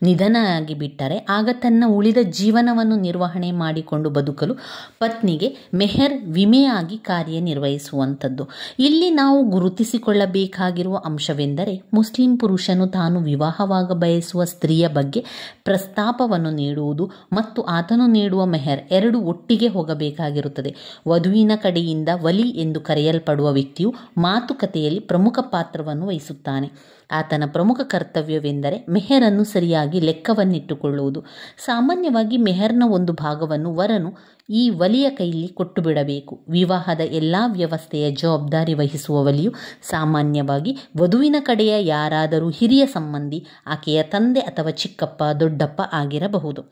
ನಿಧನನಾಗಿ ಬಿಟ್ಟರೆ ಆಗ ತನ್ನ ಉಳಿದ ಜೀವನವನ್ನು ನಿರ್ವಹಣೆ ಮಾಡಿಕೊಂಡು ಬದುಕಲು ಪತ್ನಿಗೆ ಮೆಹರ್ ವಿಮೆಯಾಗಿ ಕಾರ್ಯನಿರ್ವಹಿಸುವಂಥದ್ದು. ಇಲ್ಲಿ ನಾವು ಗುರುತಿಸಿಕೊಳ್ಳಬೇಕಾಗಿರುವ ಅಂಶವೆಂದರೆ ಮುಸ್ಲಿಂ ಪುರುಷನು ತಾನು ವಿವಾಹವಾಗ ಬಯಸುವ ಸ್ತ್ರೀಯ ಬಗ್ಗೆ ಪ್ರಸ್ತಾಪವನ್ನು ನೀಡುವುದು ಮತ್ತು ಆತನು ನೀಡುವ ಮೆಹರ್ 2 ಒಟ್ಟಿಗೆ ಹೋಗಬೇಕಾಗಿರುತ್ತದೆ. ವಧುವಿನ ಕಡೆಯಿಂದ ವಲಿ ಎಂದು ಕರೆಯಲ್ಪಡುವ ವ್ಯಕ್ತಿಯು ಮಾತುಕತೆಯಲ್ಲಿ ಪ್ರಮುಖ ಪಾತ್ರವನ್ನು ವಹಿಸುತ್ತಾನೆ. ಆತನ ಪ್ರಮುಖ ಕರ್ತವ್ಯವೆಂದರೆ ಮೆಹರನ್ನು ಸರಿಯಾಗಿ ಲೆಕ್ಕವನ್ನಿಟ್ಟುಕೊಳ್ಳುವುದು. ಸಾಮಾನ್ಯವಾಗಿ ಮೆಹರ್ನ ಒಂದು ಭಾಗವನ್ನು ವರನು ಈ ವಲಿಯ ಕೈಯಲ್ಲಿ ಕೊಟ್ಟು ಬಿಡಬೇಕು. ವಿವಾಹದ ಎಲ್ಲ ವ್ಯವಸ್ಥೆಯ ಜವಾಬ್ದಾರಿ ವಹಿಸುವ ವಲಿಯು ಸಾಮಾನ್ಯವಾಗಿ ವಧುವಿನ ಕಡೆಯ ಯಾರಾದರೂ ಹಿರಿಯ ಸಂಬಂಧಿ, ಆಕೆಯ ತಂದೆ ಅಥವಾ ಚಿಕ್ಕಪ್ಪ, ದೊಡ್ಡಪ್ಪ ಆಗಿರಬಹುದು.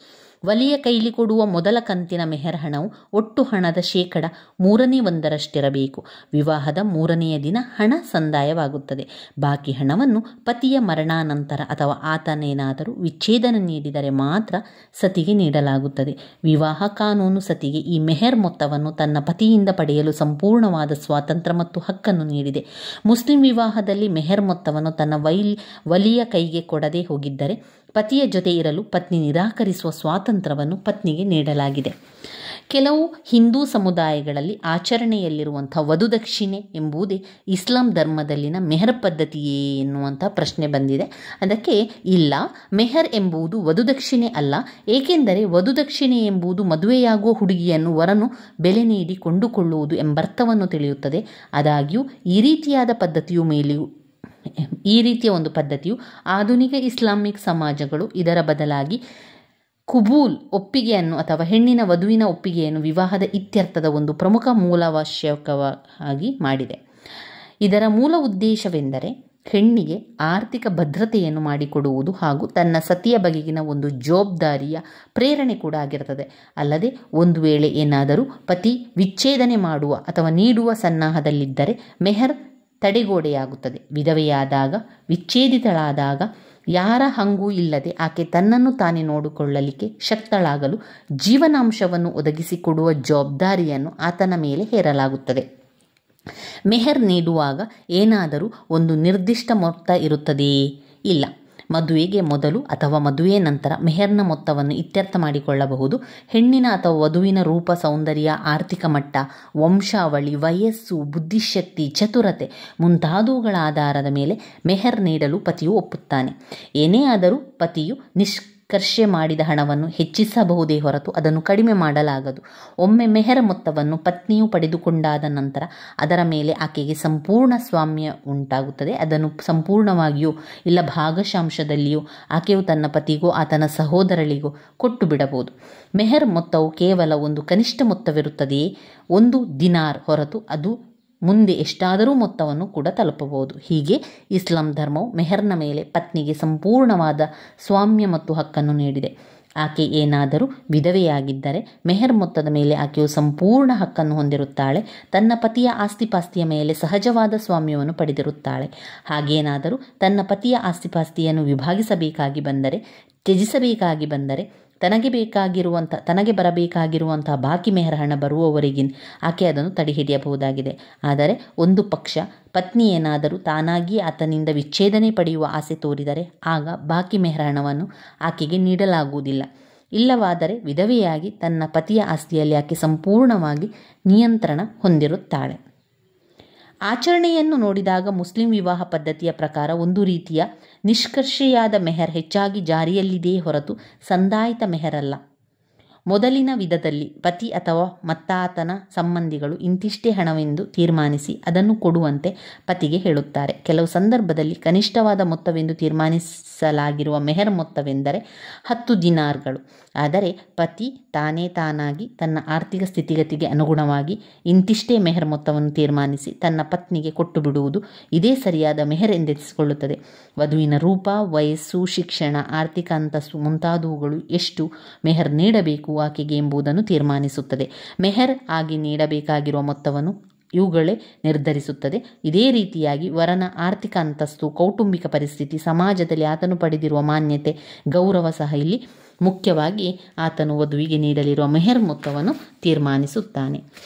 ವಲಿಯ ಕೈಲಿ ಕೊಡುವ ಮೊದಲ ಕಂತಿನ ಮೆಹರ್ ಹಣವು ಒಟ್ಟು ಹಣದ 1/3 ವಿವಾಹದ 3ನೆಯ ದಿನ ಹಣ ಸಂದಾಯವಾಗುತ್ತದೆ. ಬಾಕಿ ಹಣವನ್ನು ಪತಿಯ ಮರಣಾನಂತರ ಅಥವಾ ಆತನೇನಾದರೂ ವಿಚ್ಛೇದನ ನೀಡಿದರೆ ಮಾತ್ರ ಸತಿಗೆ ನೀಡಲಾಗುತ್ತದೆ. ವಿವಾಹ ಕಾನೂನು ಸತಿಗೆ ಈ ಮೆಹರ್ ಮೊತ್ತವನ್ನು ತನ್ನ ಪತಿಯಿಂದ ಪಡೆಯಲು ಸಂಪೂರ್ಣವಾದ ಸ್ವಾತಂತ್ರ್ಯ ಮತ್ತು ಹಕ್ಕನ್ನು ನೀಡಿದೆ. ಮುಸ್ಲಿಂ ವಿವಾಹದಲ್ಲಿ ಮೆಹರ್ ಮೊತ್ತವನ್ನು ತನ್ನ ವಲಿಯ ಕೈಗೆ ಕೊಡದೆ ಹೋಗಿದ್ದರೆ ಪತಿಯ ಜೊತೆ ಇರಲು ಪತ್ನಿ ನಿರಾಕರಿಸುವ ಸ್ವಾತಂತ್ರ್ಯವನ್ನು ಪತ್ನಿಗೆ ನೀಡಲಾಗಿದೆ. ಕೆಲವು ಹಿಂದೂ ಸಮುದಾಯಗಳಲ್ಲಿ ಆಚರಣೆಯಲ್ಲಿರುವಂಥ ವಧುದಕ್ಷಿಣೆ ಎಂಬುದೇ ಇಸ್ಲಾಂ ಧರ್ಮದಲ್ಲಿನ ಮೆಹರ್ ಪದ್ಧತಿಯೇ ಎನ್ನುವಂಥ ಪ್ರಶ್ನೆ ಬಂದಿದೆ. ಅದಕ್ಕೆ ಇಲ್ಲ, ಮೆಹರ್ ಎಂಬುದು ವಧುದಕ್ಷಿಣೆ ಅಲ್ಲ. ಏಕೆಂದರೆ ವಧುದಕ್ಷಿಣೆ ಎಂಬುದು ಮದುವೆಯಾಗುವ ಹುಡುಗಿಯನ್ನು ವರನು ಬೆಲೆ ನೀಡಿ ಕೊಂಡುಕೊಳ್ಳುವುದು ಎಂಬರ್ಥವನ್ನು ತಿಳಿಯುತ್ತದೆ. ಆದಾಗ್ಯೂ ಈ ರೀತಿಯ ಒಂದು ಪದ್ಧತಿಯು ಆಧುನಿಕ ಇಸ್ಲಾಮಿಕ್ ಸಮಾಜಗಳು ಇದರ ಬದಲಾಗಿ ಕುಬೂಲ್ ಒಪ್ಪಿಗೆಯನ್ನು ಅಥವಾ ಹೆಣ್ಣಿನ ವಧುವಿನ ಒಪ್ಪಿಗೆಯನ್ನು ವಿವಾಹದ ಇತ್ಯರ್ಥದ ಒಂದು ಪ್ರಮುಖ ಮೂಲವಶ್ಯಕವಾಗಿ ಮಾಡಿದೆ. ಇದರ ಮೂಲ ಉದ್ದೇಶವೆಂದರೆ ಹೆಣ್ಣಿಗೆ ಆರ್ಥಿಕ ಭದ್ರತೆಯನ್ನು ಮಾಡಿಕೊಡುವುದು ಹಾಗೂ ತನ್ನ ಸತಿಯ ಬಗೆಗಿನ ಒಂದು ಜವಾಬ್ದಾರಿಯ ಪ್ರೇರಣೆ ಕೂಡ ಆಗಿರುತ್ತದೆ. ಅಲ್ಲದೆ ಒಂದು ವೇಳೆ ಏನಾದರೂ ಪತಿ ವಿಚ್ಛೇದನೆ ಮಾಡುವ ಅಥವಾ ನೀಡುವ ಸನ್ನಾಹದಲ್ಲಿದ್ದರೆ ಮೆಹರ್ ತಡೆಗೋಡೆಯಾಗುತ್ತದೆ. ವಿಧವೆಯಾದಾಗ, ವಿಚ್ಛೇದಿತಳಾದಾಗ ಯಾರ ಹಂಗೂ ಇಲ್ಲದೆ ಆಕೆ ತನ್ನನ್ನು ತಾನೇ ನೋಡಿಕೊಳ್ಳಲಿಕ್ಕೆ ಶಕ್ತಳಾಗಲು ಜೀವನಾಂಶವನ್ನು ಒದಗಿಸಿಕೊಡುವ ಜವಾಬ್ದಾರಿಯನ್ನು ಆತನ ಮೇಲೆ ಹೇರಲಾಗುತ್ತದೆ. ಮೆಹರ್ ನೀಡುವಾಗ ಏನಾದರೂ ಒಂದು ನಿರ್ದಿಷ್ಟ ಮೊತ್ತ ಇರುತ್ತದೆಯೇ? ಇಲ್ಲ. ಮದುವೆಗೆ ಮೊದಲು ಅಥವಾ ಮದುವೆ ನಂತರ ಮೆಹರ್ನ ಮೊತ್ತವನ್ನು ಇತ್ಯರ್ಥ ಮಾಡಿಕೊಳ್ಳಬಹುದು. ಹೆಣ್ಣಿನ ಅಥವಾ ವಧುವಿನ ರೂಪ, ಸೌಂದರ್ಯ, ಆರ್ಥಿಕ ಮಟ್ಟ, ವಂಶಾವಳಿ, ವಯಸ್ಸು, ಬುದ್ಧಿಶಕ್ತಿ, ಚತುರತೆ ಮುಂತಾದವುಗಳ ಆಧಾರದ ಮೇಲೆ ಮೆಹರ್ ನೀಡಲು ಪತಿಯು ಒಪ್ಪುತ್ತಾನೆ. ಏನೇ ಆದರೂ ಪತಿಯು ನಿಷ್ಕರ್ಷೆ ಮಾಡಿದ ಹಣವನ್ನು ಹೆಚ್ಚಿಸಬಹುದೇ ಹೊರತು ಅದನ್ನು ಕಡಿಮೆ ಮಾಡಲಾಗದು. ಒಮ್ಮೆ ಮೆಹರ್ ಮೊತ್ತವನ್ನು ಪತ್ನಿಯು ಪಡೆದುಕೊಂಡಾದ ನಂತರ ಅದರ ಮೇಲೆ ಆಕೆಗೆ ಸಂಪೂರ್ಣ ಸ್ವಾಮ್ಯ ಉಂಟಾಗುತ್ತದೆ. ಅದನ್ನು ಸಂಪೂರ್ಣವಾಗಿಯೋ ಇಲ್ಲ ಭಾಗಶಾಂಶದಲ್ಲಿಯೋ ಆಕೆಯು ತನ್ನ ಪತಿಗೋ ಆತನ ಸಹೋದರಳಿಗೋ ಕೊಟ್ಟು ಬಿಡಬಹುದು. ಮೆಹರ್ ಮೊತ್ತವು ಕೇವಲ ಒಂದು ಕನಿಷ್ಠ ಮೊತ್ತವಿರುತ್ತದೆಯೇ? 1 ದಿನಾರ್ ಹೊರತು ಅದು ಮುಂದೆ ಎಷ್ಟಾದರೂ ಮೊತ್ತವನ್ನು ಕೂಡ ತಲುಪಬಹುದು. ಹೀಗೆ ಇಸ್ಲಾಂ ಧರ್ಮವು ಮೆಹರ್ನ ಮೇಲೆ ಪತ್ನಿಗೆ ಸಂಪೂರ್ಣವಾದ ಸ್ವಾಮ್ಯ ಮತ್ತು ಹಕ್ಕನ್ನು ನೀಡಿದೆ. ಆಕೆ ಏನಾದರೂ ವಿಧವೆಯಾಗಿದ್ದರೆ ಮೆಹರ್ ಮೊತ್ತದ ಮೇಲೆ ಆಕೆಯು ಸಂಪೂರ್ಣ ಹಕ್ಕನ್ನು ಹೊಂದಿರುತ್ತಾಳೆ. ತನ್ನ ಪತಿಯ ಆಸ್ತಿಪಾಸ್ತಿಯ ಮೇಲೆ ಸಹಜವಾದ ಸ್ವಾಮ್ಯವನ್ನು ಪಡೆದಿರುತ್ತಾಳೆ. ಹಾಗೇನಾದರೂ ತನ್ನ ಪತಿಯ ಆಸ್ತಿಪಾಸ್ತಿಯನ್ನು ವಿಭಾಗಿಸಬೇಕಾಗಿ ಬಂದರೆ, ತ್ಯಜಿಸಬೇಕಾಗಿ ಬಂದರೆ ತನಗೆ ಬರಬೇಕಾಗಿರುವಂತಹ ಬಾಕಿ ಮೆಹರ್ ಹಣ ಬರುವವರೆಗಿನ ಆಕೆ ಅದನ್ನು ತಡೆಹಿಡಿಯಬಹುದಾಗಿದೆ. ಆದರೆ ಒಂದು ಪಕ್ಷ ಪತ್ನಿ ಏನಾದರೂ ತಾನಾಗಿ ಆತನಿಂದ ವಿಚ್ಛೇದನೆ ಪಡೆಯುವ ಆಸೆ ತೋರಿದರೆ ಆಗ ಬಾಕಿ ಮೆಹರ್ ಹಣವನ್ನು ಆಕೆಗೆ ನೀಡಲಾಗುವುದಿಲ್ಲ. ಇಲ್ಲವಾದರೆ ವಿಧವೆಯಾಗಿ ತನ್ನ ಪತಿಯ ಆಸ್ತಿಯಲ್ಲಿ ಆಕೆ ಸಂಪೂರ್ಣವಾಗಿ ನಿಯಂತ್ರಣ ಹೊಂದಿರುತ್ತಾಳೆ. ಆಚರಣೆಯನ್ನು ನೋಡಿದಾಗ ಮುಸ್ಲಿಂ ವಿವಾಹ ಪದ್ಧತಿಯ ಪ್ರಕಾರ ಒಂದು ರೀತಿಯ ನಿಷ್ಕರ್ಷೆಯಾದ ಮೆಹರ್ ಹೆಚ್ಚಾಗಿ ಜಾರಿಯಲ್ಲಿದೆಯೇ ಹೊರತು ಸಂದಾಯಿತ ಮೆಹರ್ ಅಲ್ಲ. ಮೊದಲಿನ ವಿಧದಲ್ಲಿ ಪತಿ ಅಥವಾ ಮತ್ತಾತನ ಸಂಬಂಧಿಗಳು ಇಂತಿಷ್ಟೇ ಹಣವೆಂದು ತೀರ್ಮಾನಿಸಿ ಅದನ್ನು ಕೊಡುವಂತೆ ಪತಿಗೆ ಹೇಳುತ್ತಾರೆ. ಕೆಲವು ಸಂದರ್ಭದಲ್ಲಿ ಕನಿಷ್ಠವಾದ ಮೊತ್ತವೆಂದು ತೀರ್ಮಾನಿಸಲಾಗಿರುವ ಮೆಹರ್ ಮೊತ್ತವೆಂದರೆ 10 ದಿನಾರ್ಗಳು. ಆದರೆ ಪತಿ ತಾನಾಗಿ ತನ್ನ ಆರ್ಥಿಕ ಸ್ಥಿತಿಗತಿಗೆ ಅನುಗುಣವಾಗಿ ಇಂತಿಷ್ಟೇ ಮೆಹರ್ ಮೊತ್ತವನ್ನು ತೀರ್ಮಾನಿಸಿ ತನ್ನ ಪತ್ನಿಗೆ ಕೊಟ್ಟು ಬಿಡುವುದು ಇದೇ ಸರಿಯಾದ ಮೆಹರ್ ಎಂದೆನಿಸಿಕೊಳ್ಳುತ್ತದೆ. ವಧುವಿನ ರೂಪ, ವಯಸ್ಸು, ಶಿಕ್ಷಣ, ಆರ್ಥಿಕ ಅಂತಸ್ತು ಮುಂತಾದವುಗಳು ಎಷ್ಟು ಮೆಹರ್ ನೀಡಬೇಕು ಆಕೆಗೆ ಎಂಬುದನ್ನು ತೀರ್ಮಾನಿಸುತ್ತದೆ. ಮೆಹರ್ ಆಗಿ ನೀಡಬೇಕಾಗಿರುವ ಮೊತ್ತವನ್ನು ಇವುಗಳೇ ನಿರ್ಧರಿಸುತ್ತದೆ. ಇದೇ ರೀತಿಯಾಗಿ ವರನ ಆರ್ಥಿಕ ಅಂತಸ್ತು, ಕೌಟುಂಬಿಕ ಪರಿಸ್ಥಿತಿ, ಸಮಾಜದಲ್ಲಿ ಆತನು ಪಡೆದಿರುವ ಮಾನ್ಯತೆ, ಗೌರವ ಸಹ ಇಲ್ಲಿ ಮುಖ್ಯವಾಗಿ ಆತನು ವಧುವಿಗೆ ನೀಡಲಿರುವ ಮೆಹರ್ ಮೊತ್ತವನ್ನು ತೀರ್ಮಾನಿಸುತ್ತಾನೆ.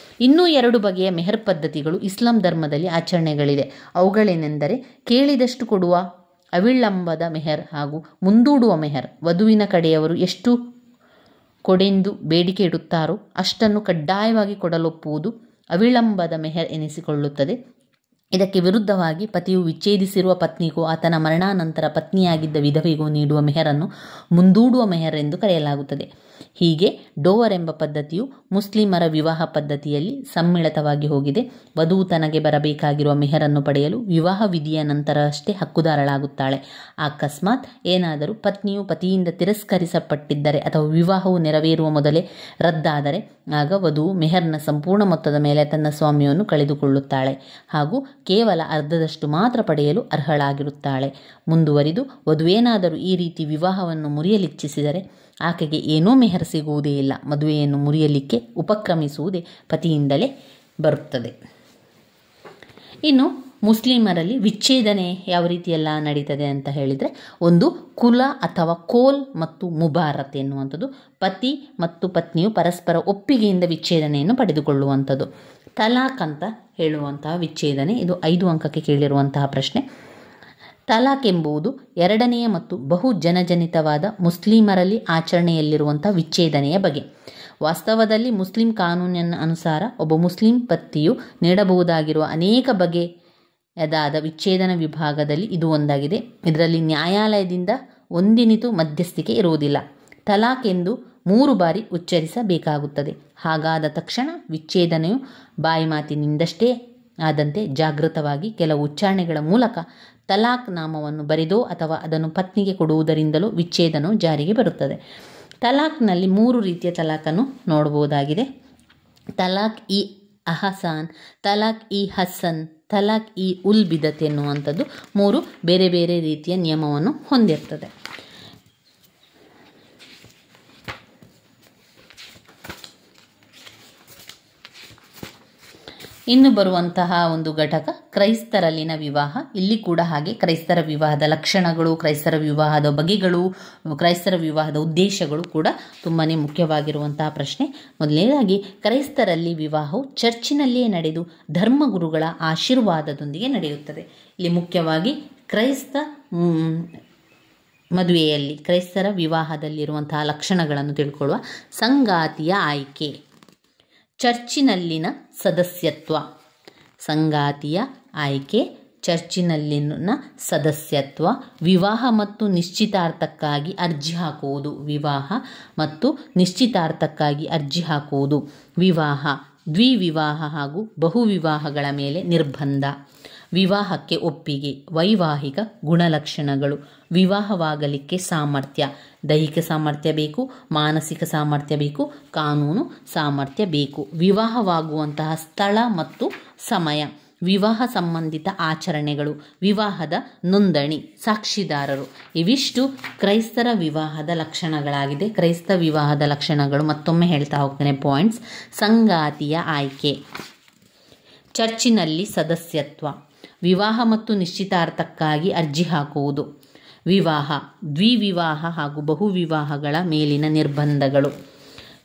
ಇನ್ನೂ 2 ಬಗೆಯ ಮೆಹರ್ ಪದ್ಧತಿಗಳು ಇಸ್ಲಾಂ ಧರ್ಮದಲ್ಲಿ ಆಚರಣೆಗಳಿದೆ. ಅವುಗಳೇನೆಂದರೆ ಕೇಳಿದಷ್ಟು ಕೊಡುವ ಅವಿಳಂಬದ ಮೆಹರ್ ಹಾಗೂ ಮುಂದೂಡುವ ಮೆಹರ್. ವಧುವಿನ ಕಡೆಯವರು ಎಷ್ಟು ಕೊಡೆಂದು ಬೇಡಿಕೆ ಇಡುತ್ತಾರೋ ಅಷ್ಟನ್ನು ಕಡ್ಡಾಯವಾಗಿ ಕೊಡಲೊಪ್ಪುವುದು ಅವಿಳಂಬದ ಮೆಹರ್ ಎನಿಸಿಕೊಳ್ಳುತ್ತದೆ. ಇದಕ್ಕೆ ವಿರುದ್ಧವಾಗಿ ಪತಿಯು ವಿಚ್ಛೇದಿಸಿರುವ ಪತ್ನಿಗೂ ಆತನ ಮರಣಾನಂತರ ಪತ್ನಿಯಾಗಿದ್ದ ವಿಧವೆಗೂ ನೀಡುವ ಮೆಹರನ್ನು ಮುಂದೂಡುವ ಮೆಹರ್ ಎಂದು ಕರೆಯಲಾಗುತ್ತದೆ. ಹೀಗೆ ಡೋವರ್ ಎಂಬ ಪದ್ಧತಿಯು ಮುಸ್ಲಿಮರ ವಿವಾಹ ಪದ್ಧತಿಯಲ್ಲಿ ಸಮ್ಮಿಳಿತವಾಗಿ ಹೋಗಿದೆ. ವಧುವು ತನಗೆ ಬರಬೇಕಾಗಿರುವ ಮೆಹರನ್ನು ಪಡೆಯಲು ವಿವಾಹ ವಿಧಿಯ ನಂತರ ಅಷ್ಟೇ ಹಕ್ಕುದಾರಳಾಗುತ್ತಾಳೆ. ಅಕಸ್ಮಾತ್ ಏನಾದರೂ ಪತ್ನಿಯು ಪತಿಯಿಂದ ತಿರಸ್ಕರಿಸಲ್ಪಟ್ಟಿದ್ದರೆ ಅಥವಾ ವಿವಾಹವು ನೆರವೇರುವ ಮೊದಲೇ ರದ್ದಾದರೆ ಆಗ ವಧುವು ಮೆಹರ್ನ ಸಂಪೂರ್ಣ ಮೊತ್ತದ ಮೇಲೆ ತನ್ನ ಸ್ವಾಮ್ಯವನ್ನು ಕಳೆದುಕೊಳ್ಳುತ್ತಾಳೆ ಹಾಗೂ ಕೇವಲ ಅರ್ಧದಷ್ಟು ಮಾತ್ರ ಪಡೆಯಲು ಅರ್ಹಳಾಗಿರುತ್ತಾಳೆ. ಮುಂದುವರಿದು ವಧುವೇನಾದರೂ ಈ ರೀತಿ ವಿವಾಹವನ್ನು ಮುರಿಯಲಿಚ್ಛಿಸಿದರೆ ಆಕೆಗೆ ಏನೂ ಮೆಹರ್ ಸಿಗುವುದೇ ಇಲ್ಲ. ಮದುವೆಯನ್ನು ಮುರಿಯಲಿಕ್ಕೆ ಉಪಕ್ರಮಿಸುವುದೇ ಪತಿಯಿಂದಲೇ ಬರುತ್ತದೆ. ಇನ್ನು ಮುಸ್ಲಿಮರಲ್ಲಿ ವಿಚ್ಛೇದನೆ ಯಾವ ರೀತಿಯೆಲ್ಲ ನಡೀತದೆ ಅಂತ ಹೇಳಿದರೆ, ಒಂದು ಕುಲ ಅಥವಾ ಕೋಲ್ ಮತ್ತು ಮುಬಾರತ್ ಎನ್ನುವಂಥದ್ದು. ಪತಿ ಮತ್ತು ಪತ್ನಿಯು ಪರಸ್ಪರ ಒಪ್ಪಿಗೆಯಿಂದ ವಿಚ್ಛೇದನೆಯನ್ನು ಪಡೆದುಕೊಳ್ಳುವಂಥದ್ದು. ತಲಾಕ್ ಅಂತ ಹೇಳುವಂತಹ ವಿಚ್ಛೇದನೆ, ಇದು 5 ಅಂಕಕ್ಕೆ ಕೇಳಿರುವಂತಹ ಪ್ರಶ್ನೆ. ತಲಾಕ್ ಎಂಬುದು 2ನೆಯ ಮತ್ತು ಬಹು ಜನಜನಿತವಾದ ಮುಸ್ಲಿಮರಲ್ಲಿ ಆಚರಣೆಯಲ್ಲಿರುವಂಥ ವಿಚ್ಛೇದನೆಯ ಬಗೆ. ವಾಸ್ತವದಲ್ಲಿ ಮುಸ್ಲಿಂ ಕಾನೂನಿನ ಅನುಸಾರ ಒಬ್ಬ ಮುಸ್ಲಿಂ ಪತಿಯು ನೀಡಬಹುದಾಗಿರುವ ಅನೇಕ ಬಗೆಯದಾದ ವಿಚ್ಛೇದನ ವಿಭಾಗದಲ್ಲಿ ಇದು ಒಂದಾಗಿದೆ. ಇದರಲ್ಲಿ ನ್ಯಾಯಾಲಯದಿಂದ ಒಂದಿನಿತೂ ಮಧ್ಯಸ್ಥಿಕೆ ಇರುವುದಿಲ್ಲ. ತಲಾಕ್ ಎಂದು 3 ಬಾರಿ ಉಚ್ಚರಿಸಬೇಕಾಗುತ್ತದೆ. ಹಾಗಾದ ತಕ್ಷಣ ವಿಚ್ಛೇದನೆಯು ಬಾಯಿ ಮಾತಿನಿಂದಷ್ಟೇ ಆದಂತೆ ಜಾಗೃತವಾಗಿ ಕೆಲವು ಉಚ್ಚಾರಣೆಗಳ ಮೂಲಕ ತಲಾಕ್ ನಾಮವನ್ನು ಬರೆದೋ ಅಥವಾ ಅದನ್ನು ಪತ್ನಿಗೆ ಕೊಡುವುದರಿಂದಲೂ ವಿಚ್ಛೇದನವು ಜಾರಿಗೆ ಬರುತ್ತದೆ. ತಲಾಕ್ನಲ್ಲಿ 3 ರೀತಿಯ ತಲಾಕನ್ನು ನೋಡಬಹುದಾಗಿದೆ. ತಲಾಕ್ ಇ ಅಹಸಾನ್, ತಲಾಕ್ ಇ ಹಸನ್, ತಲಾಕ್ ಇ ಉಲ್ ಬಿದತ್ ಎನ್ನುವಂಥದ್ದು 3 ಬೇರೆ ಬೇರೆ ರೀತಿಯ ನಿಯಮವನ್ನು ಹೊಂದಿರ್ತದೆ. ಇನ್ನು ಬರುವಂತಹ ಒಂದು ಘಟಕ ಕ್ರೈಸ್ತರಲ್ಲಿನ ವಿವಾಹ. ಇಲ್ಲಿ ಕೂಡ ಹಾಗೆ ಕ್ರೈಸ್ತರ ವಿವಾಹದ ಲಕ್ಷಣಗಳು, ಕ್ರೈಸ್ತರ ವಿವಾಹದ ಬಗೆಗಳು, ಕ್ರೈಸ್ತರ ವಿವಾಹದ ಉದ್ದೇಶಗಳು ಕೂಡ ತುಂಬಾ ಮುಖ್ಯವಾಗಿರುವಂತಹ ಪ್ರಶ್ನೆ. ಮೊದಲನೇದಾಗಿ ಕ್ರೈಸ್ತರಲ್ಲಿ ವಿವಾಹವು ಚರ್ಚಿನಲ್ಲಿಯೇ ನಡೆದು ಧರ್ಮಗುರುಗಳ ಆಶೀರ್ವಾದದೊಂದಿಗೆ ನಡೆಯುತ್ತದೆ. ಇಲ್ಲಿ ಮುಖ್ಯವಾಗಿ ಕ್ರೈಸ್ತ ಮದುವೆಯಲ್ಲಿ ಕ್ರೈಸ್ತರ ವಿವಾಹದಲ್ಲಿರುವಂತಹ ಲಕ್ಷಣಗಳನ್ನು ತಿಳ್ಕೊಳ್ಳುವ. ಸಂಗಾತಿಯ ಆಯ್ಕೆ, ಚರ್ಚಿನಲ್ಲಿನ ಸದಸ್ಯತ್ವ, ಸಂಗಾತಿಯ ಆಯ್ಕೆ, ಚರ್ಚಿನಲ್ಲಿನ ಸದಸ್ಯತ್ವ, ವಿವಾಹ ಮತ್ತು ನಿಶ್ಚಿತಾರ್ಥಕ್ಕಾಗಿ ಅರ್ಜಿ ಹಾಕುವುದು, ವಿವಾಹ ಮತ್ತು ನಿಶ್ಚಿತಾರ್ಥಕ್ಕಾಗಿ ಅರ್ಜಿ ಹಾಕುವುದು, ವಿವಾಹ, ದ್ವಿವಿವಾಹ ಹಾಗೂ ಬಹುವಿವಾಹಗಳ ಮೇಲೆ ನಿರ್ಬಂಧ, ವಿವಾಹಕ್ಕೆ ಒಪ್ಪಿಗೆ, ವೈವಾಹಿಕ ಗುಣಲಕ್ಷಣಗಳು, ವಿವಾಹವಾಗಲಿಕ್ಕೆ ಸಾಮರ್ಥ್ಯ, ದೈಹಿಕ ಸಾಮರ್ಥ್ಯ ಬೇಕು, ಮಾನಸಿಕ ಸಾಮರ್ಥ್ಯ ಬೇಕು, ಕಾನೂನು ಸಾಮರ್ಥ್ಯ ಬೇಕು, ವಿವಾಹವಾಗುವಂತಹ ಸ್ಥಳ ಮತ್ತು ಸಮಯ, ವಿವಾಹ ಸಂಬಂಧಿತ ಆಚರಣೆಗಳು, ವಿವಾಹದ ನೋಂದಣಿ, ಸಾಕ್ಷಿದಾರರು. ಇವಿಷ್ಟು ಕ್ರೈಸ್ತರ ವಿವಾಹದ ಲಕ್ಷಣಗಳಾಗಿದೆ. ಕ್ರೈಸ್ತ ವಿವಾಹದ ಲಕ್ಷಣಗಳು ಮತ್ತೊಮ್ಮೆ ಹೇಳ್ತಾ ಹೋಗ್ತೇನೆ ಪಾಯಿಂಟ್ಸ್. ಸಂಗಾತಿಯ ಆಯ್ಕೆ, ಚರ್ಚಿನಲ್ಲಿ ಸದಸ್ಯತ್ವ, ವಿವಾಹ ಮತ್ತು ನಿಶ್ಚಿತಾರ್ಥಕ್ಕಾಗಿ ಅರ್ಜಿ ಹಾಕುವುದು, ವಿವಾಹ, ದ್ವಿವಿವಾಹ ಹಾಗೂ ಬಹುವಿವಾಹಗಳ ಮೇಲಿನ ನಿರ್ಬಂಧಗಳು,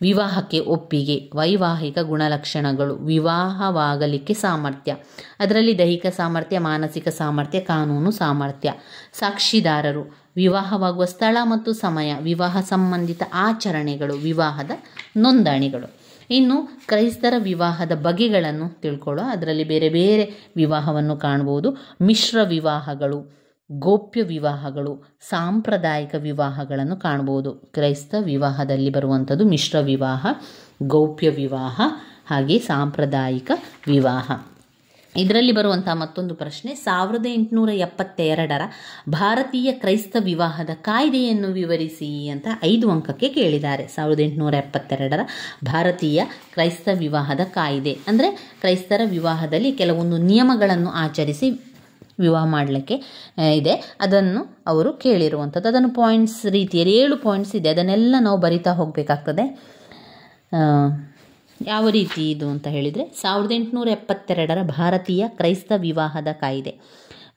ವಿವಾಹಕ್ಕೆ ಒಪ್ಪಿಗೆ, ವೈವಾಹಿಕ ಗುಣಲಕ್ಷಣಗಳು, ವಿವಾಹವಾಗಲಿಕ್ಕೆ ಸಾಮರ್ಥ್ಯ, ಅದರಲ್ಲಿ ದೈಹಿಕ ಸಾಮರ್ಥ್ಯ, ಮಾನಸಿಕ ಸಾಮರ್ಥ್ಯ, ಕಾನೂನು ಸಾಮರ್ಥ್ಯ, ಸಾಕ್ಷಿದಾರರು, ವಿವಾಹವಾಗುವ ಸ್ಥಳ ಮತ್ತು ಸಮಯ, ವಿವಾಹ ಸಂಬಂಧಿತ ಆಚರಣೆಗಳು, ವಿವಾಹದ ನೋಂದಣಿಗಳು. ಇನ್ನು ಕ್ರೈಸ್ತರ ವಿವಾಹದ ಬಗೆಗಳನ್ನು ತಿಳ್ಕೊಳ್ಳೋ. ಅದರಲ್ಲಿ ಬೇರೆ ಬೇರೆ ವಿವಾಹವನ್ನು ಕಾಣಬಹುದು. ಮಿಶ್ರ ವಿವಾಹಗಳು, ಗೋಪ್ಯ ವಿವಾಹಗಳು, ಸಾಂಪ್ರದಾಯಿಕ ವಿವಾಹಗಳನ್ನು ಕಾಣಬಹುದು. ಕ್ರೈಸ್ತ ವಿವಾಹದಲ್ಲಿ ಬರುವಂಥದ್ದು ಮಿಶ್ರ ವಿವಾಹ, ಗೌಪ್ಯ ವಿವಾಹ ಹಾಗೆ ಸಾಂಪ್ರದಾಯಿಕ ವಿವಾಹ. ಇದರಲ್ಲಿ ಬರುವಂಥ ಮತ್ತೊಂದು ಪ್ರಶ್ನೆ, 1872 ಭಾರತೀಯ ಕ್ರೈಸ್ತ ವಿವಾಹದ ಕಾಯ್ದೆಯನ್ನು ವಿವರಿಸಿ ಅಂತ 5 ಅಂಕಕ್ಕೆ ಕೇಳಿದ್ದಾರೆ. 1872 ಭಾರತೀಯ ಕ್ರೈಸ್ತ ವಿವಾಹದ ಕಾಯ್ದೆ ಅಂದರೆ ಕ್ರೈಸ್ತರ ವಿವಾಹದಲ್ಲಿ ಕೆಲವೊಂದು ನಿಯಮಗಳನ್ನು ಆಚರಿಸಿ ವಿವಾಹ ಮಾಡಲಿಕ್ಕೆ ಇದೆ, ಅದನ್ನು ಅವರು ಕೇಳಿರುವಂಥದ್ದು. ಅದನ್ನು ಪಾಯಿಂಟ್ಸ್ ರೀತಿಯಲ್ಲಿ 7 ಪಾಯಿಂಟ್ಸ್ ಇದೆ, ಅದನ್ನೆಲ್ಲ ನಾವು ಬರಿತಾ ಹೋಗಬೇಕಾಗ್ತದೆ. ಯಾವ ರೀತಿ ಇದು ಅಂತ ಹೇಳಿದರೆ 1872 ಭಾರತೀಯ ಕ್ರೈಸ್ತ ವಿವಾಹದ ಕಾಯ್ದೆ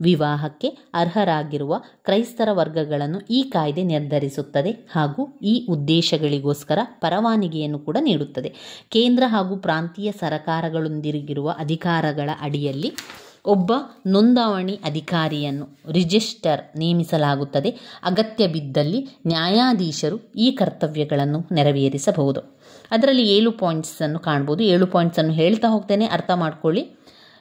ವಿವಾಹಕ್ಕೆ ಅರ್ಹರಾಗಿರುವ ಕ್ರೈಸ್ತರ ವರ್ಗಗಳನ್ನು ಈ ಕಾಯ್ದೆ ನಿರ್ಧರಿಸುತ್ತದೆ ಹಾಗೂ ಈ ಉದ್ದೇಶಗಳಿಗೋಸ್ಕರ ಪರವಾನಗಿಯನ್ನು ಕೂಡ ನೀಡುತ್ತದೆ. ಕೇಂದ್ರ ಹಾಗೂ ಪ್ರಾಂತೀಯ ಸರಕಾರಗಳೊಂದಿಗಿರುವ ಅಧಿಕಾರಗಳ ಅಡಿಯಲ್ಲಿ ಒಬ್ಬ ನೋಂದಾವಣಿ ಅಧಿಕಾರಿಯನ್ನು ರಿಜಿಸ್ಟರ್ ನೇಮಿಸಲಾಗುತ್ತದೆ. ಅಗತ್ಯ ಬಿದ್ದಲ್ಲಿ ನ್ಯಾಯಾಧೀಶರು ಈ ಕರ್ತವ್ಯಗಳನ್ನು ನೆರವೇರಿಸಬಹುದು. ಅದರಲ್ಲಿ 7 ಪಾಯಿಂಟ್ಸನ್ನು ಕಾಣ್ಬೋದು. 7 ಪಾಯಿಂಟ್ಸನ್ನು ಹೇಳ್ತಾ ಹೋಗ್ತೇನೆ, ಅರ್ಥ ಮಾಡ್ಕೊಳ್ಳಿ.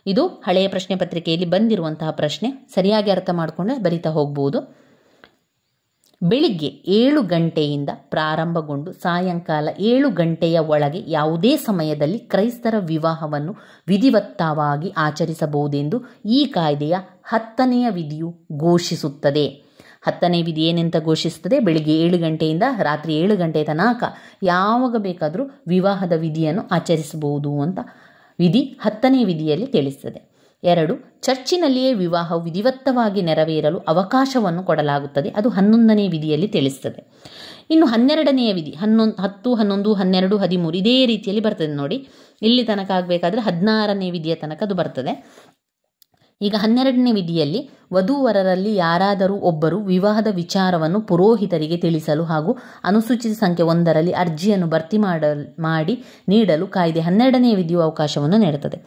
ಇದು ಹಳೆಯ ಪ್ರಶ್ನೆ ಪತ್ರಿಕೆಯಲ್ಲಿ ಬಂದಿರುವಂತಹ ಪ್ರಶ್ನೆ, ಸರಿಯಾಗಿ ಅರ್ಥ ಮಾಡಿಕೊಂಡ್ರೆ ಬರಿತಾ ಹೋಗ್ಬೋದು. ಬೆಳಿಗ್ಗೆ 7 ಗಂಟೆಯಿಂದ ಪ್ರಾರಂಭಗೊಂಡು ಸಾಯಂಕಾಲ 7 ಗಂಟೆಯ ಒಳಗೆ ಯಾವುದೇ ಸಮಯದಲ್ಲಿ ಕ್ರೈಸ್ತರ ವಿವಾಹವನ್ನು ವಿಧಿವತ್ತವಾಗಿ ಆಚರಿಸಬಹುದೆಂದು ಈ ಕಾಯ್ದೆಯ 10ನೇ ವಿಧಿಯು ಘೋಷಿಸುತ್ತದೆ. 10ನೇ ವಿಧಿ ಏನೆಂತ ಘೋಷಿಸುತ್ತದೆ? ಬೆಳಿಗ್ಗೆ 7 ಗಂಟೆಯಿಂದ ರಾತ್ರಿ 7 ಗಂಟೆ ತನಕ ಯಾವಾಗ ಬೇಕಾದರೂ ವಿವಾಹದ ವಿಧಿಯನ್ನು ಆಚರಿಸಬಹುದು ಅಂತ ವಿಧಿ 10ನೇ ವಿಧಿಯಲ್ಲಿ ತಿಳಿಸುತ್ತದೆ. 2, ಚರ್ಚಿನಲ್ಲಿಯೇ ವಿವಾಹವು ವಿಧಿವತ್ತವಾಗಿ ನೆರವೇರಲು ಅವಕಾಶವನ್ನು ಕೊಡಲಾಗುತ್ತದೆ. ಅದು 11ನೇ ವಿಧಿಯಲ್ಲಿ ತಿಳಿಸುತ್ತದೆ. ಇನ್ನು 12ನೇ ವಿಧಿ 10, 11, 12, 13 ಇದೇ ರೀತಿಯಲ್ಲಿ ಬರ್ತದೆ ನೋಡಿ. ಇಲ್ಲಿ ತನಕ ಆಗಬೇಕಾದ್ರೆ 16ನೇ ವಿಧಿಯ ತನಕ ಅದು ಬರ್ತದೆ. ಈಗ 12ನೇ ವಿಧಿಯಲ್ಲಿ ವಧೂವರರಲ್ಲಿ ಯಾರಾದರೂ ಒಬ್ಬರು ವಿವಾಹದ ವಿಚಾರವನ್ನು ಪುರೋಹಿತರಿಗೆ ತಿಳಿಸಲು ಹಾಗೂ ಅನುಸೂಚಿತ ಸಂಖ್ಯೆ 1ರಲ್ಲಿ ಅರ್ಜಿಯನ್ನು ಭರ್ತಿ ಮಾಡಿ ನೀಡಲು ಕಾಯ್ದೆ 12ನೇ ವಿಧಿಯು ಅವಕಾಶವನ್ನು ನೀಡುತ್ತದೆ.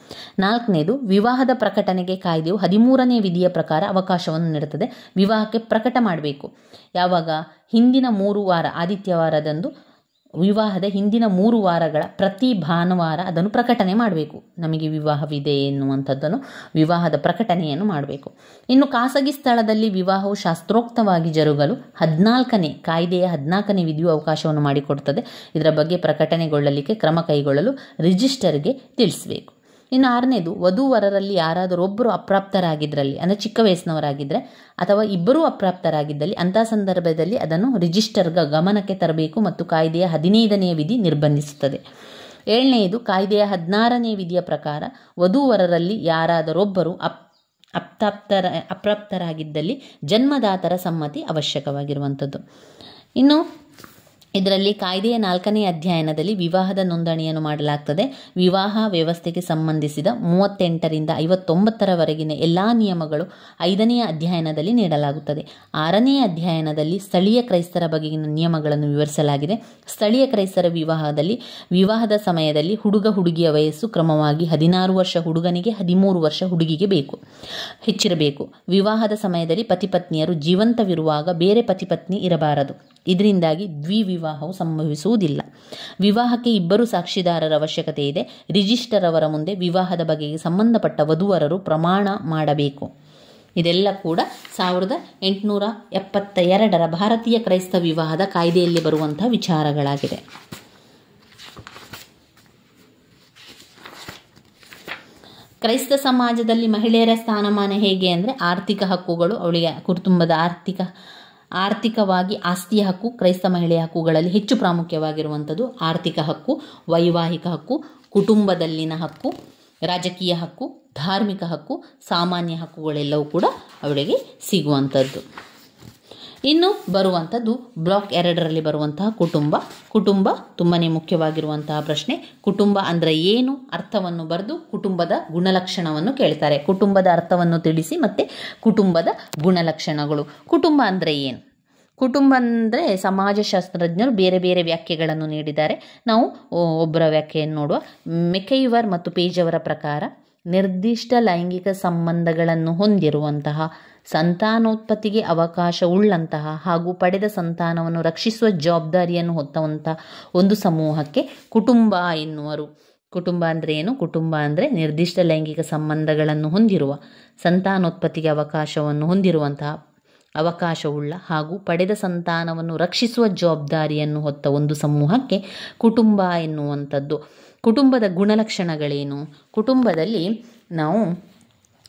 4ನೇದು, ವಿವಾಹದ ಪ್ರಕಟಣೆಗೆ ಕಾಯ್ದೆಯು 13ನೇ ವಿಧಿಯ ಪ್ರಕಾರ ಅವಕಾಶವನ್ನು ನೀಡುತ್ತದೆ. ವಿವಾಹಕ್ಕೆ ಪ್ರಕಟ ಮಾಡಬೇಕು. ಯಾವಾಗ? ಹಿಂದಿನ 3 ವಾರ, ಆದಿತ್ಯವಾರದಂದು ವಿವಾಹದ ಹಿಂದಿನ 3 ವಾರಗಳ ಪ್ರತಿ ಭಾನುವಾರ ಅದನ್ನು ಪ್ರಕಟಣೆ ಮಾಡಬೇಕು. ನಮಗೆ ವಿವಾಹವಿದೆ ಎನ್ನುವಂಥದ್ದನ್ನು ವಿವಾಹದ ಪ್ರಕಟಣೆಯನ್ನು ಮಾಡಬೇಕು. ಇನ್ನು ಖಾಸಗಿ ಸ್ಥಳದಲ್ಲಿ ವಿವಾಹವು ಶಾಸ್ತ್ರೋಕ್ತವಾಗಿ ಜರುಗಲು ಕಾಯ್ದೆಯ 14ನೇ ವಿಧಿಯು ಅವಕಾಶವನ್ನು ಮಾಡಿಕೊಡುತ್ತದೆ. ಇದರ ಬಗ್ಗೆ ಪ್ರಕಟಣೆಗೊಳ್ಳಲಿಕ್ಕೆ ಕ್ರಮ ಕೈಗೊಳ್ಳಲು ರಿಜಿಸ್ಟರ್ಗೆ ತಿಳಿಸಬೇಕು. ಇನ್ನು 6ನೇದು, ವಧೂವರರಲ್ಲಿ ಯಾರಾದರೂ ಒಬ್ಬರು ಅಪ್ರಾಪ್ತರಾಗಿದ್ದರಲ್ಲಿ, ಅಂದರೆ ಚಿಕ್ಕ ವಯಸ್ಸಿನವರಾಗಿದ್ದರೆ ಅಥವಾ ಇಬ್ಬರೂ ಅಪ್ರಾಪ್ತರಾಗಿದ್ದಲ್ಲಿ ಅಂಥ ಸಂದರ್ಭದಲ್ಲಿ ಅದನ್ನು ರಿಜಿಸ್ಟರ್ಗ ಗಮನಕ್ಕೆ ತರಬೇಕು ಮತ್ತು ಕಾಯ್ದೆಯ 15ನೇ ವಿಧಿ ನಿರ್ಬಂಧಿಸುತ್ತದೆ. 7ನೇದು, ಕಾಯ್ದೆಯ 16ನೇ ವಿಧಿಯ ಪ್ರಕಾರ ವಧೂವರರಲ್ಲಿ ಯಾರಾದರೊಬ್ಬರು ಅಪ್ರಾಪ್ತರಾಗಿದ್ದಲ್ಲಿ ಜನ್ಮದಾತರ ಸಮ್ಮತಿ ಅವಶ್ಯಕವಾಗಿರುವಂಥದ್ದು. ಇನ್ನು ಇದರಲ್ಲಿ ಕಾಯ್ದೆಯ 4ನೇ ಅಧ್ಯಾಯದಲ್ಲಿ ವಿವಾಹದ ನೋಂದಣಿಯನ್ನು ಮಾಡಲಾಗ್ತದೆ. ವಿವಾಹ ವ್ಯವಸ್ಥೆಗೆ ಸಂಬಂಧಿಸಿದ 38ರಿಂದ 59ರವರೆಗಿನ ಎಲ್ಲ ನಿಯಮಗಳು 5ನೇ ಅಧ್ಯಾಯದಲ್ಲಿ ನೀಡಲಾಗುತ್ತದೆ. 6ನೇ ಅಧ್ಯಾಯದಲ್ಲಿ ಸ್ಥಳೀಯ ಕ್ರೈಸ್ತರ ಬಗೆಗಿನ ನಿಯಮಗಳನ್ನು ವಿವರಿಸಲಾಗಿದೆ. ಸ್ಥಳೀಯ ಕ್ರೈಸ್ತರ ವಿವಾಹದಲ್ಲಿ ವಿವಾಹದ ಸಮಯದಲ್ಲಿ ಹುಡುಗಿಯ ವಯಸ್ಸು ಕ್ರಮವಾಗಿ 16 ವರ್ಷ ಹುಡುಗನಿಗೆ, 13 ವರ್ಷ ಹುಡುಗಿಗೆ ಹೆಚ್ಚಿರಬೇಕು. ವಿವಾಹದ ಸಮಯದಲ್ಲಿ ಪತಿಪತ್ನಿಯರು ಜೀವಂತವಿರುವಾಗ ಬೇರೆ ಪತಿಪತ್ನಿ ಇರಬಾರದು. ಇದರಿಂದಾಗಿ ದ್ವಿವಿವಾಹವು ಸಂಭವಿಸುವುದಿಲ್ಲ. ವಿವಾಹಕ್ಕೆ 2 ಸಾಕ್ಷಿದಾರರ ಅವಶ್ಯಕತೆ ಇದೆ. ರಿಜಿಸ್ಟರ್ ಅವರ ಮುಂದೆ ವಿವಾಹದ ಬಗೆಗೆ ಸಂಬಂಧಪಟ್ಟ ವಧೂವರರು ಪ್ರಮಾಣ ಮಾಡಬೇಕು. ಇದೆಲ್ಲ ಕೂಡ 1872ರ ಭಾರತೀಯ ಕ್ರೈಸ್ತ ವಿವಾಹದ ಕಾಯ್ದೆಯಲ್ಲಿ ಬರುವಂತಹ ವಿಚಾರಗಳಾಗಿದೆ. ಕ್ರೈಸ್ತ ಸಮಾಜದಲ್ಲಿ ಮಹಿಳೆಯರ ಸ್ಥಾನಮಾನ ಹೇಗೆ ಅಂದರೆ, ಆರ್ಥಿಕ ಹಕ್ಕುಗಳು, ಅವಳಿಗೆ ಕುಟುಂಬದ ಆರ್ಥಿಕವಾಗಿ ಆಸ್ತಿಯ ಹಕ್ಕು ಕ್ರೈಸ್ತ ಮಹಿಳೆಯ ಹಕ್ಕುಗಳಲ್ಲಿ ಹೆಚ್ಚು ಪ್ರಾಮುಖ್ಯವಾಗಿರುವಂಥದ್ದು. ಆರ್ಥಿಕ ಹಕ್ಕು, ವೈವಾಹಿಕ ಹಕ್ಕು, ಕುಟುಂಬದಲ್ಲಿನ ಹಕ್ಕು, ರಾಜಕೀಯ ಹಕ್ಕು, ಧಾರ್ಮಿಕ ಹಕ್ಕು, ಸಾಮಾನ್ಯ ಹಕ್ಕುಗಳೆಲ್ಲವೂ ಕೂಡ ಅವಳಿಗೆ ಸಿಗುವಂಥದ್ದು. ಇನ್ನು ಬರುವಂಥದ್ದು ಬ್ಲಾಕ್ 2ರಲ್ಲಿ ಬರುವಂತಹ ಕುಟುಂಬ ತುಂಬಾ ಮುಖ್ಯವಾಗಿರುವಂತಹ ಪ್ರಶ್ನೆ. ಕುಟುಂಬ ಅಂದರೆ ಏನು, ಅರ್ಥವನ್ನು ಬರೆದು ಕುಟುಂಬದ ಗುಣಲಕ್ಷಣವನ್ನು ಕೇಳ್ತಾರೆ. ಕುಟುಂಬದ ಅರ್ಥವನ್ನು ತಿಳಿಸಿ ಮತ್ತು ಕುಟುಂಬದ ಗುಣಲಕ್ಷಣಗಳು. ಕುಟುಂಬ ಅಂದರೆ ಏನು? ಕುಟುಂಬ ಅಂದರೆ ಸಮಾಜಶಾಸ್ತ್ರಜ್ಞರು ಬೇರೆ ಬೇರೆ ವ್ಯಾಖ್ಯೆಗಳನ್ನು ನೀಡಿದ್ದಾರೆ. ನಾವು ಒಬ್ಬರ ವ್ಯಾಖ್ಯೆಯನ್ನು ನೋಡುವ. ಮೆಕೈವರ್ ಮತ್ತು ಪೇಜ್ ಅವರ ಪ್ರಕಾರ ನಿರ್ದಿಷ್ಟ ಲೈಂಗಿಕ ಸಂಬಂಧಗಳನ್ನು ಹೊಂದಿರುವಂತಹ, ಸಂತಾನೋತ್ಪತ್ತಿಗೆ ಅವಕಾಶವುಳ್ಳಂತಹ ಹಾಗೂ ಪಡೆದ ಸಂತಾನವನ್ನು ರಕ್ಷಿಸುವ ಜವಾಬ್ದಾರಿಯನ್ನು ಹೊತ್ತವಂತಹ ಒಂದು ಸಮೂಹಕ್ಕೆ ಕುಟುಂಬ ಎನ್ನುವರು. ಕುಟುಂಬ ಅಂದರೆ ಏನು? ಕುಟುಂಬ ಅಂದರೆ ನಿರ್ದಿಷ್ಟ ಲೈಂಗಿಕ ಸಂಬಂಧಗಳನ್ನು ಹೊಂದಿರುವ, ಸಂತಾನೋತ್ಪತ್ತಿಗೆ ಅವಕಾಶವನ್ನು ಹೊಂದಿರುವಂತಹ, ಅವಕಾಶವುಳ್ಳ ಹಾಗೂ ಪಡೆದ ಸಂತಾನವನ್ನು ರಕ್ಷಿಸುವ ಜವಾಬ್ದಾರಿಯನ್ನು ಹೊತ್ತ ಒಂದು ಸಮೂಹಕ್ಕೆ ಕುಟುಂಬ ಎನ್ನುವಂಥದ್ದು. ಕುಟುಂಬದ ಗುಣಲಕ್ಷಣಗಳೇನು? ಕುಟುಂಬದಲ್ಲಿ ನಾವು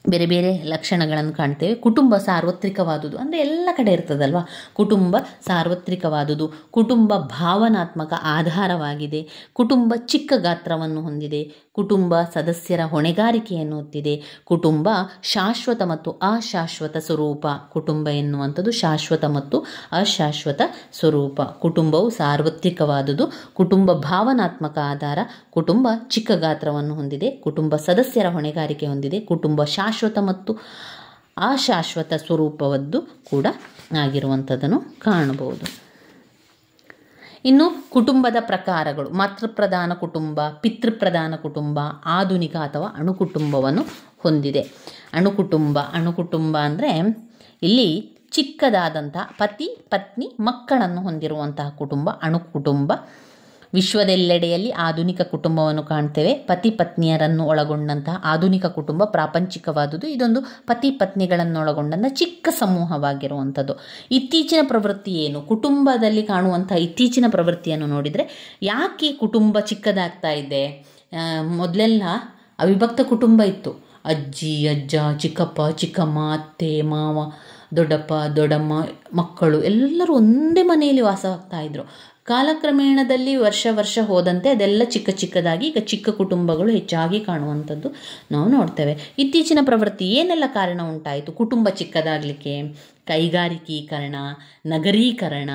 ಬೇರೆ ಬೇರೆ ಲಕ್ಷಣಗಳನ್ನು ಕಾಣ್ತೇವೆ. ಕುಟುಂಬ ಸಾರ್ವತ್ರಿಕವಾದುದು ಅಂದರೆ ಎಲ್ಲ ಕಡೆ ಇರ್ತದಲ್ವ. ಕುಟುಂಬ ಸಾರ್ವತ್ರಿಕವಾದುದು, ಕುಟುಂಬ ಭಾವನಾತ್ಮಕ ಆಧಾರವಾಗಿದೆ, ಕುಟುಂಬ ಚಿಕ್ಕ ಗಾತ್ರವನ್ನು ಹೊಂದಿದೆ, ಕುಟುಂಬ ಸದಸ್ಯರ ಹೊಣೆಗಾರಿಕೆಯನ್ನು ಹೊತ್ತಿದೆ, ಕುಟುಂಬ ಶಾಶ್ವತ ಮತ್ತು ಅಶಾಶ್ವತ ಸ್ವರೂಪ. ಕುಟುಂಬ ಎನ್ನುವಂಥದ್ದು ಶಾಶ್ವತ ಮತ್ತು ಅಶಾಶ್ವತ ಸ್ವರೂಪ. ಕುಟುಂಬವು ಸಾರ್ವತ್ರಿಕವಾದುದು, ಕುಟುಂಬ ಭಾವನಾತ್ಮಕ ಆಧಾರ, ಕುಟುಂಬ ಚಿಕ್ಕ ಗಾತ್ರವನ್ನು ಹೊಂದಿದೆ, ಕುಟುಂಬ ಸದಸ್ಯರ ಹೊಣೆಗಾರಿಕೆ ಹೊಂದಿದೆ, ಕುಟುಂಬ ಶಾಶ್ವತ ಮತ್ತು ಅಶಾಶ್ವತ ಸ್ವರೂಪವದ್ದು ಕೂಡ ಆಗಿರುವಂಥದ್ದನ್ನು ಕಾಣಬಹುದು. ಇನ್ನು ಕುಟುಂಬದ ಪ್ರಕಾರಗಳು: ಮಾತೃಪ್ರಧಾನ ಕುಟುಂಬ, ಪಿತೃಪ್ರಧಾನ ಕುಟುಂಬ, ಆಧುನಿಕ ಅಥವಾ ಅಣುಕುಟುಂಬವನ್ನು ಹೊಂದಿದೆ. ಅಣುಕುಟುಂಬ ಅಂದರೆ ಇಲ್ಲಿ ಚಿಕ್ಕದಾದಂತಹ ಪತಿ ಪತ್ನಿ ಮಕ್ಕಳನ್ನು ಹೊಂದಿರುವಂತಹ ಕುಟುಂಬ ಅಣುಕುಟುಂಬ. ವಿಶ್ವದೆಲ್ಲೆಡೆಯಲ್ಲಿ ಆಧುನಿಕ ಕುಟುಂಬವನ್ನು ಕಾಣ್ತೇವೆ. ಪತಿ ಪತ್ನಿಯರನ್ನು ಒಳಗೊಂಡಂತಹ ಆಧುನಿಕ ಕುಟುಂಬ ಪ್ರಾಪಂಚಿಕವಾದುದು. ಇದೊಂದು ಪತಿ ಪತ್ನಿಗಳನ್ನು ಒಳಗೊಂಡಂತಹ ಚಿಕ್ಕ ಸಮೂಹವಾಗಿರುವಂಥದ್ದು. ಇತ್ತೀಚಿನ ಪ್ರವೃತ್ತಿ ಏನು? ಕುಟುಂಬದಲ್ಲಿ ಕಾಣುವಂತಹ ಇತ್ತೀಚಿನ ಪ್ರವೃತ್ತಿಯನ್ನು ನೋಡಿದರೆ ಯಾಕೆ ಕುಟುಂಬ ಚಿಕ್ಕದಾಗ್ತಾ ಇದೆ? ಮೊದಲೆಲ್ಲ ಅವಿಭಕ್ತ ಕುಟುಂಬ ಇತ್ತು. ಅಜ್ಜಿ ಅಜ್ಜ, ಚಿಕ್ಕಪ್ಪ ಚಿಕ್ಕಮ್ಮ, ಅತ್ತೆ ಮಾವ, ದೊಡ್ಡಪ್ಪ ದೊಡ್ಡಮ್ಮ, ಮಕ್ಕಳು ಎಲ್ಲರೂ ಒಂದೇ ಮನೆಯಲ್ಲಿ ವಾಸವಾಗ್ತಾ ಇದ್ರು. ಕಾಲಕ್ರಮೇಣದಲ್ಲಿ ವರ್ಷ ಹೋದಂತೆ ಅದೆಲ್ಲ ಚಿಕ್ಕದಾಗಿ ಈಗ ಚಿಕ್ಕ ಕುಟುಂಬಗಳು ಹೆಚ್ಚಾಗಿ ಕಾಣುವಂಥದ್ದು ನಾವು ನೋಡ್ತೇವೆ. ಇತ್ತೀಚಿನ ಪ್ರವೃತ್ತಿ ಏನೆಲ್ಲ ಕಾರಣ ಉಂಟಾಯಿತು ಕುಟುಂಬ ಚಿಕ್ಕದಾಗಲಿಕ್ಕೆ? ಕೈಗಾರಿಕೀಕರಣ, ನಗರೀಕರಣ,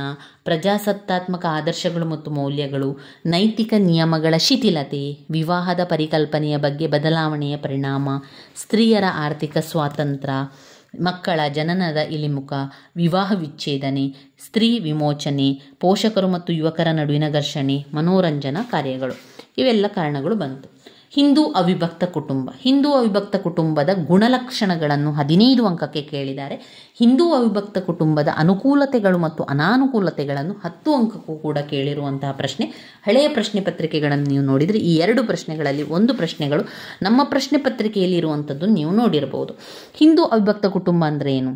ಪ್ರಜಾಸತ್ತಾತ್ಮಕ ಆದರ್ಶಗಳು ಮತ್ತು ಮೌಲ್ಯಗಳು, ನೈತಿಕ ನಿಯಮಗಳ ಶಿಥಿಲತೆ, ವಿವಾಹದ ಪರಿಕಲ್ಪನೆಯ ಬಗ್ಗೆ ಬದಲಾವಣೆಯ ಪರಿಣಾಮ, ಸ್ತ್ರೀಯರ ಆರ್ಥಿಕ ಸ್ವಾತಂತ್ರ್ಯ, ಮಕ್ಕಳ ಜನನದ ಇಳಿಮುಖ, ವಿವಾಹ ವಿಚ್ಛೇದನೆ, ಸ್ತ್ರೀ ವಿಮೋಚನೆ, ಪೋಷಕರು ಮತ್ತು ಯುವಕರ ನಡುವಿನ ಘರ್ಷಣೆ, ಮನೋರಂಜನಾ ಕಾರ್ಯಗಳು, ಇವೆಲ್ಲ ಕಾರಣಗಳು ಬಂತು. ಹಿಂದೂ ಅವಿಭಕ್ತ ಕುಟುಂಬ. ಹಿಂದೂ ಅವಿಭಕ್ತ ಕುಟುಂಬದ ಗುಣಲಕ್ಷಣಗಳನ್ನು 15 ಅಂಕಕ್ಕೆ ಕೇಳಿದ್ದಾರೆ. ಹಿಂದೂ ಅವಿಭಕ್ತ ಕುಟುಂಬದ ಅನುಕೂಲತೆಗಳು ಮತ್ತು ಅನಾನುಕೂಲತೆಗಳನ್ನು 10 ಅಂಕಕ್ಕೂ ಕೂಡ ಕೇಳಿರುವಂತಹ ಪ್ರಶ್ನೆ. ಹಳೆಯ ಪ್ರಶ್ನೆ ಪತ್ರಿಕೆಗಳನ್ನು ನೀವು ನೋಡಿದರೆ ಈ 2 ಪ್ರಶ್ನೆಗಳಲ್ಲಿ 1 ಪ್ರಶ್ನೆಗಳು ನಮ್ಮ ಪ್ರಶ್ನೆ ಪತ್ರಿಕೆಯಲ್ಲಿ ಇರುವಂಥದ್ದು ನೀವು ನೋಡಿರಬಹುದು. ಹಿಂದೂ ಅವಿಭಕ್ತ ಕುಟುಂಬ ಅಂದರೆ ಏನು?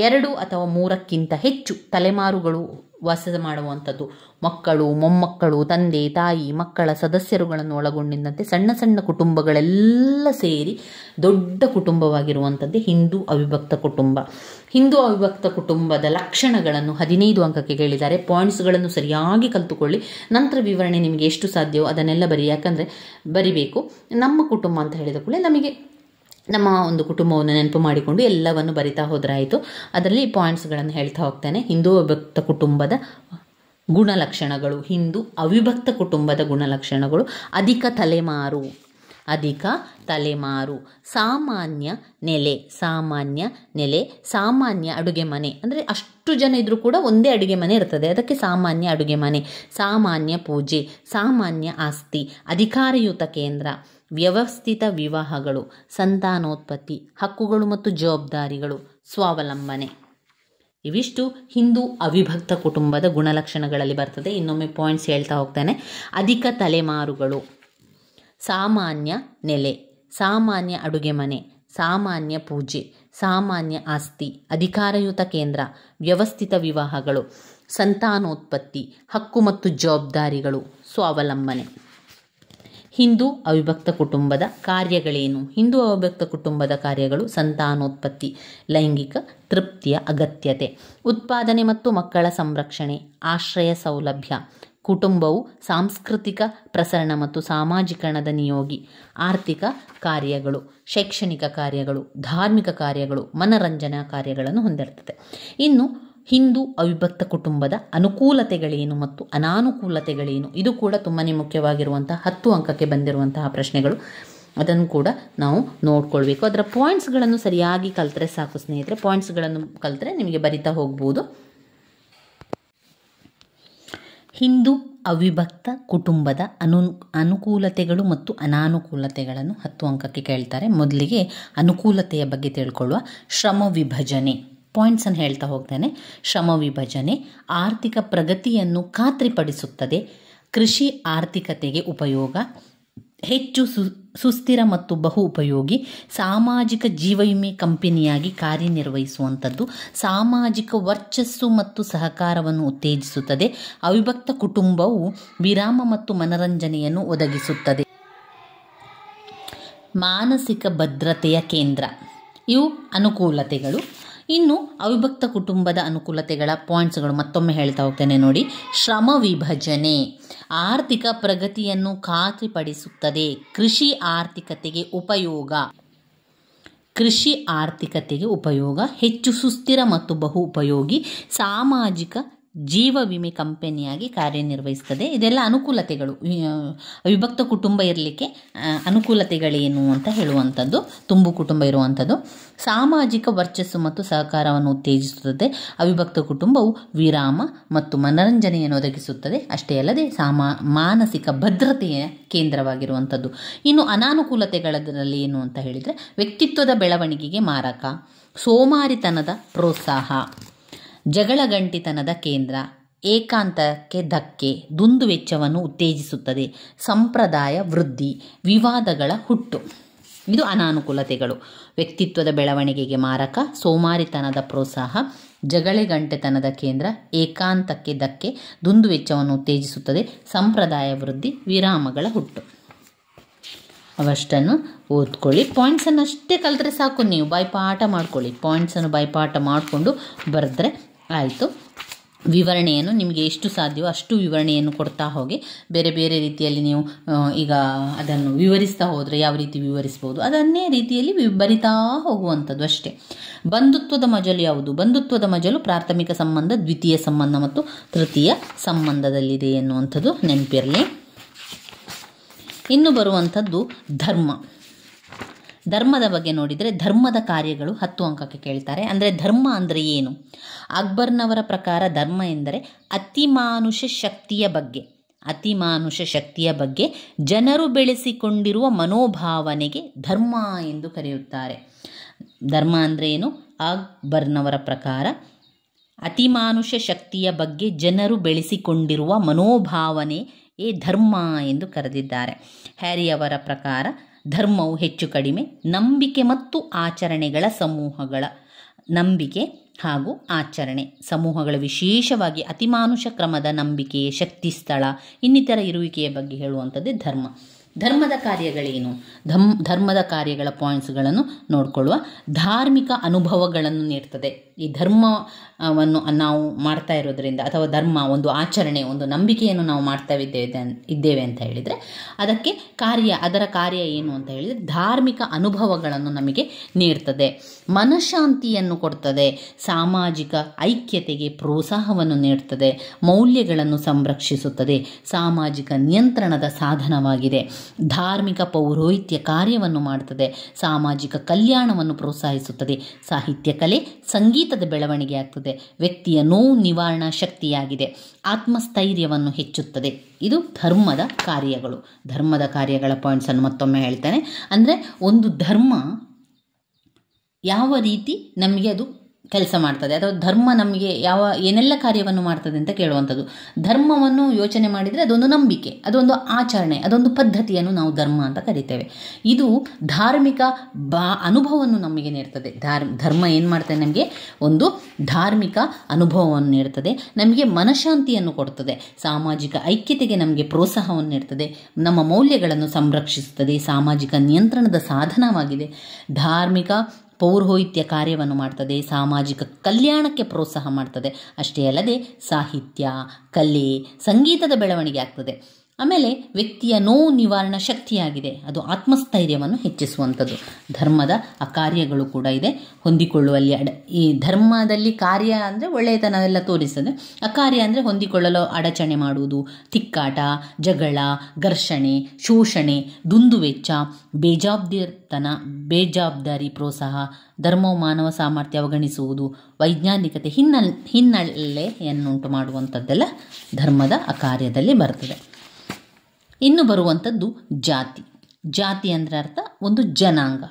2 ಅಥವಾ 3ಕ್ಕಿಂತ ಹೆಚ್ಚು ತಲೆಮಾರುಗಳು ವಾಸ ಮಾಡುವಂಥದ್ದು. ಮಕ್ಕಳು, ಮೊಮ್ಮಕ್ಕಳು, ತಂದೆ ತಾಯಿ, ಮಕ್ಕಳ ಸದಸ್ಯರುಗಳನ್ನು ಒಳಗೊಂಡಿದ್ದಂತೆ ಸಣ್ಣ ಸಣ್ಣ ಕುಟುಂಬಗಳೆಲ್ಲ ಸೇರಿ ದೊಡ್ಡ ಕುಟುಂಬವಾಗಿರುವಂಥದ್ದೇ ಹಿಂದೂ ಅವಿಭಕ್ತ ಕುಟುಂಬ. ಹಿಂದೂ ಅವಿಭಕ್ತ ಕುಟುಂಬದ ಲಕ್ಷಣಗಳನ್ನು 15 ಅಂಕಕ್ಕೆ ಕೇಳಿದ್ದಾರೆ. ಪಾಯಿಂಟ್ಸ್ಗಳನ್ನು ಸರಿಯಾಗಿ ಕಲಿತುಕೊಳ್ಳಿ. ನಂತರ ವಿವರಣೆ ನಿಮಗೆ ಎಷ್ಟು ಸಾಧ್ಯವೋ ಅದನ್ನೆಲ್ಲ ಯಾಕಂದರೆ ಬರಿಬೇಕು. ನಮ್ಮ ಕುಟುಂಬ ಅಂತ ಹೇಳಿದ ಕೂಡಲೇ ನಮಗೆ ನಮ್ಮ ಒಂದು ಕುಟುಂಬವನ್ನು ನೆನಪು ಮಾಡಿಕೊಂಡು ಎಲ್ಲವನ್ನು ಬರಿತಾ ಹೋದ್ರಾಯಿತು. ಅದರಲ್ಲಿ ಪಾಯಿಂಟ್ಸ್ಗಳನ್ನು ಹೇಳ್ತಾ ಹೋಗ್ತೇನೆ. ಹಿಂದೂ ಅವಿಭಕ್ತ ಕುಟುಂಬದ ಗುಣಲಕ್ಷಣಗಳು. ಹಿಂದೂ ಅವಿಭಕ್ತ ಕುಟುಂಬದ ಗುಣಲಕ್ಷಣಗಳು: ಅಧಿಕ ತಲೆಮಾರು, ಸಾಮಾನ್ಯ ನೆಲೆ, ಸಾಮಾನ್ಯ ಅಡುಗೆ ಮನೆ. ಅಂದರೆ ಅಷ್ಟು ಜನ ಇದ್ರೂ ಕೂಡ ಒಂದೇ ಅಡುಗೆ ಮನೆ ಇರ್ತದೆ, ಅದಕ್ಕೆ ಸಾಮಾನ್ಯ ಅಡುಗೆ ಮನೆ. ಸಾಮಾನ್ಯ ಪೂಜೆ, ಸಾಮಾನ್ಯ ಆಸ್ತಿ, ಅಧಿಕಾರಯುತ ಕೇಂದ್ರ, ವ್ಯವಸ್ಥಿತ ವಿವಾಹಗಳು, ಸಂತಾನೋತ್ಪತ್ತಿ, ಹಕ್ಕುಗಳು ಮತ್ತು ಜವಾಬ್ದಾರಿಗಳು, ಸ್ವಾವಲಂಬನೆ. ಇವಿಷ್ಟು ಹಿಂದೂ ಅವಿಭಕ್ತ ಕುಟುಂಬದ ಗುಣಲಕ್ಷಣಗಳಲ್ಲಿ ಬರ್ತದೆ. ಇನ್ನೊಮ್ಮೆ ಪಾಯಿಂಟ್ಸ್ ಹೇಳ್ತಾ ಹೋಗ್ತೇನೆ. ಅಧಿಕ ತಲೆಮಾರುಗಳು, ಸಾಮಾನ್ಯ ನೆಲೆ, ಸಾಮಾನ್ಯ ಅಡುಗೆ ಮನೆ, ಸಾಮಾನ್ಯ ಪೂಜೆ, ಸಾಮಾನ್ಯ ಆಸ್ತಿ, ಅಧಿಕಾರಯುತ ಕೇಂದ್ರ, ವ್ಯವಸ್ಥಿತ ವಿವಾಹಗಳು, ಸಂತಾನೋತ್ಪತ್ತಿ, ಹಕ್ಕು ಮತ್ತು ಜವಾಬ್ದಾರಿಗಳು, ಸ್ವಾವಲಂಬನೆ. ಹಿಂದೂ ಅವಿಭಕ್ತ ಕುಟುಂಬದ ಕಾರ್ಯಗಳೇನು? ಹಿಂದೂ ಅವಿಭಕ್ತ ಕುಟುಂಬದ ಕಾರ್ಯಗಳು: ಸಂತಾನೋತ್ಪತ್ತಿ, ಲೈಂಗಿಕ ತೃಪ್ತಿಯ ಅಗತ್ಯತೆ, ಉತ್ಪಾದನೆ ಮತ್ತು ಮಕ್ಕಳ ಸಂರಕ್ಷಣೆ, ಆಶ್ರಯ ಸೌಲಭ್ಯ. ಕುಟುಂಬವು ಸಾಂಸ್ಕೃತಿಕ ಪ್ರಸರಣ ಮತ್ತು ಸಾಮಾಜೀಕರಣದ ನಿಯೋಗಿ. ಆರ್ಥಿಕ ಕಾರ್ಯಗಳು, ಶೈಕ್ಷಣಿಕ ಕಾರ್ಯಗಳು, ಧಾರ್ಮಿಕ ಕಾರ್ಯಗಳು, ಮನರಂಜನಾ ಕಾರ್ಯಗಳನ್ನು ಹೊಂದಿರುತ್ತದೆ. ಇನ್ನು ಹಿಂದೂ ಅವಿಭಕ್ತ ಕುಟುಂಬದ ಅನುಕೂಲತೆಗಳೇನು ಮತ್ತು ಅನಾನುಕೂಲತೆಗಳೇನು? ಇದು ಕೂಡ ತುಂಬಾ ಮುಖ್ಯವಾಗಿರುವಂತಹ 10 ಅಂಕಕ್ಕೆ ಬಂದಿರುವಂತಹ ಪ್ರಶ್ನೆಗಳು. ಅದನ್ನು ಕೂಡ ನಾವು ನೋಡ್ಕೊಳ್ಬೇಕು. ಅದರ ಪಾಯಿಂಟ್ಸ್ಗಳನ್ನು ಸರಿಯಾಗಿ ಕಲಿತ್ರೆ ಸಾಕು ಸ್ನೇಹಿತರೆ. ಪಾಯಿಂಟ್ಸ್ಗಳನ್ನು ಕಲಿತ್ರೆ ನಿಮಗೆ ಬರಿತಾ ಹೋಗ್ಬೋದು. ಹಿಂದೂ ಅವಿಭಕ್ತ ಕುಟುಂಬದ ಅನುಕೂಲತೆಗಳು ಮತ್ತು ಅನಾನುಕೂಲತೆಗಳನ್ನು 10 ಅಂಕಕ್ಕೆ ಕೇಳ್ತಾರೆ. ಮೊದಲಿಗೆ ಅನುಕೂಲತೆಯ ಬಗ್ಗೆ ತಿಳ್ಕೊಳ್ಳುವ. ಶ್ರಮ ವಿಭಜನೆ. ಪಾಯಿಂಟ್ಸನ್ನು ಹೇಳ್ತಾ ಹೋಗ್ತೇನೆ. ಶ್ರಮ ವಿಭಜನೆ ಆರ್ಥಿಕ ಪ್ರಗತಿಯನ್ನು ಖಾತ್ರಿಪಡಿಸುತ್ತದೆ. ಕೃಷಿ ಆರ್ಥಿಕತೆಗೆ ಉಪಯೋಗ. ಹೆಚ್ಚು ಸುಸ್ಥಿರ ಮತ್ತು ಬಹು ಉಪಯೋಗಿ. ಸಾಮಾಜಿಕ ಜೀವವಿಮೆ ಕಂಪನಿಯಾಗಿ ಕಾರ್ಯನಿರ್ವಹಿಸುವಂಥದ್ದು. ಸಾಮಾಜಿಕ ವರ್ಚಸ್ಸು ಮತ್ತು ಸಹಕಾರವನ್ನು ಉತ್ತೇಜಿಸುತ್ತದೆ. ಅವಿಭಕ್ತ ಕುಟುಂಬವು ವಿರಾಮ ಮತ್ತು ಮನರಂಜನೆಯನ್ನು ಒದಗಿಸುತ್ತದೆ. ಮಾನಸಿಕ ಭದ್ರತೆಯ ಕೇಂದ್ರ. ಇವು ಅನುಕೂಲತೆಗಳು. ಇನ್ನು ಅವಿಭಕ್ತ ಕುಟುಂಬದ ಅನುಕೂಲತೆಗಳ ಪಾಯಿಂಟ್ಸ್ಗಳು ಮತ್ತೊಮ್ಮೆ ಹೇಳ್ತಾ ಹೋಗ್ತೇನೆ ನೋಡಿ. ಶ್ರಮ ವಿಭಜನೆ ಆರ್ಥಿಕ ಪ್ರಗತಿಯನ್ನು ಖಾತ್ರಿಪಡಿಸುತ್ತದೆ. ಕೃಷಿ ಆರ್ಥಿಕತೆಗೆ ಉಪಯೋಗ, ಹೆಚ್ಚು ಸುಸ್ಥಿರ ಮತ್ತು ಬಹು ಉಪಯೋಗಿ ಸಾಮಾಜಿಕ ಜೀವ ವಿಮೆ ಕಂಪನಿಯಾಗಿ ಕಾರ್ಯನಿರ್ವಹಿಸ್ತದೆ. ಇದೆಲ್ಲ ಅನುಕೂಲತೆಗಳು. ಅವಿಭಕ್ತ ಕುಟುಂಬ ಇರಲಿಕ್ಕೆ ಅನುಕೂಲತೆಗಳೇನು ಅಂತ ಹೇಳುವಂಥದ್ದು. ತುಂಬು ಕುಟುಂಬ ಇರುವಂಥದ್ದು ಸಾಮಾಜಿಕ ವರ್ಚಸ್ಸು ಮತ್ತು ಸಹಕಾರವನ್ನು ಉತ್ತೇಜಿಸುತ್ತದೆ. ಅವಿಭಕ್ತ ಕುಟುಂಬವು ವಿರಾಮ ಮತ್ತು ಮನರಂಜನೆಯನ್ನು ಒದಗಿಸುತ್ತದೆ. ಅಷ್ಟೇ ಅಲ್ಲದೆ ಮಾನಸಿಕ ಭದ್ರತೆಯ ಕೇಂದ್ರವಾಗಿರುವಂಥದ್ದು. ಇನ್ನು ಅನಾನುಕೂಲತೆಗಳಲ್ಲಿ ಏನು ಅಂತ ಹೇಳಿದರೆ ವ್ಯಕ್ತಿತ್ವದ ಬೆಳವಣಿಗೆಗೆ ಮಾರಕ, ಸೋಮಾರಿತನದ ಪ್ರೋತ್ಸಾಹ, ಜಗಳಗಂಟಿತನದ ಕೇಂದ್ರ, ಏಕಾಂತಕ್ಕೆ ಧಕ್ಕೆ, ದುಂದುವೆಚ್ಚವನ್ನು ಉತ್ತೇಜಿಸುತ್ತದೆ, ಸಂಪ್ರದಾಯ ವೃದ್ಧಿ, ವಿವಾದಗಳ ಹುಟ್ಟು. ಇದು ಅನಾನುಕೂಲತೆಗಳು. ವ್ಯಕ್ತಿತ್ವದ ಬೆಳವಣಿಗೆಗೆ ಮಾರಕ, ಸೋಮಾರಿತನದ ಪ್ರೋತ್ಸಾಹ, ಜಗಳಗಂಟೆತನದ ಕೇಂದ್ರ, ಏಕಾಂತಕ್ಕೆ ಧಕ್ಕೆ, ದುಂದುವೆಚ್ಚವನ್ನು ಉತ್ತೇಜಿಸುತ್ತದೆ, ಸಂಪ್ರದಾಯ ವೃದ್ಧಿ, ವಿರಾಮಗಳ ಹುಟ್ಟು. ಅವಷ್ಟನ್ನು ಓದ್ಕೊಳ್ಳಿ. ಪಾಯಿಂಟ್ಸನ್ನು ಅಷ್ಟೇ ಕಲಿತ್ರೆ ಸಾಕು. ನೀವು ಬಾಯ್ಪಾಠ ಮಾಡ್ಕೊಳ್ಳಿ. ಪಾಯಿಂಟ್ಸನ್ನು ಬಾಯ್ಪಾಠ ಮಾಡಿಕೊಂಡು ಬರೆದ್ರೆ ಆಯಿತು. ವಿವರಣೆಯನ್ನು ನಿಮಗೆ ಎಷ್ಟು ಸಾಧ್ಯವೋ ಅಷ್ಟು ವಿವರಣೆಯನ್ನು ಕೊಡ್ತಾ ಹೋಗಿ ಬೇರೆ ಬೇರೆ ರೀತಿಯಲ್ಲಿ ನೀವು ಈಗ ಅದನ್ನು ವಿವರಿಸ್ತಾ ಹೋದರೆ ಯಾವ ರೀತಿ ವಿವರಿಸ್ಬೋದು ಅದನ್ನೇ ರೀತಿಯಲ್ಲಿ ಬರಿತಾ ಹೋಗುವಂಥದ್ದು ಅಷ್ಟೇ. ಬಂಧುತ್ವದ ಮಜಲು ಯಾವುದು? ಬಂಧುತ್ವದ ಮಜಲು ಪ್ರಾಥಮಿಕ ಸಂಬಂಧ, ದ್ವಿತೀಯ ಸಂಬಂಧ ಮತ್ತು ತೃತೀಯ ಸಂಬಂಧದಲ್ಲಿದೆ ಎನ್ನುವಂಥದ್ದು ನೆನಪಿರಲಿ. ಇನ್ನು ಬರುವಂಥದ್ದು ಧರ್ಮದ ಬಗ್ಗೆ ನೋಡಿದರೆ ಧರ್ಮದ ಕಾರ್ಯಗಳು 10 ಅಂಕಕ್ಕೆ ಕೇಳ್ತಾರೆ. ಅಂದರೆ ಧರ್ಮ ಅಂದರೆ ಏನು? ಅಕ್ಬರ್ನವರ ಪ್ರಕಾರ ಧರ್ಮ ಎಂದರೆ ಅತಿಮಾನುಷ ಶಕ್ತಿಯ ಬಗ್ಗೆ ಜನರು ಬೆಳೆಸಿಕೊಂಡಿರುವ ಮನೋಭಾವನೆಗೆ ಧರ್ಮ ಎಂದು ಕರೆಯುತ್ತಾರೆ. ಧರ್ಮ ಅಂದರೆ ಏನು? ಅಕ್ಬರ್ನವರ ಪ್ರಕಾರ ಅತಿಮಾನುಷ ಶಕ್ತಿಯ ಬಗ್ಗೆ ಜನರು ಬೆಳೆಸಿಕೊಂಡಿರುವ ಮನೋಭಾವನೆಯೇ ಧರ್ಮ ಎಂದು ಕರೆದಿದ್ದಾರೆ. ಹ್ಯಾರಿಯವರ ಪ್ರಕಾರ ಧರ್ಮವು ಹೆಚ್ಚು ಕಡಿಮೆ ನಂಬಿಕೆ ಮತ್ತು ಆಚರಣೆಗಳ ಸಮೂಹಗಳ ವಿಶೇಷವಾಗಿ ಅತಿಮಾನುಷ ಕ್ರಮದ ನಂಬಿಕೆ, ಶಕ್ತಿ, ಸ್ಥಳ, ಇನ್ನಿತರ ಇರುವಿಕೆಯ ಬಗ್ಗೆ ಹೇಳುವಂಥದ್ದೇ ಧರ್ಮ. ಧರ್ಮದ ಕಾರ್ಯಗಳೇನು? ಧರ್ಮದ ಕಾರ್ಯಗಳ ಪಾಯಿಂಟ್ಸ್ಗಳನ್ನು ನೋಡಿಕೊಳ್ಳುವ. ಧಾರ್ಮಿಕ ಅನುಭವಗಳನ್ನು ನೀಡ್ತದೆ. ಈ ಧರ್ಮವನ್ನು ನಾವು ಮಾಡ್ತಾ ಇರೋದ್ರಿಂದ ಅಥವಾ ಧರ್ಮ ಒಂದು ಆಚರಣೆ, ಒಂದು ನಂಬಿಕೆಯನ್ನು ನಾವು ಮಾಡ್ತಾ ಇದ್ದೇವೆ ಅಂತ ಹೇಳಿದರೆ ಅದರ ಕಾರ್ಯ ಏನು ಅಂತ ಹೇಳಿದರೆ ಧಾರ್ಮಿಕ ಅನುಭವಗಳನ್ನು ನಮಗೆ ನೀಡ್ತದೆ. ಮನಃಶಾಂತಿಯನ್ನು ಕೊಡ್ತದೆ. ಸಾಮಾಜಿಕ ಐಕ್ಯತೆಗೆ ಪ್ರೋತ್ಸಾಹವನ್ನು ನೀಡ್ತದೆ. ಮೌಲ್ಯಗಳನ್ನು ಸಂರಕ್ಷಿಸುತ್ತದೆ. ಸಾಮಾಜಿಕ ನಿಯಂತ್ರಣದ ಸಾಧನವಾಗಿದೆ. ಧಾರ್ಮಿಕ ಪೌರೋಹಿತ್ಯ ಕಾರ್ಯವನ್ನು ಮಾಡುತ್ತದೆ. ಸಾಮಾಜಿಕ ಕಲ್ಯಾಣವನ್ನು ಪ್ರೋತ್ಸಾಹಿಸುತ್ತದೆ. ಸಾಹಿತ್ಯ ಕಲೆ, ಸಂಗೀತದ ಬೆಳವಣಿಗೆ ಆಗ್ತದೆ. ವ್ಯಕ್ತಿಯ ನೋವು ನಿವಾರಣಾ ಶಕ್ತಿಯಾಗಿದೆ. ಆತ್ಮಸ್ಥೈರ್ಯವನ್ನು ಹೆಚ್ಚುತ್ತದೆ. ಇದು ಧರ್ಮದ ಕಾರ್ಯಗಳು. ಧರ್ಮದ ಕಾರ್ಯಗಳ ಪಾಯಿಂಟ್ಸನ್ನು ಮತ್ತೊಮ್ಮೆ ಹೇಳ್ತೇನೆ. ಅಂದರೆ ಒಂದು ಧರ್ಮ ಯಾವ ರೀತಿ ನಮಗೆ ಅದು ಕೆಲಸ ಮಾಡ್ತದೆ ಅಥವಾ ಧರ್ಮ ನಮಗೆ ಏನೆಲ್ಲ ಕಾರ್ಯವನ್ನು ಮಾಡ್ತದೆ ಅಂತ ಕೇಳುವಂಥದ್ದು. ಧರ್ಮವನ್ನು ಯೋಚನೆ ಮಾಡಿದರೆ ಅದೊಂದು ನಂಬಿಕೆ, ಅದೊಂದು ಆಚರಣೆ, ಅದೊಂದು ಪದ್ಧತಿಯನ್ನು ನಾವು ಧರ್ಮ ಅಂತ ಕರಿತೇವೆ. ಇದು ಧಾರ್ಮಿಕ ಅನುಭವವನ್ನು ನಮಗೆ ನೀಡ್ತದೆ. ಧರ್ಮ ಏನು ಮಾಡ್ತದೆ? ನಮಗೆ ಒಂದು ಧಾರ್ಮಿಕ ಅನುಭವವನ್ನು ನೀಡ್ತದೆ. ನಮಗೆ ಮನಃಶಾಂತಿಯನ್ನು ಕೊಡ್ತದೆ. ಸಾಮಾಜಿಕ ಐಕ್ಯತೆಗೆ ನಮಗೆ ಪ್ರೋತ್ಸಾಹವನ್ನು ನೀಡ್ತದೆ. ನಮ್ಮ ಮೌಲ್ಯಗಳನ್ನು ಸಂರಕ್ಷಿಸುತ್ತದೆ. ಸಾಮಾಜಿಕ ನಿಯಂತ್ರಣದ ಸಾಧನವಾಗಿದೆ. ಧಾರ್ಮಿಕ ಪೌರೋಹಿತ್ಯ ಕಾರ್ಯವನ್ನು ಮಾಡ್ತದೆ. ಸಾಮಾಜಿಕ ಕಲ್ಯಾಣಕ್ಕೆ ಪ್ರೋತ್ಸಾಹ ಮಾಡ್ತದೆ. ಅಷ್ಟೇ ಅಲ್ಲದೆ ಸಾಹಿತ್ಯ, ಕಲೆ, ಸಂಗೀತದ ಬೆಳವಣಿಗೆ ಆಗ್ತದೆ. ಆಮೇಲೆ ವ್ಯಕ್ತಿಯ ನೋವು ನಿವಾರಣಾ ಶಕ್ತಿಯಾಗಿದೆ. ಅದು ಆತ್ಮಸ್ಥೈರ್ಯವನ್ನು ಹೆಚ್ಚಿಸುವಂಥದ್ದು. ಧರ್ಮದ ಆ ಕಾರ್ಯಗಳು ಕೂಡ ಇದೆ. ಹೊಂದಿಕೊಳ್ಳುವಲ್ಲಿ ಈ ಧರ್ಮದಲ್ಲಿ ಕಾರ್ಯ ಅಂದರೆ ಒಳ್ಳೆಯತನವೆಲ್ಲ ತೋರಿಸ್ತದೆ. ಅಕಾರ್ಯ ಅಂದರೆ ಹೊಂದಿಕೊಳ್ಳಲು ಅಡಚಣೆ ಮಾಡುವುದು, ತಿಕ್ಕಾಟ, ಜಗಳ, ಘರ್ಷಣೆ, ಶೋಷಣೆ, ದುಂದುವೆಚ್ಚ, ಬೇಜವಾಬ್ದಾರಿ ಪ್ರೋತ್ಸಾಹ. ಧರ್ಮವು ಮಾನವ ಸಾಮರ್ಥ್ಯ ಅವಗಣಿಸುವುದು, ವೈಜ್ಞಾನಿಕತೆ ಹಿನ್ನೆಲೆಯನ್ನುಂಟು ಮಾಡುವಂಥದ್ದೆಲ್ಲ ಧರ್ಮದ ಆ ಕಾರ್ಯದಲ್ಲಿ ಬರ್ತದೆ. ಇನ್ನು ಬರುವಂಥದ್ದು ಜಾತಿ ಅಂದರೆ ಅರ್ಥ ಒಂದು ಜನಾಂಗ,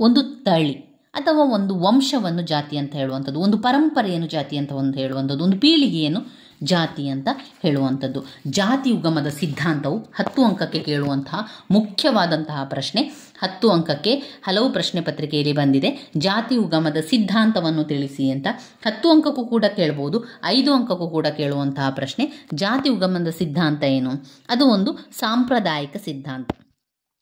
ಒಂದು ತಳಿ ಅಥವಾ ಒಂದು ವಂಶವನ್ನು ಜಾತಿ ಅಂತ ಹೇಳುವಂಥದ್ದು, ಒಂದು ಪರಂಪರೆಯನ್ನು ಜಾತಿ ಅಂತ ಹೇಳುವಂಥದ್ದು, ಒಂದು ಪೀಳಿಗೆಯನ್ನು ಜಾತಿ ಅಂತ ಹೇಳುವಂಥದ್ದು. ಜಾತಿ ಉಗಮದ ಸಿದ್ಧಾಂತವು 10 ಅಂಕಕ್ಕೆ ಕೇಳುವಂತಹ ಮುಖ್ಯವಾದಂತಹ ಪ್ರಶ್ನೆ. 10 ಅಂಕಕ್ಕೆ ಹಲವು ಪ್ರಶ್ನೆ ಪತ್ರಿಕೆಯಲ್ಲಿ ಬಂದಿದೆ. ಜಾತಿ ಉಗಮದ ಸಿದ್ಧಾಂತವನ್ನು ತಿಳಿಸಿ ಅಂತ 10 ಅಂಕಕ್ಕೂ ಕೂಡ ಕೇಳ್ಬೋದು, 5 ಅಂಕಕ್ಕೂ ಕೂಡ ಕೇಳುವಂತಹ ಪ್ರಶ್ನೆ. ಜಾತಿ ಉಗಮದ ಸಿದ್ಧಾಂತ ಏನು? ಅದು ಒಂದು ಸಾಂಪ್ರದಾಯಿಕ ಸಿದ್ಧಾಂತ.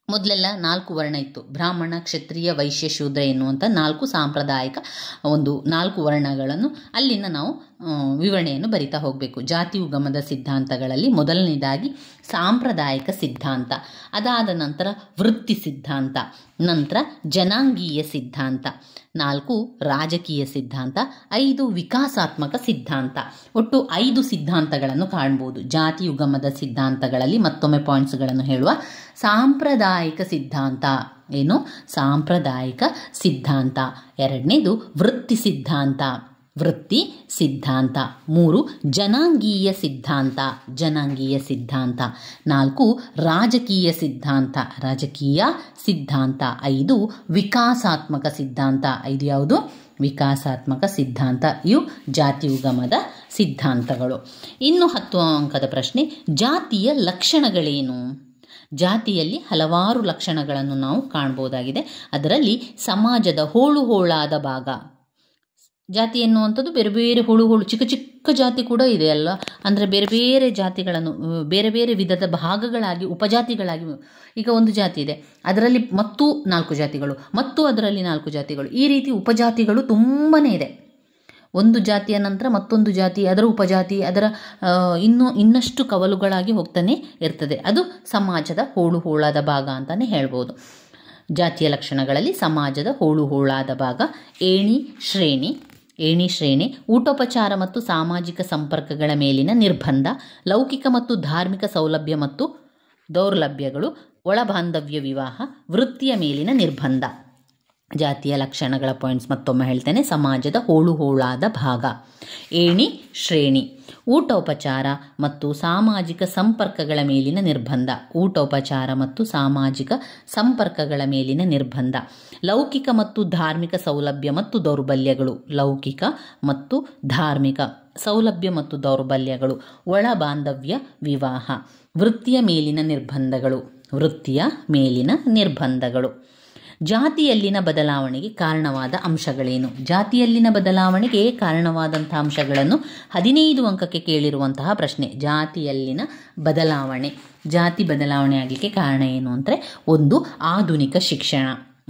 ಮೊದಲೆಲ್ಲ 4 ವರ್ಣ ಇತ್ತು, ಬ್ರಾಹ್ಮಣ, ಕ್ಷತ್ರಿಯ, ವೈಶ್ಯ, ಶೂದ್ರ ಎನ್ನುವಂಥ 4 ಸಾಂಪ್ರದಾಯಿಕ 4 ವರ್ಣಗಳನ್ನು ಅಲ್ಲಿನ ನಾವು ವಿವರಣೆಯನ್ನು ಬರಿತಾ ಹೋಗಬೇಕು. ಜಾತಿ ಉಗಮದ ಸಿದ್ಧಾಂತಗಳಲ್ಲಿ ಮೊದಲನೇದಾಗಿ ಸಾಂಪ್ರದಾಯಿಕ ಸಿದ್ಧಾಂತ, ಅದಾದ ನಂತರ ವೃತ್ತಿ ಸಿದ್ಧಾಂತ, ನಂತರ ಜನಾಂಗೀಯ ಸಿದ್ಧಾಂತ, 4 ರಾಜಕೀಯ ಸಿದ್ಧಾಂತ, 5 ವಿಕಾಸಾತ್ಮಕ ಸಿದ್ಧಾಂತ. ಒಟ್ಟು 5 ಸಿದ್ಧಾಂತಗಳನ್ನು ಕಾಣ್ಬೋದು. ಜಾತಿ ಉಗಮದ ಸಿದ್ಧಾಂತಗಳಲ್ಲಿ ಮತ್ತೊಮ್ಮೆ ಪಾಯಿಂಟ್ಸ್ಗಳನ್ನು ಹೇಳುವ, ಸಾಂಪ್ರದಾಯಿಕ ಸಿದ್ಧಾಂತ ಏನು? ಸಾಂಪ್ರದಾಯಿಕ ಸಿದ್ಧಾಂತ. ಎರಡನೇದು ವೃತ್ತಿ ಸಿದ್ಧಾಂತ, ವೃತ್ತಿ ಸಿದ್ಧಾಂತ. 3 ಜನಾಂಗೀಯ ಸಿದ್ಧಾಂತ, ಜನಾಂಗೀಯ ಸಿದ್ಧಾಂತ. 4 ರಾಜಕೀಯ ಸಿದ್ಧಾಂತ, ರಾಜಕೀಯ ಸಿದ್ಧಾಂತ. 5 ವಿಕಾಸಾತ್ಮಕ ಸಿದ್ಧಾಂತ. 5 ಯಾವುದು? ವಿಕಾಸಾತ್ಮಕ ಸಿದ್ಧಾಂತ. ಇವು ಜಾತಿ ಉಗಮದ ಸಿದ್ಧಾಂತಗಳು. ಇನ್ನು 10 ಅಂಕದ ಪ್ರಶ್ನೆ, ಜಾತಿಯ ಲಕ್ಷಣಗಳೇನು? ಜಾತಿಯಲ್ಲಿ ಹಲವಾರು ಲಕ್ಷಣಗಳನ್ನು ನಾವು ಕಾಣಬಹುದಾಗಿದೆ. ಅದರಲ್ಲಿ ಸಮಾಜದ ಹೋಳು ಹೋಳಾದ ಭಾಗ. ಜಾತಿ ಎನ್ನುವಂಥದ್ದು ಬೇರೆ ಬೇರೆ ಹೋಳು ಚಿಕ್ಕ ಚಿಕ್ಕ ಜಾತಿ ಕೂಡ ಇದೆ ಅಲ್ಲ, ಅಂದರೆ ಬೇರೆ ಬೇರೆ ಜಾತಿಗಳನ್ನು ಬೇರೆ ಬೇರೆ ವಿಧದ ಭಾಗಗಳಾಗಿ ಉಪಜಾತಿಗಳಾಗಿ, ಈಗ ಒಂದು ಜಾತಿ ಇದೆ, ಅದರಲ್ಲಿ ಮತ್ತು 4 ಜಾತಿಗಳು, ಮತ್ತು ಅದರಲ್ಲಿ 4 ಜಾತಿಗಳು, ಈ ರೀತಿ ಉಪಜಾತಿಗಳು ತುಂಬಾ ಇದೆ. ಒಂದು ಜಾತಿಯ ನಂತರ ಮತ್ತೊಂದು ಜಾತಿ, ಅದರ ಉಪಜಾತಿ, ಅದರ ಇನ್ನಷ್ಟು ಕವಲುಗಳಾಗಿ ಹೋಗ್ತಾನೆ ಇರ್ತದೆ. ಅದು ಸಮಾಜದ ಹೋಳು ಹೋಳಾದ ಭಾಗ ಅಂತಲೇ ಹೇಳ್ಬೋದು. ಜಾತಿಯ ಲಕ್ಷಣಗಳಲ್ಲಿ ಸಮಾಜದ ಹೋಳು ಹೋಳಾದ ಭಾಗ. ಏಣಿ ಶ್ರೇಣಿ, ಏಣಿ ಶ್ರೇಣಿ, ಊಟೋಪಚಾರ ಮತ್ತು ಸಾಮಾಜಿಕ ಸಂಪರ್ಕಗಳ ಮೇಲಿನ ನಿರ್ಬಂಧ, ಲೌಕಿಕ ಮತ್ತು ಧಾರ್ಮಿಕ ಸೌಲಭ್ಯ ಮತ್ತು ದೌರ್ಲಭ್ಯಗಳು, ಒಳಬಾಂಧವ್ಯ ವಿವಾಹ, ವೃತ್ತಿಯ ಮೇಲಿನ ನಿರ್ಬಂಧ. ಜಾತಿಯ ಲಕ್ಷಣಗಳ ಪಾಯಿಂಟ್ಸ್ ಮತ್ತೊಮ್ಮೆ ಹೇಳ್ತೇನೆ. ಸಮಾಜದ ಹೋಳು ಹೋಳಾದ ಭಾಗ, ಏಣಿ ಶ್ರೇಣಿ, ಊಟೋಪಚಾರ ಮತ್ತು ಸಾಮಾಜಿಕ ಸಂಪರ್ಕಗಳ ಮೇಲಿನ ನಿರ್ಬಂಧ, ಊಟೋಪಚಾರ ಮತ್ತು ಸಾಮಾಜಿಕ ಸಂಪರ್ಕಗಳ ಮೇಲಿನ ನಿರ್ಬಂಧ, ಲೌಕಿಕ ಮತ್ತು ಧಾರ್ಮಿಕ ಸೌಲಭ್ಯ ಮತ್ತು ದೌರ್ಬಲ್ಯಗಳು, ಲೌಕಿಕ ಮತ್ತು ಧಾರ್ಮಿಕ ಸೌಲಭ್ಯ ಮತ್ತು ದೌರ್ಬಲ್ಯಗಳು, ಒಳಬಾಂಧವ್ಯ ವಿವಾಹ, ವೃತ್ತಿಯ ಮೇಲಿನ ನಿರ್ಬಂಧಗಳು, ವೃತ್ತಿಯ ಮೇಲಿನ ನಿರ್ಬಂಧಗಳು. ಜಾತಿಯಲ್ಲಿನ ಬದಲಾವಣೆಗೆ ಕಾರಣವಾದ ಅಂಶಗಳೇನು? ಜಾತಿಯಲ್ಲಿನ ಬದಲಾವಣೆಗೆ ಕಾರಣವಾದಂಥ ಅಂಶಗಳನ್ನು 15 ಅಂಕಕ್ಕೆ ಕೇಳಿರುವಂತಹ ಪ್ರಶ್ನೆ. ಜಾತಿಯಲ್ಲಿನ ಬದಲಾವಣೆ, ಜಾತಿ ಬದಲಾವಣೆ ಆಗಲಿಕ್ಕೆ ಕಾರಣ ಏನು ಅಂದರೆ, 1 ಆಧುನಿಕ ಶಿಕ್ಷಣ,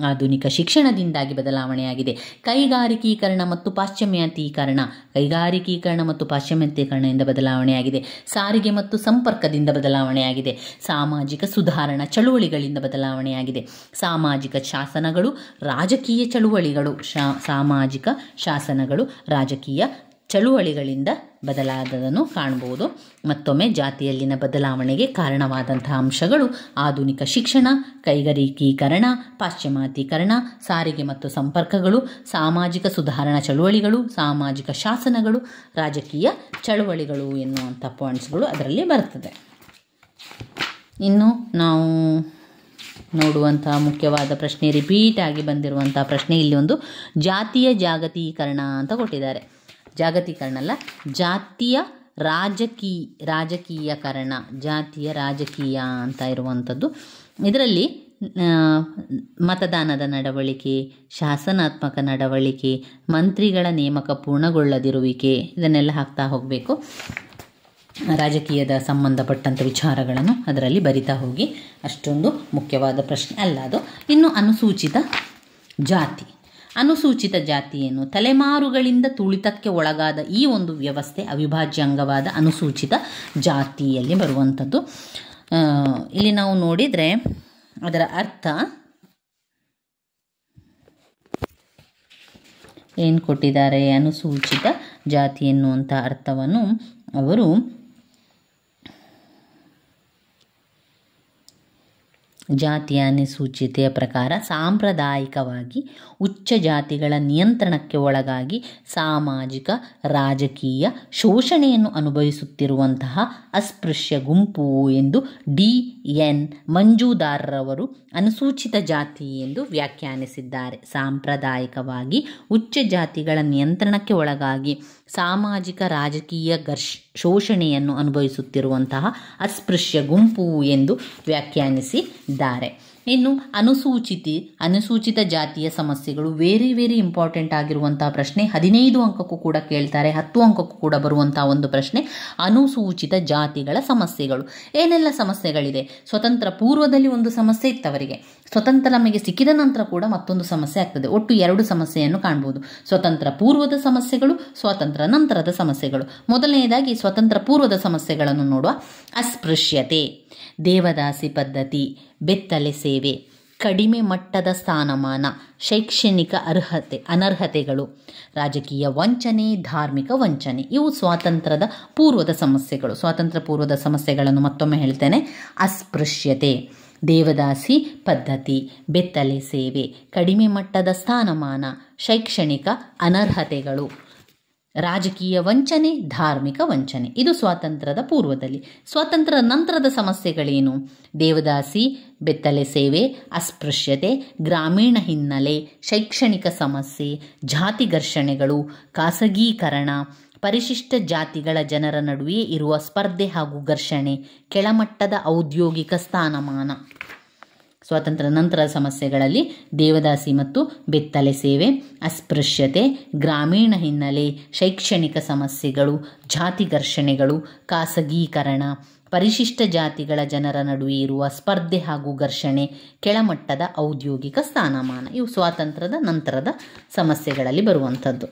ಆಧುನಿಕ ಶಿಕ್ಷಣದಿಂದಾಗಿ ಬದಲಾವಣೆಯಾಗಿದೆ. ಕೈಗಾರಿಕೀಕರಣ ಮತ್ತು ಪಾಶ್ಚಿಮಾತ್ಯೀಕರಣ, ಕೈಗಾರಿಕೀಕರಣ ಮತ್ತು ಪಾಶ್ಚಿಮಾತ್ಯೀಕರಣದಿಂದ ಬದಲಾವಣೆಯಾಗಿದೆ. ಸಾರಿಗೆ ಮತ್ತು ಸಂಪರ್ಕದಿಂದ ಬದಲಾವಣೆಯಾಗಿದೆ. ಸಾಮಾಜಿಕ ಸುಧಾರಣಾ ಚಳುವಳಿಗಳಿಂದ ಬದಲಾವಣೆಯಾಗಿದೆ. ಸಾಮಾಜಿಕ ಶಾಸನಗಳು, ರಾಜಕೀಯ ಚಳುವಳಿಗಳು, ಸಾಮಾಜಿಕ ಶಾಸನಗಳು, ರಾಜಕೀಯ ಚಳುವಳಿಗಳಿಂದ ಬದಲಾದದನ್ನು ಕಾಣಬಹುದು. ಮತ್ತೊಮ್ಮೆ ಜಾತಿಯಲ್ಲಿನ ಬದಲಾವಣೆಗೆ ಕಾರಣವಾದಂತಹ ಅಂಶಗಳು ಆಧುನಿಕ ಶಿಕ್ಷಣ, ಕೈಗಾರಿಕೀಕರಣ, ಪಾಶ್ಚಿಮಾತ್ಯೀಕರಣ, ಸಾರಿಗೆ ಮತ್ತು ಸಂಪರ್ಕಗಳು, ಸಾಮಾಜಿಕ ಸುಧಾರಣಾ ಚಳುವಳಿಗಳು, ಸಾಮಾಜಿಕ ಶಾಸನಗಳು, ರಾಜಕೀಯ ಚಳುವಳಿಗಳು ಎನ್ನುವಂಥ ಪಾಯಿಂಟ್ಸ್ಗಳು ಅದರಲ್ಲಿ ಬರ್ತದೆ. ಇನ್ನು ನಾವು ನೋಡುವಂಥ ಮುಖ್ಯವಾದ ಪ್ರಶ್ನೆ, ರಿಪೀಟ್ ಆಗಿ ಬಂದಿರುವಂಥ ಪ್ರಶ್ನೆ, ಇಲ್ಲಿ ಒಂದು ಜಾತಿಯ ಜಾಗತೀಕರಣ ಅಂತ ಕೊಟ್ಟಿದ್ದಾರೆ. ಜಾಗತೀಕರಣ ಅಲ್ಲ, ಜಾತಿಯ ರಾಜಕೀಯಕರಣ, ಜಾತಿಯ ರಾಜಕೀಯ ಅಂತ ಇರುವಂಥದ್ದು. ಇದರಲ್ಲಿ ಮತದಾನದ ನಡವಳಿಕೆ, ಶಾಸನಾತ್ಮಕ ನಡವಳಿಕೆ, ಮಂತ್ರಿಗಳ ನೇಮಕ ಪೂರ್ಣಗೊಳ್ಳದಿರುವಿಕೆ, ಇದನ್ನೆಲ್ಲ ಹಾಕ್ತಾ ಹೋಗಬೇಕು. ರಾಜಕೀಯದ ಸಂಬಂಧಪಟ್ಟಂಥ ವಿಚಾರಗಳನ್ನು ಅದರಲ್ಲಿ ಬರಿತಾ ಹೋಗಿ. ಅಷ್ಟೊಂದು ಮುಖ್ಯವಾದ ಪ್ರಶ್ನೆ ಅಲ್ಲ ಅದು. ಇನ್ನು ಅನುಸೂಚಿತ ಜಾತಿ. ಅನುಸೂಚಿತ ಜಾತಿ ಏನು? ತಲೆಮಾರುಗಳಿಂದ ತುಳಿತಕ್ಕೆ ಒಳಗಾದ ಈ ಒಂದು ವ್ಯವಸ್ಥೆ ಅವಿಭಾಜ್ಯ ಅಂಗವಾದ ಅನುಸೂಚಿತ ಜಾತಿಯಲ್ಲಿ ಬರುವಂಥದ್ದು. ಇಲ್ಲಿ ನಾವು ನೋಡಿದರೆ ಅದರ ಅರ್ಥ ಏನು ಕೊಟ್ಟಿದ್ದಾರೆ? ಅನುಸೂಚಿತ ಜಾತಿ ಎನ್ನುವಂಥ ಅರ್ಥವನ್ನು ಅವರು ಜಾತಿಯ ಅನುಸೂಚಿತೆಯ ಪ್ರಕಾರ ಸಾಂಪ್ರದಾಯಿಕವಾಗಿ ಉಚ್ಚ ಜಾತಿಗಳ ನಿಯಂತ್ರಣಕ್ಕೆ ಒಳಗಾಗಿ ಸಾಮಾಜಿಕ ರಾಜಕೀಯ ಶೋಷಣೆಯನ್ನು ಅನುಭವಿಸುತ್ತಿರುವಂತಹ ಅಸ್ಪೃಶ್ಯ ಗುಂಪು ಎಂದು D.N. ಮಂಜುದಾರ್ರವರು ಅನುಸೂಚಿತ ಜಾತಿ ಎಂದು ವ್ಯಾಖ್ಯಾನಿಸಿದ್ದಾರೆ. ಸಾಂಪ್ರದಾಯಿಕವಾಗಿ ಉಚ್ಚ ಜಾತಿಗಳ ನಿಯಂತ್ರಣಕ್ಕೆ ಒಳಗಾಗಿ ಸಾಮಾಜಿಕ ರಾಜಕೀಯ ಶೋಷಣೆಯನ್ನು ಅನುಭವಿಸುತ್ತಿರುವಂತಹ ಅಸ್ಪೃಶ್ಯ ಗುಂಪು ಎಂದು ವ್ಯಾಖ್ಯಾನಿಸಿದ್ದಾರೆ. ಇನ್ನು ಅನುಸೂಚಿತ ಜಾತಿಯ ಸಮಸ್ಯೆಗಳು ವೆರಿ ಇಂಪಾರ್ಟೆಂಟ್ ಆಗಿರುವಂತಹ ಪ್ರಶ್ನೆ. 15 ಅಂಕಕ್ಕೂ ಕೂಡ ಕೇಳ್ತಾರೆ, 10 ಅಂಕಕ್ಕೂ ಕೂಡ ಬರುವಂತಹ ಒಂದು ಪ್ರಶ್ನೆ. ಅನುಸೂಚಿತ ಜಾತಿಗಳ ಸಮಸ್ಯೆಗಳು ಏನೆಲ್ಲ ಸಮಸ್ಯೆಗಳಿದೆ? ಸ್ವತಂತ್ರ ಪೂರ್ವದಲ್ಲಿ ಒಂದು ಸಮಸ್ಯೆ ಇತ್ತವರಿಗೆ, ಸ್ವತಂತ್ರ ನಮಗೆ ಸಿಕ್ಕಿದ ನಂತರ ಕೂಡ ಮತ್ತೊಂದು ಸಮಸ್ಯೆ ಆಗ್ತದೆ. ಒಟ್ಟು 2 ಸಮಸ್ಯೆಯನ್ನು ಕಾಣಬಹುದು. ಸ್ವತಂತ್ರ ಪೂರ್ವದ ಸಮಸ್ಯೆಗಳು, ಸ್ವಾತಂತ್ರ್ಯ ನಂತರದ ಸಮಸ್ಯೆಗಳು. ಮೊದಲನೆಯದಾಗಿ ಸ್ವತಂತ್ರ ಪೂರ್ವದ ಸಮಸ್ಯೆಗಳನ್ನು ನೋಡುವ. ಅಸ್ಪೃಶ್ಯತೆ, ದೇವದಾಸಿ ಪದ್ಧತಿ, ಬೆತ್ತಲೆ ಸೇವೆ, ಕಡಿಮೆ ಮಟ್ಟದ ಸ್ಥಾನಮಾನ, ಶೈಕ್ಷಣಿಕ ಅನರ್ಹತೆಗಳು, ರಾಜಕೀಯ ವಂಚನೆ, ಧಾರ್ಮಿಕ ವಂಚನೆ. ಇವು ಸ್ವಾತಂತ್ರ್ಯದ ಪೂರ್ವದ ಸಮಸ್ಯೆಗಳು. ಸ್ವಾತಂತ್ರ್ಯ ಪೂರ್ವದ ಸಮಸ್ಯೆಗಳನ್ನು ಮತ್ತೊಮ್ಮೆ ಹೇಳ್ತೇನೆ. ಅಸ್ಪೃಶ್ಯತೆ, ದೇವದಾಸಿ ಪದ್ಧತಿ, ಬೆತ್ತಲೆ ಸೇವೆ, ಕಡಿಮೆ ಮಟ್ಟದ ಸ್ಥಾನಮಾನ, ಶೈಕ್ಷಣಿಕ ಅನರ್ಹತೆಗಳು, ರಾಜಕೀಯ ವಂಚನೆ, ಧಾರ್ಮಿಕ ವಂಚನೆ. ಇದು ಸ್ವಾತಂತ್ರ್ಯದ ಪೂರ್ವದಲ್ಲಿ. ಸ್ವಾತಂತ್ರ್ಯ ನಂತರದ ಸಮಸ್ಯೆಗಳೇನು? ದೇವದಾಸಿ, ಬೆತ್ತಲೆ ಸೇವೆ, ಅಸ್ಪೃಶ್ಯತೆ, ಗ್ರಾಮೀಣ ಹಿನ್ನೆಲೆ, ಶೈಕ್ಷಣಿಕ ಸಮಸ್ಯೆ, ಜಾತಿ ಘರ್ಷಣೆಗಳು, ಖಾಸಗೀಕರಣ, ಪರಿಶಿಷ್ಟ ಜಾತಿಗಳ ಜನರ ನಡುವೆ ಇರುವ ಸ್ಪರ್ಧೆ ಹಾಗೂ ಘರ್ಷಣೆ, ಕೆಳಮಟ್ಟದ ಔದ್ಯೋಗಿಕ ಸ್ಥಾನಮಾನ. ಸ್ವಾತಂತ್ರ್ಯ ನಂತರದ ಸಮಸ್ಯೆಗಳಲ್ಲಿ ದೇವದಾಸಿ ಮತ್ತು ಬೆತ್ತಲೆ ಸೇವೆ, ಅಸ್ಪೃಶ್ಯತೆ, ಗ್ರಾಮೀಣ ಹಿನ್ನೆಲೆ, ಶೈಕ್ಷಣಿಕ ಸಮಸ್ಯೆಗಳು, ಜಾತಿ ಘರ್ಷಣೆಗಳು, ಖಾಸಗೀಕರಣ, ಪರಿಶಿಷ್ಟ ಜಾತಿಗಳ ಜನರ ನಡುವೆ ಇರುವ ಸ್ಪರ್ಧೆ ಹಾಗೂ ಘರ್ಷಣೆ, ಕೆಳಮಟ್ಟದ ಔದ್ಯೋಗಿಕ ಸ್ಥಾನಮಾನ. ಇವು ಸ್ವಾತಂತ್ರ್ಯದ ನಂತರದ ಸಮಸ್ಯೆಗಳಲ್ಲಿ ಬರುವಂಥದ್ದು.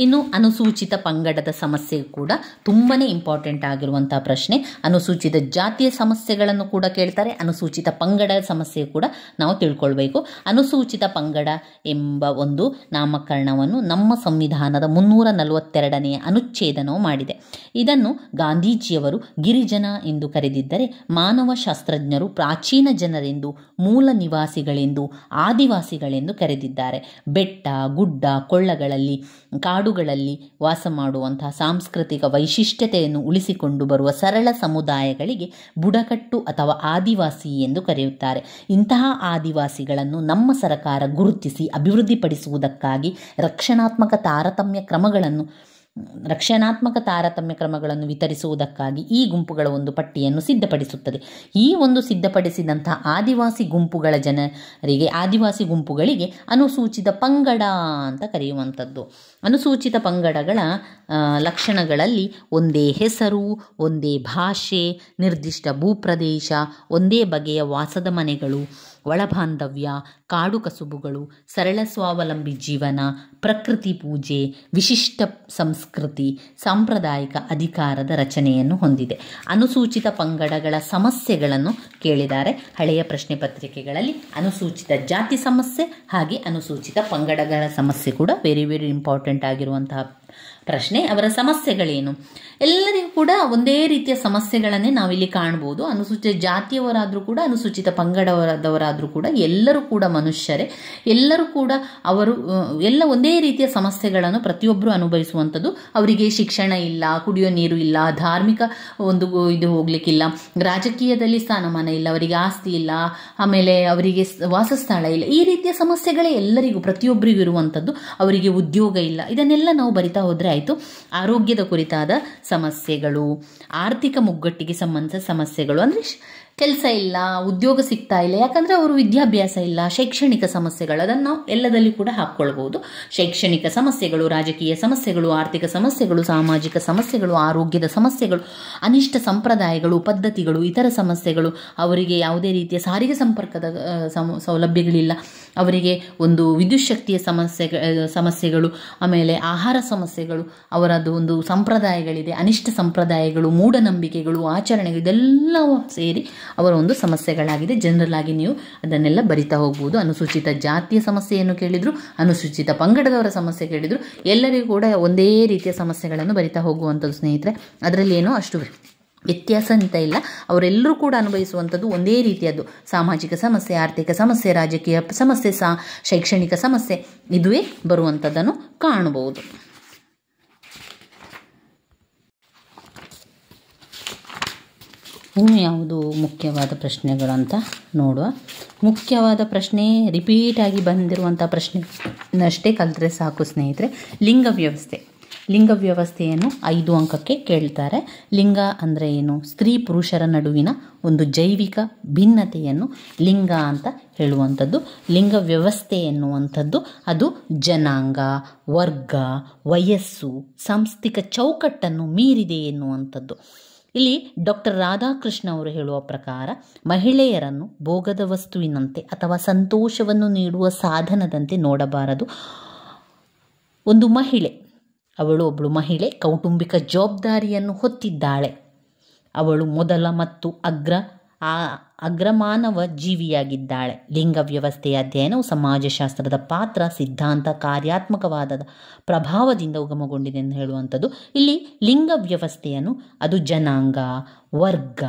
ಇನ್ನು ಅನುಸೂಚಿತ ಪಂಗಡದ ಸಮಸ್ಯೆ ಕೂಡ ತುಂಬಾ ಇಂಪಾರ್ಟೆಂಟ್ ಆಗಿರುವಂಥ ಪ್ರಶ್ನೆ. ಅನುಸೂಚಿತ ಜಾತಿಯ ಸಮಸ್ಯೆಗಳನ್ನು ಕೂಡ ಕೇಳ್ತಾರೆ, ಅನುಸೂಚಿತ ಪಂಗಡದ ಸಮಸ್ಯೆ ಕೂಡ ನಾವು ತಿಳ್ಕೊಳ್ಬೇಕು. ಅನುಸೂಚಿತ ಪಂಗಡ ಎಂಬ ಒಂದು ನಾಮಕರಣವನ್ನು ನಮ್ಮ ಸಂವಿಧಾನದ 342ನೇ ಅನುಚ್ಛೇದನವು ಮಾಡಿದೆ. ಇದನ್ನು ಗಾಂಧೀಜಿಯವರು ಗಿರಿಜನ ಎಂದು ಕರೆದಿದ್ದರೆ, ಮಾನವಶಾಸ್ತ್ರಜ್ಞರು ಪ್ರಾಚೀನ ಜನರೆಂದು, ಮೂಲ ನಿವಾಸಿಗಳೆಂದು, ಆದಿವಾಸಿಗಳೆಂದು ಕರೆದಿದ್ದಾರೆ. ಬೆಟ್ಟ, ಗುಡ್ಡ, ಕೊಳ್ಳಗಳಲ್ಲಿ, ಕಾಡುಗಳಲ್ಲಿ ವಾಸ ಮಾಡುವಂತಹ ಸಾಂಸ್ಕೃತಿಕ ವೈಶಿಷ್ಟ್ಯತೆಯನ್ನು ಉಳಿಸಿಕೊಂಡು ಬರುವ ಸರಳ ಸಮುದಾಯಗಳಿಗೆ ಬುಡಕಟ್ಟು ಅಥವಾ ಆದಿವಾಸಿ ಎಂದು ಕರೆಯುತ್ತಾರೆ. ಇಂತಹ ಆದಿವಾಸಿಗಳನ್ನು ನಮ್ಮ ಸರ್ಕಾರ ಗುರುತಿಸಿ ಅಭಿವೃದ್ಧಿಪಡಿಸುವುದಕ್ಕಾಗಿ ರಕ್ಷಣಾತ್ಮಕ ತಾರತಮ್ಯ ಕ್ರಮಗಳನ್ನು ವಿತರಿಸುವುದಕ್ಕಾಗಿ ಈ ಗುಂಪುಗಳ ಒಂದು ಪಟ್ಟಿಯನ್ನು ಸಿದ್ಧಪಡಿಸುತ್ತದೆ. ಈ ಒಂದು ಸಿದ್ಧಪಡಿಸಿದಂತಹ ಆದಿವಾಸಿ ಗುಂಪುಗಳಿಗೆ ಅನುಸೂಚಿತ ಪಂಗಡ ಅಂತ ಕರೆಯುವಂಥದ್ದು. ಅನುಸೂಚಿತ ಪಂಗಡಗಳ ಲಕ್ಷಣಗಳಲ್ಲಿ ಒಂದೇ ಹೆಸರು, ಒಂದೇ ಭಾಷೆ, ನಿರ್ದಿಷ್ಟ ಭೂಪ್ರದೇಶ, ಒಂದೇ ಬಗೆಯ ವಾಸದ ಮನೆಗಳು, ಒಳಬಾಂಧವ್ಯ, ಕಾಡು ಕಸುಬುಗಳು, ಸರಳ ಸ್ವಾವಲಂಬಿ ಜೀವನ, ಪ್ರಕೃತಿ ಪೂಜೆ, ವಿಶಿಷ್ಟ ಸಂಸ್ಕೃತಿ, ಸಾಂಪ್ರದಾಯಿಕ ಅಧಿಕಾರದ ರಚನೆಯನ್ನು ಹೊಂದಿದೆ. ಅನುಸೂಚಿತ ಪಂಗಡಗಳ ಸಮಸ್ಯೆಗಳನ್ನು ಕೇಳಿದ್ದಾರೆ ಹಳೆಯ ಪ್ರಶ್ನೆ ಪತ್ರಿಕೆಗಳಲ್ಲಿ. ಅನುಸೂಚಿತ ಜಾತಿ ಸಮಸ್ಯೆ ಹಾಗೆ ಅನುಸೂಚಿತ ಪಂಗಡಗಳ ಸಮಸ್ಯೆ ಕೂಡ ವೆರಿ ಇಂಪಾರ್ಟೆಂಟ್ ಆಗಿರುವಂತಹ ಪ್ರಶ್ನೆ. ಅವರ ಸಮಸ್ಯೆಗಳೇನು? ಎಲ್ಲರಿಗೂ ಕೂಡ ಒಂದೇ ರೀತಿಯ ಸಮಸ್ಯೆಗಳನ್ನೇ ನಾವಿಲ್ಲಿ ಕಾಣ್ಬೋದು. ಅನುಸೂಚಿತ ಜಾತಿಯವರಾದರೂ ಕೂಡ, ಅನುಸೂಚಿತ ಪಂಗಡವರಾದರೂ ಕೂಡ ಎಲ್ಲರೂ ಕೂಡ ಮನುಷ್ಯರೇ. ಎಲ್ಲರೂ ಕೂಡ ಎಲ್ಲ ಒಂದೇ ರೀತಿಯ ಸಮಸ್ಯೆಗಳನ್ನು ಪ್ರತಿಯೊಬ್ಬರು ಅನುಭವಿಸುವಂಥದ್ದು. ಅವರಿಗೆ ಶಿಕ್ಷಣ ಇಲ್ಲ, ಕುಡಿಯೋ ನೀರು ಇಲ್ಲ, ಧಾರ್ಮಿಕ ಒಂದು ಇದು ಹೋಗ್ಲಿಕ್ಕಿಲ್ಲ, ರಾಜಕೀಯದಲ್ಲಿ ಸ್ಥಾನಮಾನ ಇಲ್ಲ, ಅವರಿಗೆ ಆಸ್ತಿ ಇಲ್ಲ, ಆಮೇಲೆ ಅವರಿಗೆ ವಾಸಸ್ಥಳ ಇಲ್ಲ. ಈ ರೀತಿಯ ಸಮಸ್ಯೆಗಳೇ ಎಲ್ಲರಿಗೂ ಪ್ರತಿಯೊಬ್ಬರಿಗೂ ಇರುವಂಥದ್ದು. ಅವರಿಗೆ ಉದ್ಯೋಗ ಇಲ್ಲ. ಇದನ್ನೆಲ್ಲ ನಾವು ಬರಿತಾ ಹೋದರೆ ಆಯಿತು. ಆರೋಗ್ಯದ ಕುರಿತಾದ ಸಮಸ್ಯೆಗಳು, ಆರ್ಥಿಕ ಮುಗ್ಗಟ್ಟಿಗೆ ಸಂಬಂಧಿಸಿದ ಸಮಸ್ಯೆಗಳು, ಅಂದರೆ ಕೆಲಸ ಇಲ್ಲ, ಉದ್ಯೋಗ ಸಿಗ್ತಾ ಇಲ್ಲ, ಯಾಕಂದರೆ ಅವರು ವಿದ್ಯಾಭ್ಯಾಸ ಇಲ್ಲ. ಶೈಕ್ಷಣಿಕ ಸಮಸ್ಯೆಗಳು, ಅದನ್ನು ನಾವು ಎಲ್ಲದಲ್ಲಿ ಕೂಡ ಹಾಕ್ಕೊಳ್ಬೋದು. ಶೈಕ್ಷಣಿಕ ಸಮಸ್ಯೆಗಳು, ರಾಜಕೀಯ ಸಮಸ್ಯೆಗಳು, ಆರ್ಥಿಕ ಸಮಸ್ಯೆಗಳು, ಸಾಮಾಜಿಕ ಸಮಸ್ಯೆಗಳು, ಆರೋಗ್ಯದ ಸಮಸ್ಯೆಗಳು, ಅನಿಷ್ಟ ಸಂಪ್ರದಾಯಗಳು, ಪದ್ಧತಿಗಳು, ಇತರ ಸಮಸ್ಯೆಗಳು, ಅವರಿಗೆ ಯಾವುದೇ ರೀತಿಯ ಸಾರಿಗೆ ಸಂಪರ್ಕದ ಸೌಲಭ್ಯಗಳಿಲ್ಲ, ಅವರಿಗೆ ಒಂದು ವಿದ್ಯುತ್ ಶಕ್ತಿಯ ಸಮಸ್ಯೆಗಳು, ಆಮೇಲೆ ಆಹಾರ ಸಮಸ್ಯೆಗಳು, ಅವರದ್ದು ಒಂದು ಸಂಪ್ರದಾಯಗಳಿದೆ, ಅನಿಷ್ಟ ಸಂಪ್ರದಾಯಗಳು, ಮೂಢನಂಬಿಕೆಗಳು, ಆಚರಣೆಗಳು, ಇದೆಲ್ಲವೂ ಸೇರಿ ಅವರ ಒಂದು ಸಮಸ್ಯೆಗಳಾಗಿದೆ. ಜನರಲ್ ಆಗಿ ನೀವು ಅದನ್ನೆಲ್ಲ ಬರಿತಾ ಹೋಗ್ಬೋದು. ಅನುಸೂಚಿತ ಜಾತಿಯ ಸಮಸ್ಯೆಯನ್ನು ಕೇಳಿದ್ರು, ಅನುಸೂಚಿತ ಪಂಗಡದವರ ಸಮಸ್ಯೆ ಕೇಳಿದ್ರು, ಎಲ್ಲರಿಗೂ ಕೂಡ ಒಂದೇ ರೀತಿಯ ಸಮಸ್ಯೆಗಳನ್ನು ಬರಿತಾ ಹೋಗುವಂಥದ್ದು ಸ್ನೇಹಿತರೆ. ಅದರಲ್ಲಿ ಏನೋ ಅಷ್ಟು ವ್ಯತ್ಯಾಸ ಅಂತ ಇಲ್ಲ. ಅವರೆಲ್ಲರೂ ಕೂಡ ಅನುಭವಿಸುವಂಥದ್ದು ಒಂದೇ ರೀತಿಯದ್ದು. ಸಾಮಾಜಿಕ ಸಮಸ್ಯೆ, ಆರ್ಥಿಕ ಸಮಸ್ಯೆ, ರಾಜಕೀಯ ಸಮಸ್ಯೆ, ಶೈಕ್ಷಣಿಕ ಸಮಸ್ಯೆ, ಇದುವೇ ಬರುವಂಥದ್ದನ್ನು ಕಾಣಬಹುದು. ಇನ್ನು ಯಾವುದು ಮುಖ್ಯವಾದ ಪ್ರಶ್ನೆಗಳು ಅಂತ ನೋಡುವ. ಮುಖ್ಯವಾದ ಪ್ರಶ್ನೆ ರಿಪೀಟಾಗಿ ಬಂದಿರುವಂಥ ಪ್ರಶ್ನೆನಷ್ಟೇ ಕಲಿತ್ರೆ ಸಾಕು ಸ್ನೇಹಿತರೆ. ಲಿಂಗ ವ್ಯವಸ್ಥೆ. ಲಿಂಗ ವ್ಯವಸ್ಥೆಯನ್ನು 5 ಅಂಕಕ್ಕೆ ಕೇಳ್ತಾರೆ. ಲಿಂಗ ಅಂದರೆ ಏನು? ಸ್ತ್ರೀ ಪುರುಷರ ನಡುವಿನ ಒಂದು ಜೈವಿಕ ಭಿನ್ನತೆಯನ್ನು ಲಿಂಗ ಅಂತ ಹೇಳುವಂಥದ್ದು. ಲಿಂಗ ವ್ಯವಸ್ಥೆ ಎನ್ನುವಂಥದ್ದು ಅದು ಜನಾಂಗ, ವರ್ಗ, ವಯಸ್ಸು, ಸಾಂಸ್ಥಿಕ ಚೌಕಟ್ಟನ್ನು ಮೀರಿದೆ ಎನ್ನುವಂಥದ್ದು. ಇಲ್ಲಿ ಡಾಕ್ಟರ್ ರಾಧಾಕೃಷ್ಣ ಅವರು ಹೇಳುವ ಪ್ರಕಾರ ಮಹಿಳೆಯರನ್ನು ಭೋಗದ ವಸ್ತುವಿನಂತೆ ಅಥವಾ ಸಂತೋಷವನ್ನು ನೀಡುವ ಸಾಧನದಂತೆ ನೋಡಬಾರದು. ಒಂದು ಮಹಿಳೆ, ಅವಳು ಒಬ್ಬಳು ಮಹಿಳೆ, ಕೌಟುಂಬಿಕ ಜವಾಬ್ದಾರಿಯನ್ನು ಹೊತ್ತಿದ್ದಾಳೆ. ಅವಳು ಮೊದಲ ಮತ್ತು ಅಗ್ರಮಾನವ ಜೀವಿಯಾಗಿದ್ದಾಳೆ. ಲಿಂಗ ವ್ಯವಸ್ಥೆಯ ಅಧ್ಯಯನವು ಸಮಾಜಶಾಸ್ತ್ರದ ಪಾತ್ರ, ಸಿದ್ಧಾಂತ, ಕಾರ್ಯಾತ್ಮಕವಾದ ಪ್ರಭಾವದಿಂದ ಉಗಮಗೊಂಡಿದೆ ಎಂದು ಹೇಳುವಂಥದ್ದು. ಇಲ್ಲಿ ಲಿಂಗ ವ್ಯವಸ್ಥೆಯನ್ನು ಅದು ಜನಾಂಗ, ವರ್ಗ,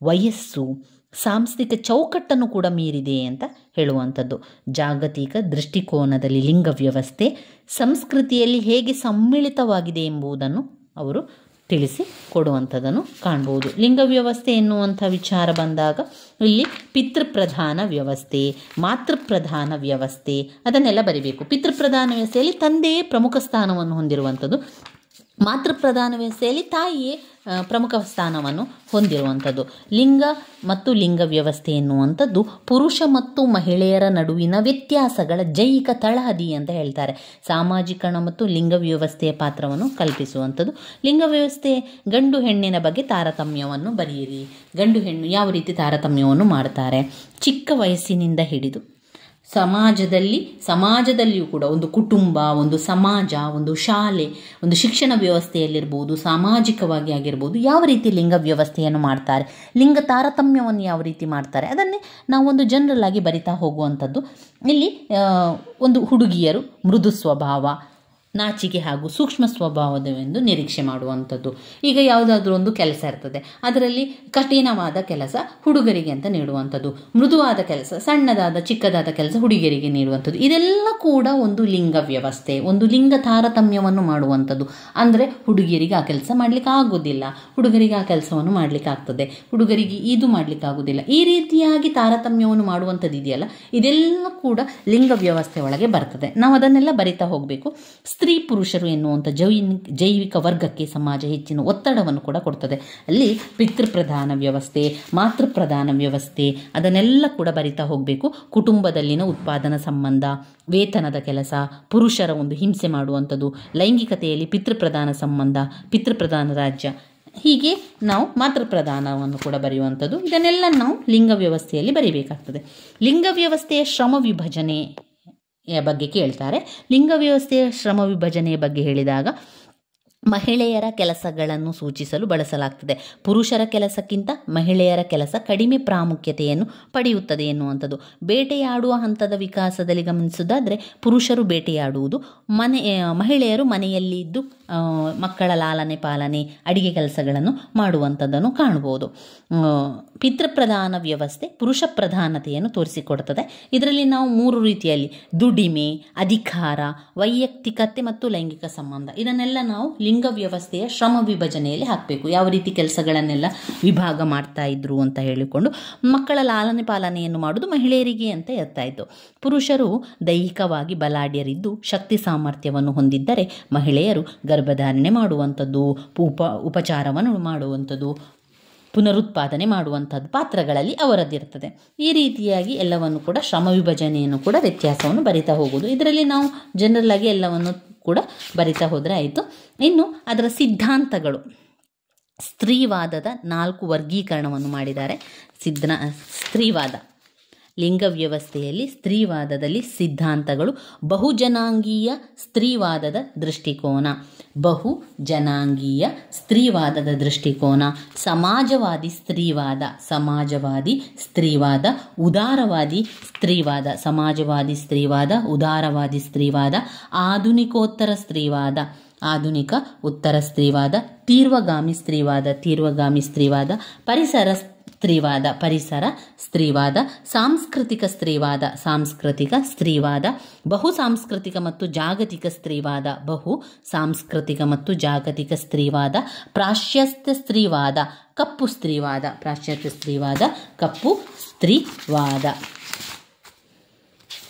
ವಯಸ್ಸು, ಸಾಂಸ್ಥಿಕ ಚೌಕಟ್ಟನ್ನು ಕೂಡ ಮೀರಿದೆ ಅಂತ ಹೇಳುವಂಥದ್ದು. ಜಾಗತಿಕ ದೃಷ್ಟಿಕೋನದಲ್ಲಿ ಲಿಂಗ ವ್ಯವಸ್ಥೆ ಸಂಸ್ಕೃತಿಯಲ್ಲಿ ಹೇಗೆ ಸಮ್ಮಿಳಿತವಾಗಿದೆ ಎಂಬುದನ್ನು ಅವರು ತಿಳಿಸಿ ಕೊಡುವಂಥದ್ದನ್ನು ಕಾಣ್ಬೋದು. ಲಿಂಗ ವ್ಯವಸ್ಥೆ ಎನ್ನುವಂಥ ವಿಚಾರ ಬಂದಾಗ ಇಲ್ಲಿ ಪಿತೃಪ್ರಧಾನ ವ್ಯವಸ್ಥೆ, ಮಾತೃಪ್ರಧಾನ ವ್ಯವಸ್ಥೆ ಅದನ್ನೆಲ್ಲ ಬರಿಬೇಕು. ಪಿತೃಪ್ರಧಾನ ವ್ಯವಸ್ಥೆಯಲ್ಲಿ ತಂದೆಯೇ ಪ್ರಮುಖ ಸ್ಥಾನವನ್ನು ಹೊಂದಿರುವಂಥದ್ದು. ಮಾತೃಪ್ರಧಾನ ವ್ಯವಸ್ಥೆಯಲ್ಲಿ ತಾಯಿಯೇ ಪ್ರಮುಖ ಸ್ಥಾನವನ್ನು ಹೊಂದಿರುವಂಥದ್ದು. ಲಿಂಗ ಮತ್ತು ಲಿಂಗ ವ್ಯವಸ್ಥೆ ಎನ್ನುವಂಥದ್ದು ಪುರುಷ ಮತ್ತು ಮಹಿಳೆಯರ ನಡುವಿನ ವ್ಯತ್ಯಾಸಗಳ ಜೈವಿಕ ತಳಹದಿ ಅಂತ ಹೇಳ್ತಾರೆ. ಸಾಮಾಜೀಕರಣ ಮತ್ತು ಲಿಂಗ ವ್ಯವಸ್ಥೆಯ ಪಾತ್ರವನ್ನು ಕಲ್ಪಿಸುವಂಥದ್ದು. ಲಿಂಗ ವ್ಯವಸ್ಥೆ ಗಂಡು ಹೆಣ್ಣಿನ ಬಗ್ಗೆ ತಾರತಮ್ಯವನ್ನು ಬರೆಯಿರಿ. ಗಂಡು ಹೆಣ್ಣು ಯಾವ ರೀತಿ ತಾರತಮ್ಯವನ್ನು ಮಾಡ್ತಾರೆ, ಚಿಕ್ಕ ವಯಸ್ಸಿನಿಂದ ಹಿಡಿದು ಸಮಾಜದಲ್ಲಿಯೂ ಕೂಡ ಒಂದು ಕುಟುಂಬ, ಒಂದು ಸಮಾಜ, ಒಂದು ಶಾಲೆ, ಒಂದು ಶಿಕ್ಷಣ ವ್ಯವಸ್ಥೆಯಲ್ಲಿರ್ಬೋದು, ಸಾಮಾಜಿಕವಾಗಿ ಆಗಿರ್ಬೋದು, ಯಾವ ರೀತಿ ಲಿಂಗ ವ್ಯವಸ್ಥೆಯನ್ನು ಮಾಡ್ತಾರೆ, ಲಿಂಗ ತಾರತಮ್ಯವನ್ನು ಯಾವ ರೀತಿ ಮಾಡ್ತಾರೆ, ಅದನ್ನೇ ನಾವು ಒಂದು ಜನರಲ್ ಆಗಿ ಬರಿತಾ ಹೋಗುವಂಥದ್ದು. ಇಲ್ಲಿ ಒಂದು ಹುಡುಗಿಯರು ಮೃದು ಸ್ವಭಾವ, ನಾಚಿಕೆ ಹಾಗೂ ಸೂಕ್ಷ್ಮ ಸ್ವಭಾವದವೆಂದು ನಿರೀಕ್ಷೆ ಮಾಡುವಂಥದ್ದು. ಈಗ ಯಾವುದಾದ್ರೂ ಒಂದು ಕೆಲಸ ಇರ್ತದೆ, ಅದರಲ್ಲಿ ಕಠಿಣವಾದ ಕೆಲಸ ಹುಡುಗರಿಗೆ ಅಂತ ನೀಡುವಂಥದ್ದು, ಮೃದುವಾದ ಕೆಲಸ, ಸಣ್ಣದಾದ ಚಿಕ್ಕದಾದ ಕೆಲಸ ಹುಡುಗಿಯರಿಗೆ ನೀಡುವಂಥದ್ದು. ಇದೆಲ್ಲ ಕೂಡ ಒಂದು ಲಿಂಗ ವ್ಯವಸ್ಥೆ, ಒಂದು ಲಿಂಗ ತಾರತಮ್ಯವನ್ನು ಮಾಡುವಂಥದ್ದು. ಅಂದರೆ ಹುಡುಗಿಯರಿಗೆ ಆ ಕೆಲಸ ಮಾಡಲಿಕ್ಕೆ ಆಗೋದಿಲ್ಲ, ಹುಡುಗರಿಗೆ ಆ ಕೆಲಸವನ್ನು ಮಾಡಲಿಕ್ಕೆ ಆಗ್ತದೆ, ಹುಡುಗರಿಗೆ ಇದು ಮಾಡಲಿಕ್ಕೆ ಆಗೋದಿಲ್ಲ. ಈ ರೀತಿಯಾಗಿ ತಾರತಮ್ಯವನ್ನು ಮಾಡುವಂಥದ್ದು ಇದೆಯಲ್ಲ, ಇದೆಲ್ಲ ಕೂಡ ಲಿಂಗ ವ್ಯವಸ್ಥೆ ಒಳಗೆ ಬರ್ತದೆ. ನಾವು ಅದನ್ನೆಲ್ಲ ಬರಿತಾ ಹೋಗಬೇಕು. ಸ್ತ್ರೀ ಪುರುಷರು ಎನ್ನುವಂಥ ಜೈವಿಕ ವರ್ಗಕ್ಕೆ ಸಮಾಜ ಹೆಚ್ಚಿನ ಒತ್ತಡವನ್ನು ಕೂಡ ಕೊಡ್ತದೆ. ಅಲ್ಲಿ ಪಿತೃಪ್ರಧಾನ ವ್ಯವಸ್ಥೆ, ಮಾತೃಪ್ರಧಾನ ವ್ಯವಸ್ಥೆ ಅದನ್ನೆಲ್ಲ ಕೂಡ ಬರಿತಾ ಹೋಗಬೇಕು. ಕುಟುಂಬದಲ್ಲಿನ ಉತ್ಪಾದನಾ ಸಂಬಂಧ, ವೇತನದ ಕೆಲಸ, ಪುರುಷರ ಒಂದು ಹಿಂಸೆ ಮಾಡುವಂಥದ್ದು, ಲೈಂಗಿಕತೆಯಲ್ಲಿ ಪಿತೃಪ್ರಧಾನ ಸಂಬಂಧ, ಪಿತೃಪ್ರಧಾನ ರಾಜ್ಯ, ಹೀಗೆ ನಾವು ಮಾತೃಪ್ರಧಾನವನ್ನು ಕೂಡ ಬರೆಯುವಂಥದ್ದು. ಇದನ್ನೆಲ್ಲ ನಾವು ಲಿಂಗ ವ್ಯವಸ್ಥೆಯಲ್ಲಿ ಬರೀಬೇಕಾಗ್ತದೆ. ಲಿಂಗ ವ್ಯವಸ್ಥೆಯ ಶ್ರಮ ವಿಭಜನೆ ಬಗ್ಗೆ ಕೇಳ್ತಾರೆ. ಲಿಂಗ ವ್ಯವಸ್ಥೆಯ ಶ್ರಮ ವಿಭಜನೆಯ ಬಗ್ಗೆ ಹೇಳಿದಾಗ ಮಹಿಳೆಯರ ಕೆಲಸಗಳನ್ನು ಸೂಚಿಸಲು ಬಳಸಲಾಗ್ತದೆ. ಪುರುಷರ ಕೆಲಸಕ್ಕಿಂತ ಮಹಿಳೆಯರ ಕೆಲಸ ಕಡಿಮೆ ಪ್ರಾಮುಖ್ಯತೆಯನ್ನು ಪಡೆಯುತ್ತದೆ ಎನ್ನುವಂಥದ್ದು. ಬೇಟೆಯಾಡುವ ಹಂತದ ವಿಕಾಸದಲ್ಲಿ ಗಮನಿಸುವುದಾದರೆ ಪುರುಷರು ಬೇಟೆಯಾಡುವುದು, ಮಹಿಳೆಯರು ಮನೆಯಲ್ಲಿ ಇದ್ದು ಮಕ್ಕಳ ಲಾಲನೆ ಪಾಲನೆ, ಅಡಿಗೆ ಕೆಲಸಗಳನ್ನು ಮಾಡುವಂಥದ್ದನ್ನು ಕಾಣ್ಬೋದು. ಪಿತೃಪ್ರಧಾನ ವ್ಯವಸ್ಥೆ ಪುರುಷ ಪ್ರಧಾನತೆಯನ್ನು ತೋರಿಸಿಕೊಡ್ತದೆ. ಇದರಲ್ಲಿ ನಾವು 3 ರೀತಿಯಲ್ಲಿ ದುಡಿಮೆ, ಅಧಿಕಾರ, ವೈಯಕ್ತಿಕತೆ ಮತ್ತು ಲೈಂಗಿಕ ಸಂಬಂಧ ಇದನ್ನೆಲ್ಲ ನಾವು ಲಿಂಗ ವ್ಯವಸ್ಥೆಯ ಶ್ರಮ ವಿಭಜನೆಯಲ್ಲಿ ಹಾಕಬೇಕು. ಯಾವ ರೀತಿ ಕೆಲಸಗಳನ್ನೆಲ್ಲ ವಿಭಾಗ ಮಾಡ್ತಾ ಇದ್ರು ಅಂತ ಹೇಳಿಕೊಂಡು, ಮಕ್ಕಳ ಲಾಲನೆ ಪಾಲನೆಯನ್ನು ಮಾಡೋದು ಮಹಿಳೆಯರಿಗೆ ಅಂತ ಇರ್ತಾ ಇತ್ತು. ಪುರುಷರು ದೈಹಿಕವಾಗಿ ಬಲಾಢ್ಯರಿದ್ದು ಶಕ್ತಿ ಸಾಮರ್ಥ್ಯವನ್ನು ಹೊಂದಿದ್ದರೆ ಮಹಿಳೆಯರು ಗರ್ಭಧಾರಣೆ ಮಾಡುವಂಥದ್ದು, ಉಪಚಾರವನ್ನು ಮಾಡುವಂಥದ್ದು, ಪುನರುತ್ಪಾದನೆ ಮಾಡುವಂಥದ್ದು ಪಾತ್ರಗಳಲ್ಲಿ ಅವರದ್ದಿರ್ತದೆ. ಈ ರೀತಿಯಾಗಿ ಎಲ್ಲವನ್ನು ಕೂಡ ಶ್ರಮ ವಿಭಜನೆಯನ್ನು ಕೂಡ ವ್ಯತ್ಯಾಸವನ್ನು ಬರಿತಾ ಹೋಗೋದು. ಇದರಲ್ಲಿ ನಾವು ಜನರಲ್ ಆಗಿ ಎಲ್ಲವನ್ನು ಕೂಡ ಬರಿತಾ ಹೋದರೆ ಆಯಿತು. ಇನ್ನು ಅದರ ಸಿದ್ಧಾಂತಗಳು, ಸ್ತ್ರೀವಾದದ 4 ವರ್ಗೀಕರಣವನ್ನು ಮಾಡಿದ್ದಾರೆ. ಸ್ತ್ರೀವಾದ ಲಿಂಗ ವ್ಯವಸ್ಥೆಯಲ್ಲಿ ಸ್ತ್ರೀವಾದದಲ್ಲಿ ಸಿದ್ಧಾಂತಗಳು: ಬಹುಜನಾಂಗೀಯ ಸ್ತ್ರೀವಾದದ ದೃಷ್ಟಿಕೋನ, ಬಹುಜನಾಂಗೀಯ ಸ್ತ್ರೀವಾದದ ದೃಷ್ಟಿಕೋನ, ಸಮಾಜವಾದಿ ಸ್ತ್ರೀವಾದ, ಸಮಾಜವಾದಿ ಸ್ತ್ರೀವಾದ, ಉದಾರವಾದಿ ಸ್ತ್ರೀವಾದ, ಸಮಾಜವಾದಿ ಸ್ತ್ರೀವಾದ, ಉದಾರವಾದಿ ಸ್ತ್ರೀವಾದ, ಆಧುನಿಕೋತ್ತರ ಸ್ತ್ರೀವಾದ, ಆಧುನಿಕ ಉತ್ತರ ಸ್ತ್ರೀವಾದ, ತೀವ್ರಗಾಮಿ ಸ್ತ್ರೀವಾದ, ತೀವ್ರಗಾಮಿ ಸ್ತ್ರೀವಾದ, ಪರಿಸರ ಸ್ತ್ರೀವಾದ, ಪರಿಸರ ಸ್ತ್ರೀವಾದ, ಸಾಂಸ್ಕೃತಿಕ ಸ್ತ್ರೀವಾದ, ಸಾಂಸ್ಕೃತಿಕ ಸ್ತ್ರೀವಾದ, ಬಹು ಸಾಂಸ್ಕೃತಿಕ ಮತ್ತು ಜಾಗತಿಕ ಸ್ತ್ರೀವಾದ, ಬಹು ಸಾಂಸ್ಕೃತಿಕ ಮತ್ತು ಜಾಗತಿಕ ಸ್ತ್ರೀವಾದ, ಪಾಶ್ಚಾತ್ಯ ಸ್ತ್ರೀವಾದ, ಕಪ್ಪು ಸ್ತ್ರೀವಾದ, ಪಾಶ್ಚಾತ್ಯ ಸ್ತ್ರೀವಾದ, ಕಪ್ಪು ಸ್ತ್ರೀವಾದ.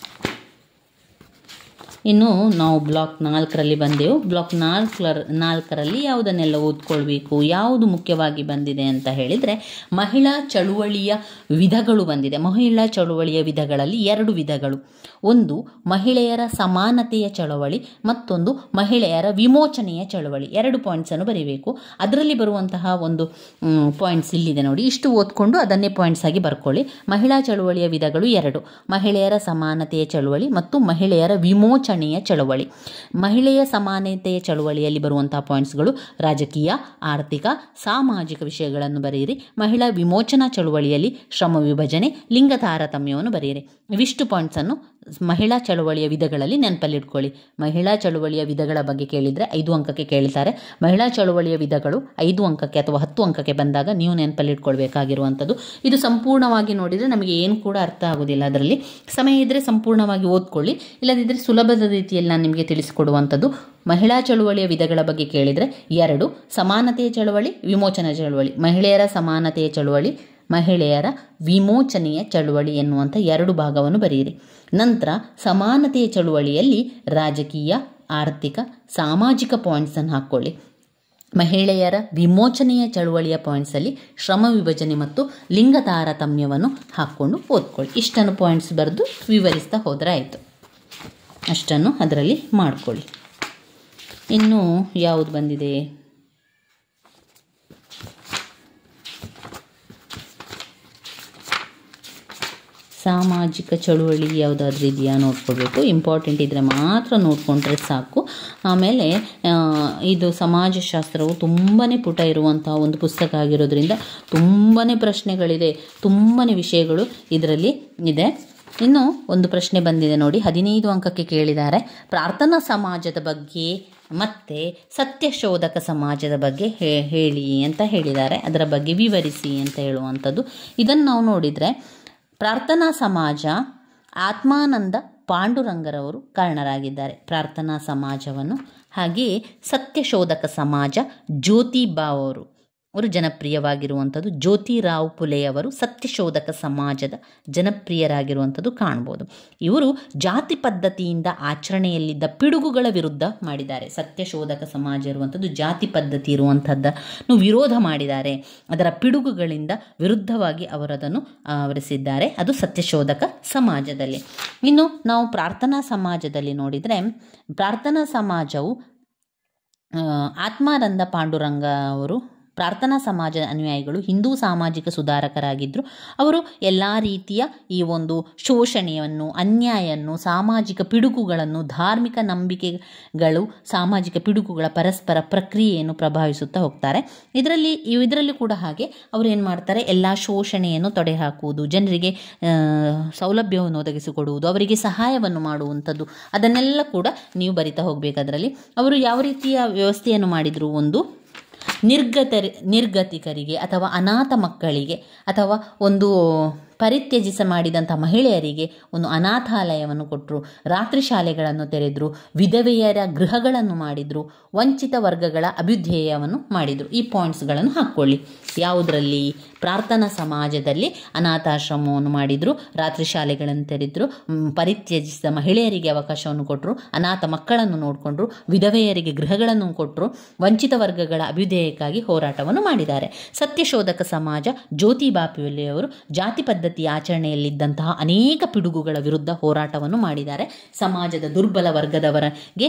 ಇನ್ನು ನಾವು ಬ್ಲಾಕ್ 4ರಲ್ಲಿ ಬಂದೆವು. ಬ್ಲಾಕ್ 4ರಲ್ಲಿ ಯಾವುದನ್ನೆಲ್ಲ ಓದ್ಕೊಳ್ಬೇಕು, ಯಾವುದು ಮುಖ್ಯವಾಗಿ ಬಂದಿದೆ ಅಂತ ಹೇಳಿದರೆ ಮಹಿಳಾ ಚಳುವಳಿಯ ವಿಧಗಳು ಬಂದಿದೆ. ಮಹಿಳಾ ಚಳುವಳಿಯ ವಿಧಗಳಲ್ಲಿ 2 ವಿಧಗಳು. ಒಂದು ಮಹಿಳೆಯರ ಸಮಾನತೆಯ ಚಳವಳಿ, ಮತ್ತೊಂದು ಮಹಿಳೆಯರ ವಿಮೋಚನೆಯ ಚಳವಳಿ. 2 ಪಾಯಿಂಟ್ಸನ್ನು ಬರೀಬೇಕು. ಅದರಲ್ಲಿ ಬರುವಂತಹ ಒಂದು ಪಾಯಿಂಟ್ಸ್ ಇಲ್ಲಿದೆ ನೋಡಿ. ಇಷ್ಟು ಓದ್ಕೊಂಡು ಅದನ್ನೇ ಪಾಯಿಂಟ್ಸ್ ಆಗಿ ಬರ್ಕೊಳ್ಳಿ. ಮಹಿಳಾ ಚಳುವಳಿಯ ವಿಧಗಳು 2: ಮಹಿಳೆಯರ ಸಮಾನತೆಯ ಚಳುವಳಿ ಮತ್ತು ಮಹಿಳೆಯರ ವಿಮೋಚನೆಯ ಚಳವಳಿ. ಮಹಿಳೆಯ ಸಮಾನತೆಯ ಚಳವಳಿಯಲ್ಲಿ ಬರುವಂತಹ ಪಾಯಿಂಟ್ಸ್ಗಳು ರಾಜಕೀಯ, ಆರ್ಥಿಕ, ಸಾಮಾಜಿಕ ವಿಷಯಗಳನ್ನು ಬರೆಯಿರಿ. ಮಹಿಳಾ ವಿಮೋಚನಾ ಚಳವಳಿಯಲ್ಲಿ ಶ್ರಮ ವಿಭಜನೆ, ಲಿಂಗ ತಾರತಮ್ಯವನ್ನು ಬರೆಯಿರಿ. ಇವಿಷ್ಟು ಪಾಯಿಂಟ್ಸನ್ನು ಮಹಿಳಾ ಚಳವಳಿಯ ವಿಧಗಳಲ್ಲಿ ನೆನಪಲ್ಲಿಟ್ಕೊಳ್ಳಿ. ಮಹಿಳಾ ಚಳವಳಿಯ ವಿಧಗಳ ಬಗ್ಗೆ ಕೇಳಿದರೆ 5 ಅಂಕಕ್ಕೆ ಕೇಳ್ತಾರೆ. ಮಹಿಳಾ ಚಳವಳಿಯ ವಿಧಗಳು 5 ಅಂಕಕ್ಕೆ ಅಥವಾ 10 ಅಂಕಕ್ಕೆ ಬಂದಾಗ ನೀವು ನೆನಪಲ್ಲಿಟ್ಕೊಳ್ಬೇಕಾಗಿರುವಂಥದ್ದು. ಇದು ಸಂಪೂರ್ಣವಾಗಿ ನೋಡಿದರೆ ನಮಗೆ ಏನು ಕೂಡ ಅರ್ಥ ಆಗೋದಿಲ್ಲ. ಅದರಲ್ಲಿ ಸಮಯ ಇದ್ದರೆ ಸಂಪೂರ್ಣವಾಗಿ ಓದ್ಕೊಳ್ಳಿ, ಇಲ್ಲದಿದ್ದರೆ ಸುಲಭದ ರೀತಿಯಲ್ಲಿ ನಾನು ನಿಮಗೆ ತಿಳಿಸಿಕೊಡುವಂಥದ್ದು. ಮಹಿಳಾ ಚಳುವಳಿಯ ವಿಧಗಳ ಬಗ್ಗೆ ಕೇಳಿದರೆ 2: ಸಮಾನತೆಯ ಚಳವಳಿ, ವಿಮೋಚನಾ ಚಳವಳಿ. ಮಹಿಳೆಯರ ಸಮಾನತೆಯ ಚಳವಳಿ, ಮಹಿಳೆಯರ ವಿಮೋಚನೆಯ ಚಳುವಳಿ ಎನ್ನುವಂಥ 2 ಭಾಗವನ್ನು ಬರೆಯಿರಿ. ನಂತರ ಸಮಾನತೆಯ ಚಳುವಳಿಯಲ್ಲಿ ರಾಜಕೀಯ, ಆರ್ಥಿಕ, ಸಾಮಾಜಿಕ ಪಾಯಿಂಟ್ಸನ್ನು ಹಾಕ್ಕೊಳ್ಳಿ. ಮಹಿಳೆಯರ ವಿಮೋಚನೆಯ ಚಳುವಳಿಯ ಪಾಯಿಂಟ್ಸಲ್ಲಿ ಶ್ರಮ ವಿಭಜನೆ ಮತ್ತು ಲಿಂಗ ತಾರತಮ್ಯವನ್ನು ಹಾಕ್ಕೊಂಡು ಓದ್ಕೊಳ್ಳಿ. ಇಷ್ಟನ್ನು ಪಾಯಿಂಟ್ಸ್ ಬರೆದು ವಿವರಿಸ್ತಾ ಹೋದರೆ ಆಯಿತು. ಅಷ್ಟನ್ನು ಅದರಲ್ಲಿ ಮಾಡಿಕೊಳ್ಳಿ. ಇನ್ನು ಯಾವುದು ಬಂದಿದೆ? ಸಾಮಾಜಿಕ ಚಳುವಳಿ ಯಾವುದಾದ್ರೂ ಇದೆಯಾ ನೋಡ್ಕೊಳ್ಬೇಕು. ಇಂಪಾರ್ಟೆಂಟ್ ಇದ್ದರೆ ಮಾತ್ರ ನೋಡಿಕೊಂಡ್ರೆ ಸಾಕು. ಆಮೇಲೆ ಇದು ಸಮಾಜಶಾಸ್ತ್ರವು ತುಂಬಾ ಪುಟ ಇರುವಂಥ ಒಂದು ಪುಸ್ತಕ ಆಗಿರೋದ್ರಿಂದ ತುಂಬಾ ಪ್ರಶ್ನೆಗಳಿದೆ, ತುಂಬಾ ವಿಷಯಗಳು ಇದರಲ್ಲಿ ಇದೆ. ಇನ್ನು ಒಂದು ಪ್ರಶ್ನೆ ಬಂದಿದೆ ನೋಡಿ, 15 ಅಂಕಕ್ಕೆ ಕೇಳಿದ್ದಾರೆ. ಪ್ರಾರ್ಥನಾ ಸಮಾಜದ ಬಗ್ಗೆ ಮತ್ತು ಸತ್ಯಶೋಧಕ ಸಮಾಜದ ಬಗ್ಗೆ ಹೇಳಿ ಅಂತ ಹೇಳಿದ್ದಾರೆ. ಅದರ ಬಗ್ಗೆ ವಿವರಿಸಿ ಅಂತ ಹೇಳುವಂಥದ್ದು. ಇದನ್ನು ನಾವು ನೋಡಿದರೆ ಪ್ರಾರ್ಥನಾ ಸಮಾಜ ಆತ್ಮಾನಂದ ಪಾಂಡುರಂಗರವರು ಕಾರಣರಾಗಿದ್ದಾರೆ, ಪ್ರಾರ್ಥನಾ ಸಮಾಜವನ್ನು. ಹಾಗೆಯೇ ಸತ್ಯಶೋಧಕ ಸಮಾಜ ಜ್ಯೋತಿಬಾ ಅವರು ಜನಪ್ರಿಯವಾಗಿರುವಂಥದ್ದು. ಜ್ಯೋತಿರಾವ್ ಫುಲೆಯವರು ಸತ್ಯಶೋಧಕ ಸಮಾಜದ ಜನಪ್ರಿಯರಾಗಿರುವಂಥದ್ದು ಕಾಣ್ಬೋದು. ಇವರು ಜಾತಿ ಪದ್ಧತಿಯಿಂದ ಆಚರಣೆಯಲ್ಲಿದ್ದ ಪಿಡುಗುಗಳ ವಿರುದ್ಧ ಮಾಡಿದ್ದಾರೆ. ಸತ್ಯಶೋಧಕ ಸಮಾಜ ಇರುವಂಥದ್ದು ಜಾತಿ ಪದ್ಧತಿ ಇರುವಂಥದ್ದನ್ನು ವಿರೋಧ ಮಾಡಿದ್ದಾರೆ. ಅದರ ಪಿಡುಗುಗಳಿಂದ ವಿರುದ್ಧವಾಗಿ ಅವರದನ್ನು ಆವರಿಸಿದ್ದಾರೆ. ಅದು ಸತ್ಯಶೋಧಕ ಸಮಾಜದಲ್ಲಿ. ಇನ್ನು ನಾವು ಪ್ರಾರ್ಥನಾ ಸಮಾಜದಲ್ಲಿ ನೋಡಿದರೆ, ಪ್ರಾರ್ಥನಾ ಸಮಾಜವು ಆತ್ಮಾನಂದ ಪಾಂಡುರಂಗ ಅವರು ಪ್ರಾರ್ಥನಾ ಸಮಾಜದ ಅನುಯಾಯಿಗಳು ಹಿಂದೂ ಸಾಮಾಜಿಕ ಸುಧಾರಕರಾಗಿದ್ದರು. ಅವರು ಎಲ್ಲ ರೀತಿಯ ಈ ಒಂದು ಶೋಷಣೆಯನ್ನು, ಅನ್ಯಾಯವನ್ನು, ಸಾಮಾಜಿಕ ಪಿಡುಗುಗಳನ್ನು, ಧಾರ್ಮಿಕ ನಂಬಿಕೆಗಳು, ಸಾಮಾಜಿಕ ಪಿಡುಗುಗಳ ಪರಸ್ಪರ ಪ್ರಕ್ರಿಯೆಯನ್ನು ಪ್ರಭಾವಿಸುತ್ತಾ ಹೋಗ್ತಾರೆ. ಇದರಲ್ಲಿ ಕೂಡ ಹಾಗೆ ಅವರು ಏನು ಮಾಡ್ತಾರೆ, ಎಲ್ಲ ಶೋಷಣೆಯನ್ನು ತೊಡೆ ಹಾಕುವುದು, ಜನರಿಗೆ ಸೌಲಭ್ಯವನ್ನು ಒದಗಿಸಿಕೊಡುವುದು, ಅವರಿಗೆ ಸಹಾಯವನ್ನು ಮಾಡುವಂಥದ್ದು, ಅದನ್ನೆಲ್ಲ ಕೂಡ ನೀವು ಬರಿತಾ ಹೋಗಬೇಕು. ಅದರಲ್ಲಿ ಅವರು ಯಾವ ರೀತಿಯ ವ್ಯವಸ್ಥೆಯನ್ನು ಮಾಡಿದರು, ಒಂದು ನಿರ್ಗತಿಕರಿಗೆ ಅಥವಾ ಅನಾಥ ಮಕ್ಕಳಿಗೆ ಅಥವಾ ಒಂದು ಪರಿತ್ಯಜಿಸ ಮಾಡಿದಂಥ ಮಹಿಳೆಯರಿಗೆ ಒಂದು ಅನಾಥಾಲಯವನ್ನು ಕೊಟ್ಟರು, ರಾತ್ರಿ ಶಾಲೆಗಳನ್ನು ತೆರೆದರು, ವಿಧವೆಯರ ಗೃಹಗಳನ್ನು ಮಾಡಿದರು, ವಂಚಿತ ವರ್ಗಗಳ ಅಭ್ಯುದಯವನ್ನು ಮಾಡಿದರು. ಈ ಪಾಯಿಂಟ್ಸ್ಗಳನ್ನು ಹಾಕ್ಕೊಳ್ಳಿ. ಯಾವುದರಲ್ಲಿ? ಪ್ರಾರ್ಥನಾ ಸಮಾಜದಲ್ಲಿ ಅನಾಥಾಶ್ರಮವನ್ನು ಮಾಡಿದರು, ರಾತ್ರಿ ಶಾಲೆಗಳನ್ನು ತೆರೆದರು, ಪರಿತ್ಯಜಿಸಿದ ಮಹಿಳೆಯರಿಗೆ ಅವಕಾಶವನ್ನು ಕೊಟ್ಟರು, ಅನಾಥ ಮಕ್ಕಳನ್ನು ನೋಡಿಕೊಂಡ್ರು, ವಿಧವೆಯರಿಗೆ ಗೃಹಗಳನ್ನು ಕೊಟ್ಟರು, ವಂಚಿತ ವರ್ಗಗಳ ಅಭ್ಯುದಯಕ್ಕಾಗಿ ಹೋರಾಟವನ್ನು ಮಾಡಿದ್ದಾರೆ. ಸತ್ಯಶೋಧಕ ಸಮಾಜ ಜ್ಯೋತಿಬಾ ಫುಲೆಯವರು ಜಾತಿ ಪದ್ಧತಿ ಆಚರಣೆಯಲ್ಲಿದ್ದಂತಹ ಅನೇಕ ಪಿಡುಗುಗಳ ವಿರುದ್ಧ ಹೋರಾಟವನ್ನು ಮಾಡಿದ್ದಾರೆ. ಸಮಾಜದ ದುರ್ಬಲ ವರ್ಗದವರಿಗೆ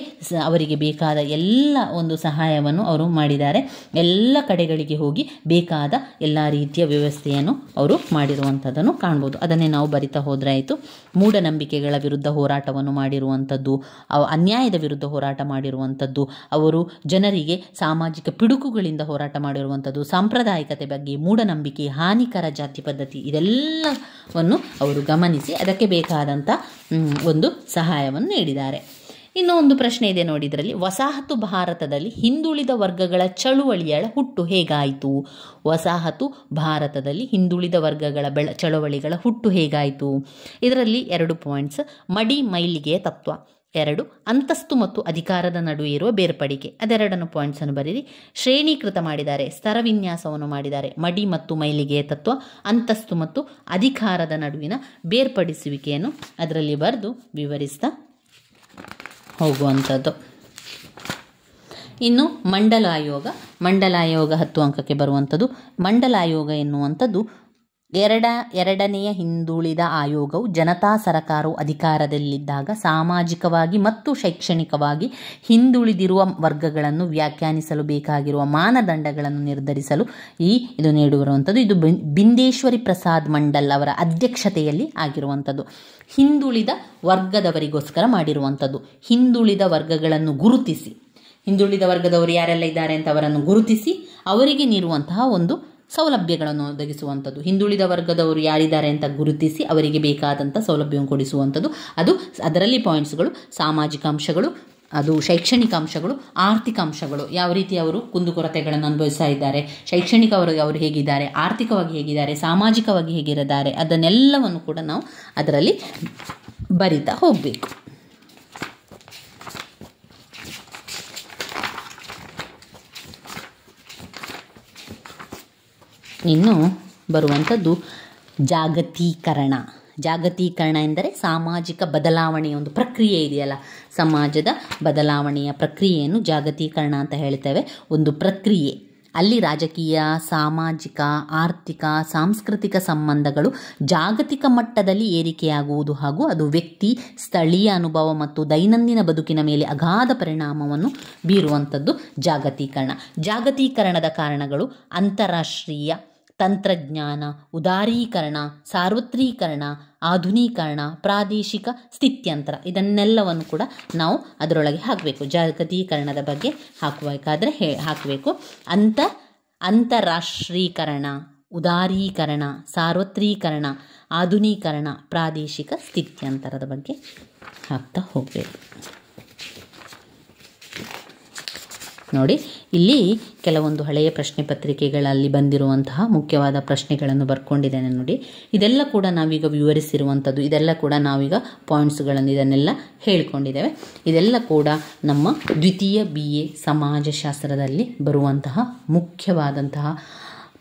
ಅವರಿಗೆ ಬೇಕಾದ ಎಲ್ಲ ಒಂದು ಸಹಾಯವನ್ನು ಅವರು ಮಾಡಿದ್ದಾರೆ. ಎಲ್ಲ ಕಡೆಗಳಿಗೆ ಹೋಗಿ ಬೇಕಾದ ಎಲ್ಲ ರೀತಿಯ ವ್ಯವಸ್ಥೆಯನ್ನು ಅವರು ಮಾಡಿರುವಂಥದ್ದನ್ನು ಕಾಣ್ಬೋದು. ಅದನ್ನೇ ನಾವು ಬರಿತಾ ಹೋದರೆ ಆಯಿತು. ಮೂಢನಂಬಿಕೆಗಳ ವಿರುದ್ಧ ಹೋರಾಟವನ್ನು ಮಾಡಿರುವಂಥದ್ದು, ಅನ್ಯಾಯದ ವಿರುದ್ಧ ಹೋರಾಟ ಮಾಡಿರುವಂಥದ್ದು, ಅವರು ಜನರಿಗೆ ಸಾಮಾಜಿಕ ಪಿಡುಗುಗಳಿಂದ ಹೋರಾಟ ಮಾಡಿರುವಂಥದ್ದು, ಸಾಂಪ್ರದಾಯಿಕತೆ ಬಗ್ಗೆ, ಮೂಢನಂಬಿಕೆ, ಹಾನಿಕರ ಜಾತಿ ಪದ್ಧತಿ, ಇದೆಲ್ಲವನ್ನು ಅವರು ಗಮನಿಸಿ ಅದಕ್ಕೆ ಬೇಕಾದಂಥ ಒಂದು ಸಹಾಯವನ್ನು ನೀಡಿದ್ದಾರೆ. ಇನ್ನೂ ಒಂದು ಪ್ರಶ್ನೆ ಇದೆ ನೋಡಿ ಇದರಲ್ಲಿ, ವಸಾಹತು ಭಾರತದಲ್ಲಿ ಹಿಂದುಳಿದ ವರ್ಗಗಳ ಚಳುವಳಿಯ ಹುಟ್ಟು ಹೇಗಾಯಿತು? ವಸಾಹತು ಭಾರತದಲ್ಲಿ ಹಿಂದುಳಿದ ವರ್ಗಗಳ ಚಳುವಳಿಗಳ ಹುಟ್ಟು ಹೇಗಾಯಿತು? ಇದರಲ್ಲಿ 2 ಪಾಯಿಂಟ್ಸ್. ಮಡಿ ಮೈಲಿಗೆಯ ತತ್ವ. 2 ಅಂತಸ್ತು ಮತ್ತು ಅಧಿಕಾರದ ನಡುವೆ ಇರುವ ಬೇರ್ಪಡಿಕೆ. ಅದೆರಡನ್ನು ಪಾಯಿಂಟ್ಸನ್ನು ಬರೀರಿ. ಶ್ರೇಣೀಕೃತ ಮಾಡಿದ್ದಾರೆ, ಸ್ತರ ವಿನ್ಯಾಸವನ್ನು ಮಾಡಿದ್ದಾರೆ. ಮಡಿ ಮತ್ತು ಮೈಲಿಗೆಯ ತತ್ವ, ಅಂತಸ್ತು ಮತ್ತು ಅಧಿಕಾರದ ನಡುವಿನ ಬೇರ್ಪಡಿಸುವಿಕೆಯನ್ನು ಅದರಲ್ಲಿ ಬರೆದು ವಿವರಿಸ್ತಾ ಹೋಗುವಂಥದ್ದು. ಇನ್ನು ಮಂಡಲಾಯೋಗ 10 ಅಂಕಕ್ಕೆ ಬರುವಂಥದ್ದು. ಮಂಡಲಾಯೋಗ ಎನ್ನುವಂಥದ್ದು ಎರಡನೆಯ ಹಿಂದುಳಿದ ಆಯೋಗವು ಜನತಾ ಸರಕಾರವು ಅಧಿಕಾರದಲ್ಲಿದ್ದಾಗ ಸಾಮಾಜಿಕವಾಗಿ ಮತ್ತು ಶೈಕ್ಷಣಿಕವಾಗಿ ಹಿಂದುಳಿದಿರುವ ವರ್ಗಗಳನ್ನು ವ್ಯಾಖ್ಯಾನಿಸಲು ಬೇಕಾಗಿರುವ ಮಾನದಂಡಗಳನ್ನು ನಿರ್ಧರಿಸಲು ಇದು ನೀಡಿರುವಂಥದ್ದು. ಇದು ಬಿಂದೇಶ್ವರಿ ಪ್ರಸಾದ್ ಮಂಡಲ್ ಅವರ ಅಧ್ಯಕ್ಷತೆಯಲ್ಲಿ ಆಗಿರುವಂಥದ್ದು. ಹಿಂದುಳಿದ ವರ್ಗದವರಿಗೋಸ್ಕರ ಮಾಡಿರುವಂಥದ್ದು. ಹಿಂದುಳಿದ ವರ್ಗಗಳನ್ನು ಗುರುತಿಸಿ, ಹಿಂದುಳಿದ ವರ್ಗದವರು ಯಾರೆಲ್ಲ ಇದ್ದಾರೆ ಅಂತ ಅವರನ್ನು ಗುರುತಿಸಿ ಅವರಿಗೆ ನೀಡುವಂತಹ ಒಂದು ಸೌಲಭ್ಯಗಳನ್ನು ಒದಗಿಸುವಂಥದ್ದು. ಹಿಂದುಳಿದ ವರ್ಗದವರು ಯಾರಿದ್ದಾರೆ ಅಂತ ಗುರುತಿಸಿ ಅವರಿಗೆ ಬೇಕಾದಂಥ ಸೌಲಭ್ಯವನ್ನು ಕೊಡಿಸುವಂಥದ್ದು. ಅದರಲ್ಲಿ ಪಾಯಿಂಟ್ಸ್ಗಳು ಸಾಮಾಜಿಕ ಅಂಶಗಳು, ಅದು ಶೈಕ್ಷಣಿಕ ಅಂಶಗಳು, ಆರ್ಥಿಕ ಅಂಶಗಳು, ಯಾವ ರೀತಿ ಅವರು ಕುಂದುಕೊರತೆಗಳನ್ನು ಅನುಭವಿಸ್ತಾ ಇದ್ದಾರೆ, ಶೈಕ್ಷಣಿಕವಾಗಿ ಅವರು ಹೇಗಿದ್ದಾರೆ, ಆರ್ಥಿಕವಾಗಿ ಹೇಗಿದ್ದಾರೆ, ಸಾಮಾಜಿಕವಾಗಿ ಹೇಗಿದ್ದಾರೆ, ಅದನ್ನೆಲ್ಲವನ್ನು ಕೂಡ ನಾವು ಅದರಲ್ಲಿ ಬರಿತಾ ಹೋಗಬೇಕು. ಇನ್ನು ಬರುವಂಥದ್ದು ಜಾಗತೀಕರಣ. ಜಾಗತೀಕರಣ ಎಂದರೆ ಸಾಮಾಜಿಕ ಬದಲಾವಣೆಯ ಒಂದು ಪ್ರಕ್ರಿಯೆ ಇದೆಯಲ್ಲ, ಸಮಾಜದ ಬದಲಾವಣೆಯ ಪ್ರಕ್ರಿಯೆಯನ್ನು ಜಾಗತೀಕರಣ ಅಂತ ಹೇಳ್ತೇವೆ. ಒಂದು ಪ್ರಕ್ರಿಯೆ, ಅಲ್ಲಿ ರಾಜಕೀಯ, ಸಾಮಾಜಿಕ, ಆರ್ಥಿಕ, ಸಾಂಸ್ಕೃತಿಕ ಸಂಬಂಧಗಳು ಜಾಗತಿಕ ಮಟ್ಟದಲ್ಲಿ ಏರಿಕೆಯಾಗುವುದು ಹಾಗೂ ಅದು ವ್ಯಕ್ತಿ, ಸ್ಥಳೀಯ ಅನುಭವ ಮತ್ತು ದೈನಂದಿನ ಬದುಕಿನ ಮೇಲೆ ಅಗಾಧ ಪರಿಣಾಮವನ್ನು ಬೀರುವಂಥದ್ದು ಜಾಗತೀಕರಣ. ಜಾಗತೀಕರಣದ ಕಾರಣಗಳು ಅಂತಾರಾಷ್ಟ್ರೀಯ, ತಂತ್ರಜ್ಞಾನ, ಉದಾರೀಕರಣ, ಸಾರ್ವತ್ರೀಕರಣ, ಆಧುನೀಕರಣ, ಪ್ರಾದೇಶಿಕ ಸ್ಥಿತ್ಯಂತರ, ಇದನ್ನೆಲ್ಲವನ್ನು ಕೂಡ ನಾವು ಅದರೊಳಗೆ ಹಾಕಬೇಕು. ಜಾಗತೀಕರಣದ ಬಗ್ಗೆ ಹಾಕಬೇಕಾದ್ರೆ ಹಾಕಬೇಕು. ಅಂತಾರಾಷ್ಟ್ರೀಕರಣ, ಉದಾರೀಕರಣ, ಸಾರ್ವತ್ರೀಕರಣ, ಆಧುನೀಕರಣ, ಪ್ರಾದೇಶಿಕ ಸ್ಥಿತ್ಯಂತರದ ಬಗ್ಗೆ ಹಾಕ್ತಾ ಹೋಗಬೇಕು. ನೋಡಿ, ಇಲ್ಲಿ ಕೆಲವೊಂದು ಹಳೆಯ ಪ್ರಶ್ನೆ ಪತ್ರಿಕೆಗಳಲ್ಲಿ ಬಂದಿರುವಂತಹ ಮುಖ್ಯವಾದ ಪ್ರಶ್ನೆಗಳನ್ನು ಬರ್ಕೊಂಡಿದ್ದೇನೆ ನೋಡಿ. ಇದೆಲ್ಲ ಕೂಡ ನಾವೀಗ ವಿವರಿಸಿರುವಂಥದ್ದು, ಇದೆಲ್ಲ ಕೂಡ ನಾವೀಗ ಪಾಯಿಂಟ್ಸ್ಗಳನ್ನು ಇದನ್ನೆಲ್ಲ ಹೇಳ್ಕೊಂಡಿದ್ದೇವೆ. ಇದೆಲ್ಲ ಕೂಡ ನಮ್ಮ ದ್ವಿತೀಯ BA ಸಮಾಜಶಾಸ್ತ್ರದಲ್ಲಿ ಬರುವಂತಹ ಮುಖ್ಯವಾದಂತಹ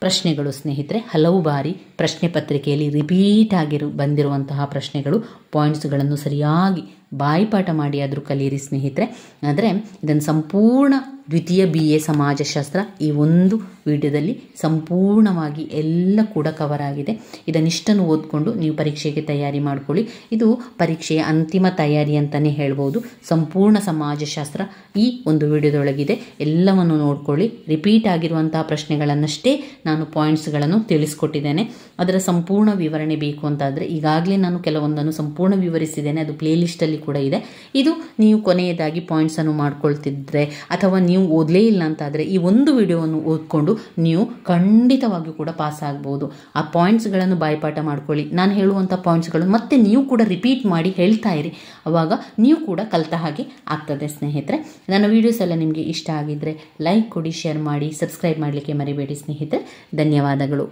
ಪ್ರಶ್ನೆಗಳು ಸ್ನೇಹಿತರೆ. ಹಲವು ಬಾರಿ ಪ್ರಶ್ನೆ ಪತ್ರಿಕೆಯಲ್ಲಿ ರಿಪೀಟ್ ಬಂದಿರುವಂತಹ ಪ್ರಶ್ನೆಗಳು. ಪಾಯಿಂಟ್ಸ್ಗಳನ್ನು ಸರಿಯಾಗಿ ಬಾಯಿಪಾಠ ಮಾಡಿ ಆದರೂ ಕಲಿಯಿರಿ ಸ್ನೇಹಿತರೆ. ಆದರೆ ಇದನ್ನು ಸಂಪೂರ್ಣ ದ್ವಿತೀಯ BA ಸಮಾಜಶಾಸ್ತ್ರ ಈ ಒಂದು ವಿಡಿಯೋದಲ್ಲಿ ಸಂಪೂರ್ಣವಾಗಿ ಎಲ್ಲ ಕೂಡ ಕವರ್ ಆಗಿದೆ. ಇದನ್ನಿಷ್ಟನ್ನು ಓದ್ಕೊಂಡು ನೀವು ಪರೀಕ್ಷೆಗೆ ತಯಾರಿ ಮಾಡ್ಕೊಳ್ಳಿ. ಇದು ಪರೀಕ್ಷೆಯ ಅಂತಿಮ ತಯಾರಿ ಅಂತಲೇ ಹೇಳ್ಬೋದು. ಸಂಪೂರ್ಣ ಸಮಾಜಶಾಸ್ತ್ರ ಈ ಒಂದು ವಿಡಿಯೋದೊಳಗಿದೆ. ಎಲ್ಲವನ್ನು ನೋಡ್ಕೊಳ್ಳಿ. ರಿಪೀಟ್ ಆಗಿರುವಂತಹ ಪ್ರಶ್ನೆಗಳನ್ನಷ್ಟೇ ನಾನು ಪಾಯಿಂಟ್ಸ್ಗಳನ್ನು ತಿಳಿಸ್ಕೊಟ್ಟಿದ್ದೇನೆ. ಅದರ ಸಂಪೂರ್ಣ ವಿವರಣೆ ಬೇಕು ಅಂತಾದರೆ ಈಗಾಗಲೇ ನಾನು ಕೆಲವೊಂದನ್ನು ಸಂಪೂರ್ಣ ವಿವರಿಸಿದ್ದೇನೆ. ಅದು ಪ್ಲೇಲಿಸ್ಟಲ್ಲಿ ಕೂಡ ಇದೆ. ಇದು ನೀವು ಕೊನೆಯದಾಗಿ ಪಾಯಿಂಟ್ಸನ್ನು ಮಾಡ್ಕೊಳ್ತಿದ್ರೆ ಅಥವಾ ನೀವು ಓದಲೇ ಇಲ್ಲ ಅಂತಾದರೆ ಈ ಒಂದು ವಿಡಿಯೋವನ್ನು ಓದ್ಕೊಂಡು ನೀವು ಖಂಡಿತವಾಗಿಯೂ ಕೂಡ ಪಾಸ್ ಆಗ್ಬೋದು. ಆ ಪಾಯಿಂಟ್ಸ್ಗಳನ್ನು ಬಾಯ್ಪಾಠ ಮಾಡ್ಕೊಳ್ಳಿ. ನಾನು ಹೇಳುವಂಥ ಪಾಯಿಂಟ್ಸ್ಗಳನ್ನು ಮತ್ತೆ ನೀವು ಕೂಡ ರಿಪೀಟ್ ಮಾಡಿ ಹೇಳ್ತಾ ಇರಿ. ಆವಾಗ ನೀವು ಕೂಡ ಕಲಿತ ಹಾಗೆ ಆಗ್ತದೆ ಸ್ನೇಹಿತರೆ. ನನ್ನ ವಿಡಿಯೋಸ್ ಎಲ್ಲ ನಿಮಗೆ ಇಷ್ಟ ಆಗಿದ್ದರೆ ಲೈಕ್ ಕೊಡಿ, ಶೇರ್ ಮಾಡಿ, ಸಬ್ಸ್ಕ್ರೈಬ್ ಮಾಡಲಿಕ್ಕೆ ಮರಿಬೇಡಿ ಸ್ನೇಹಿತರೆ. ಧನ್ಯವಾದಗಳು.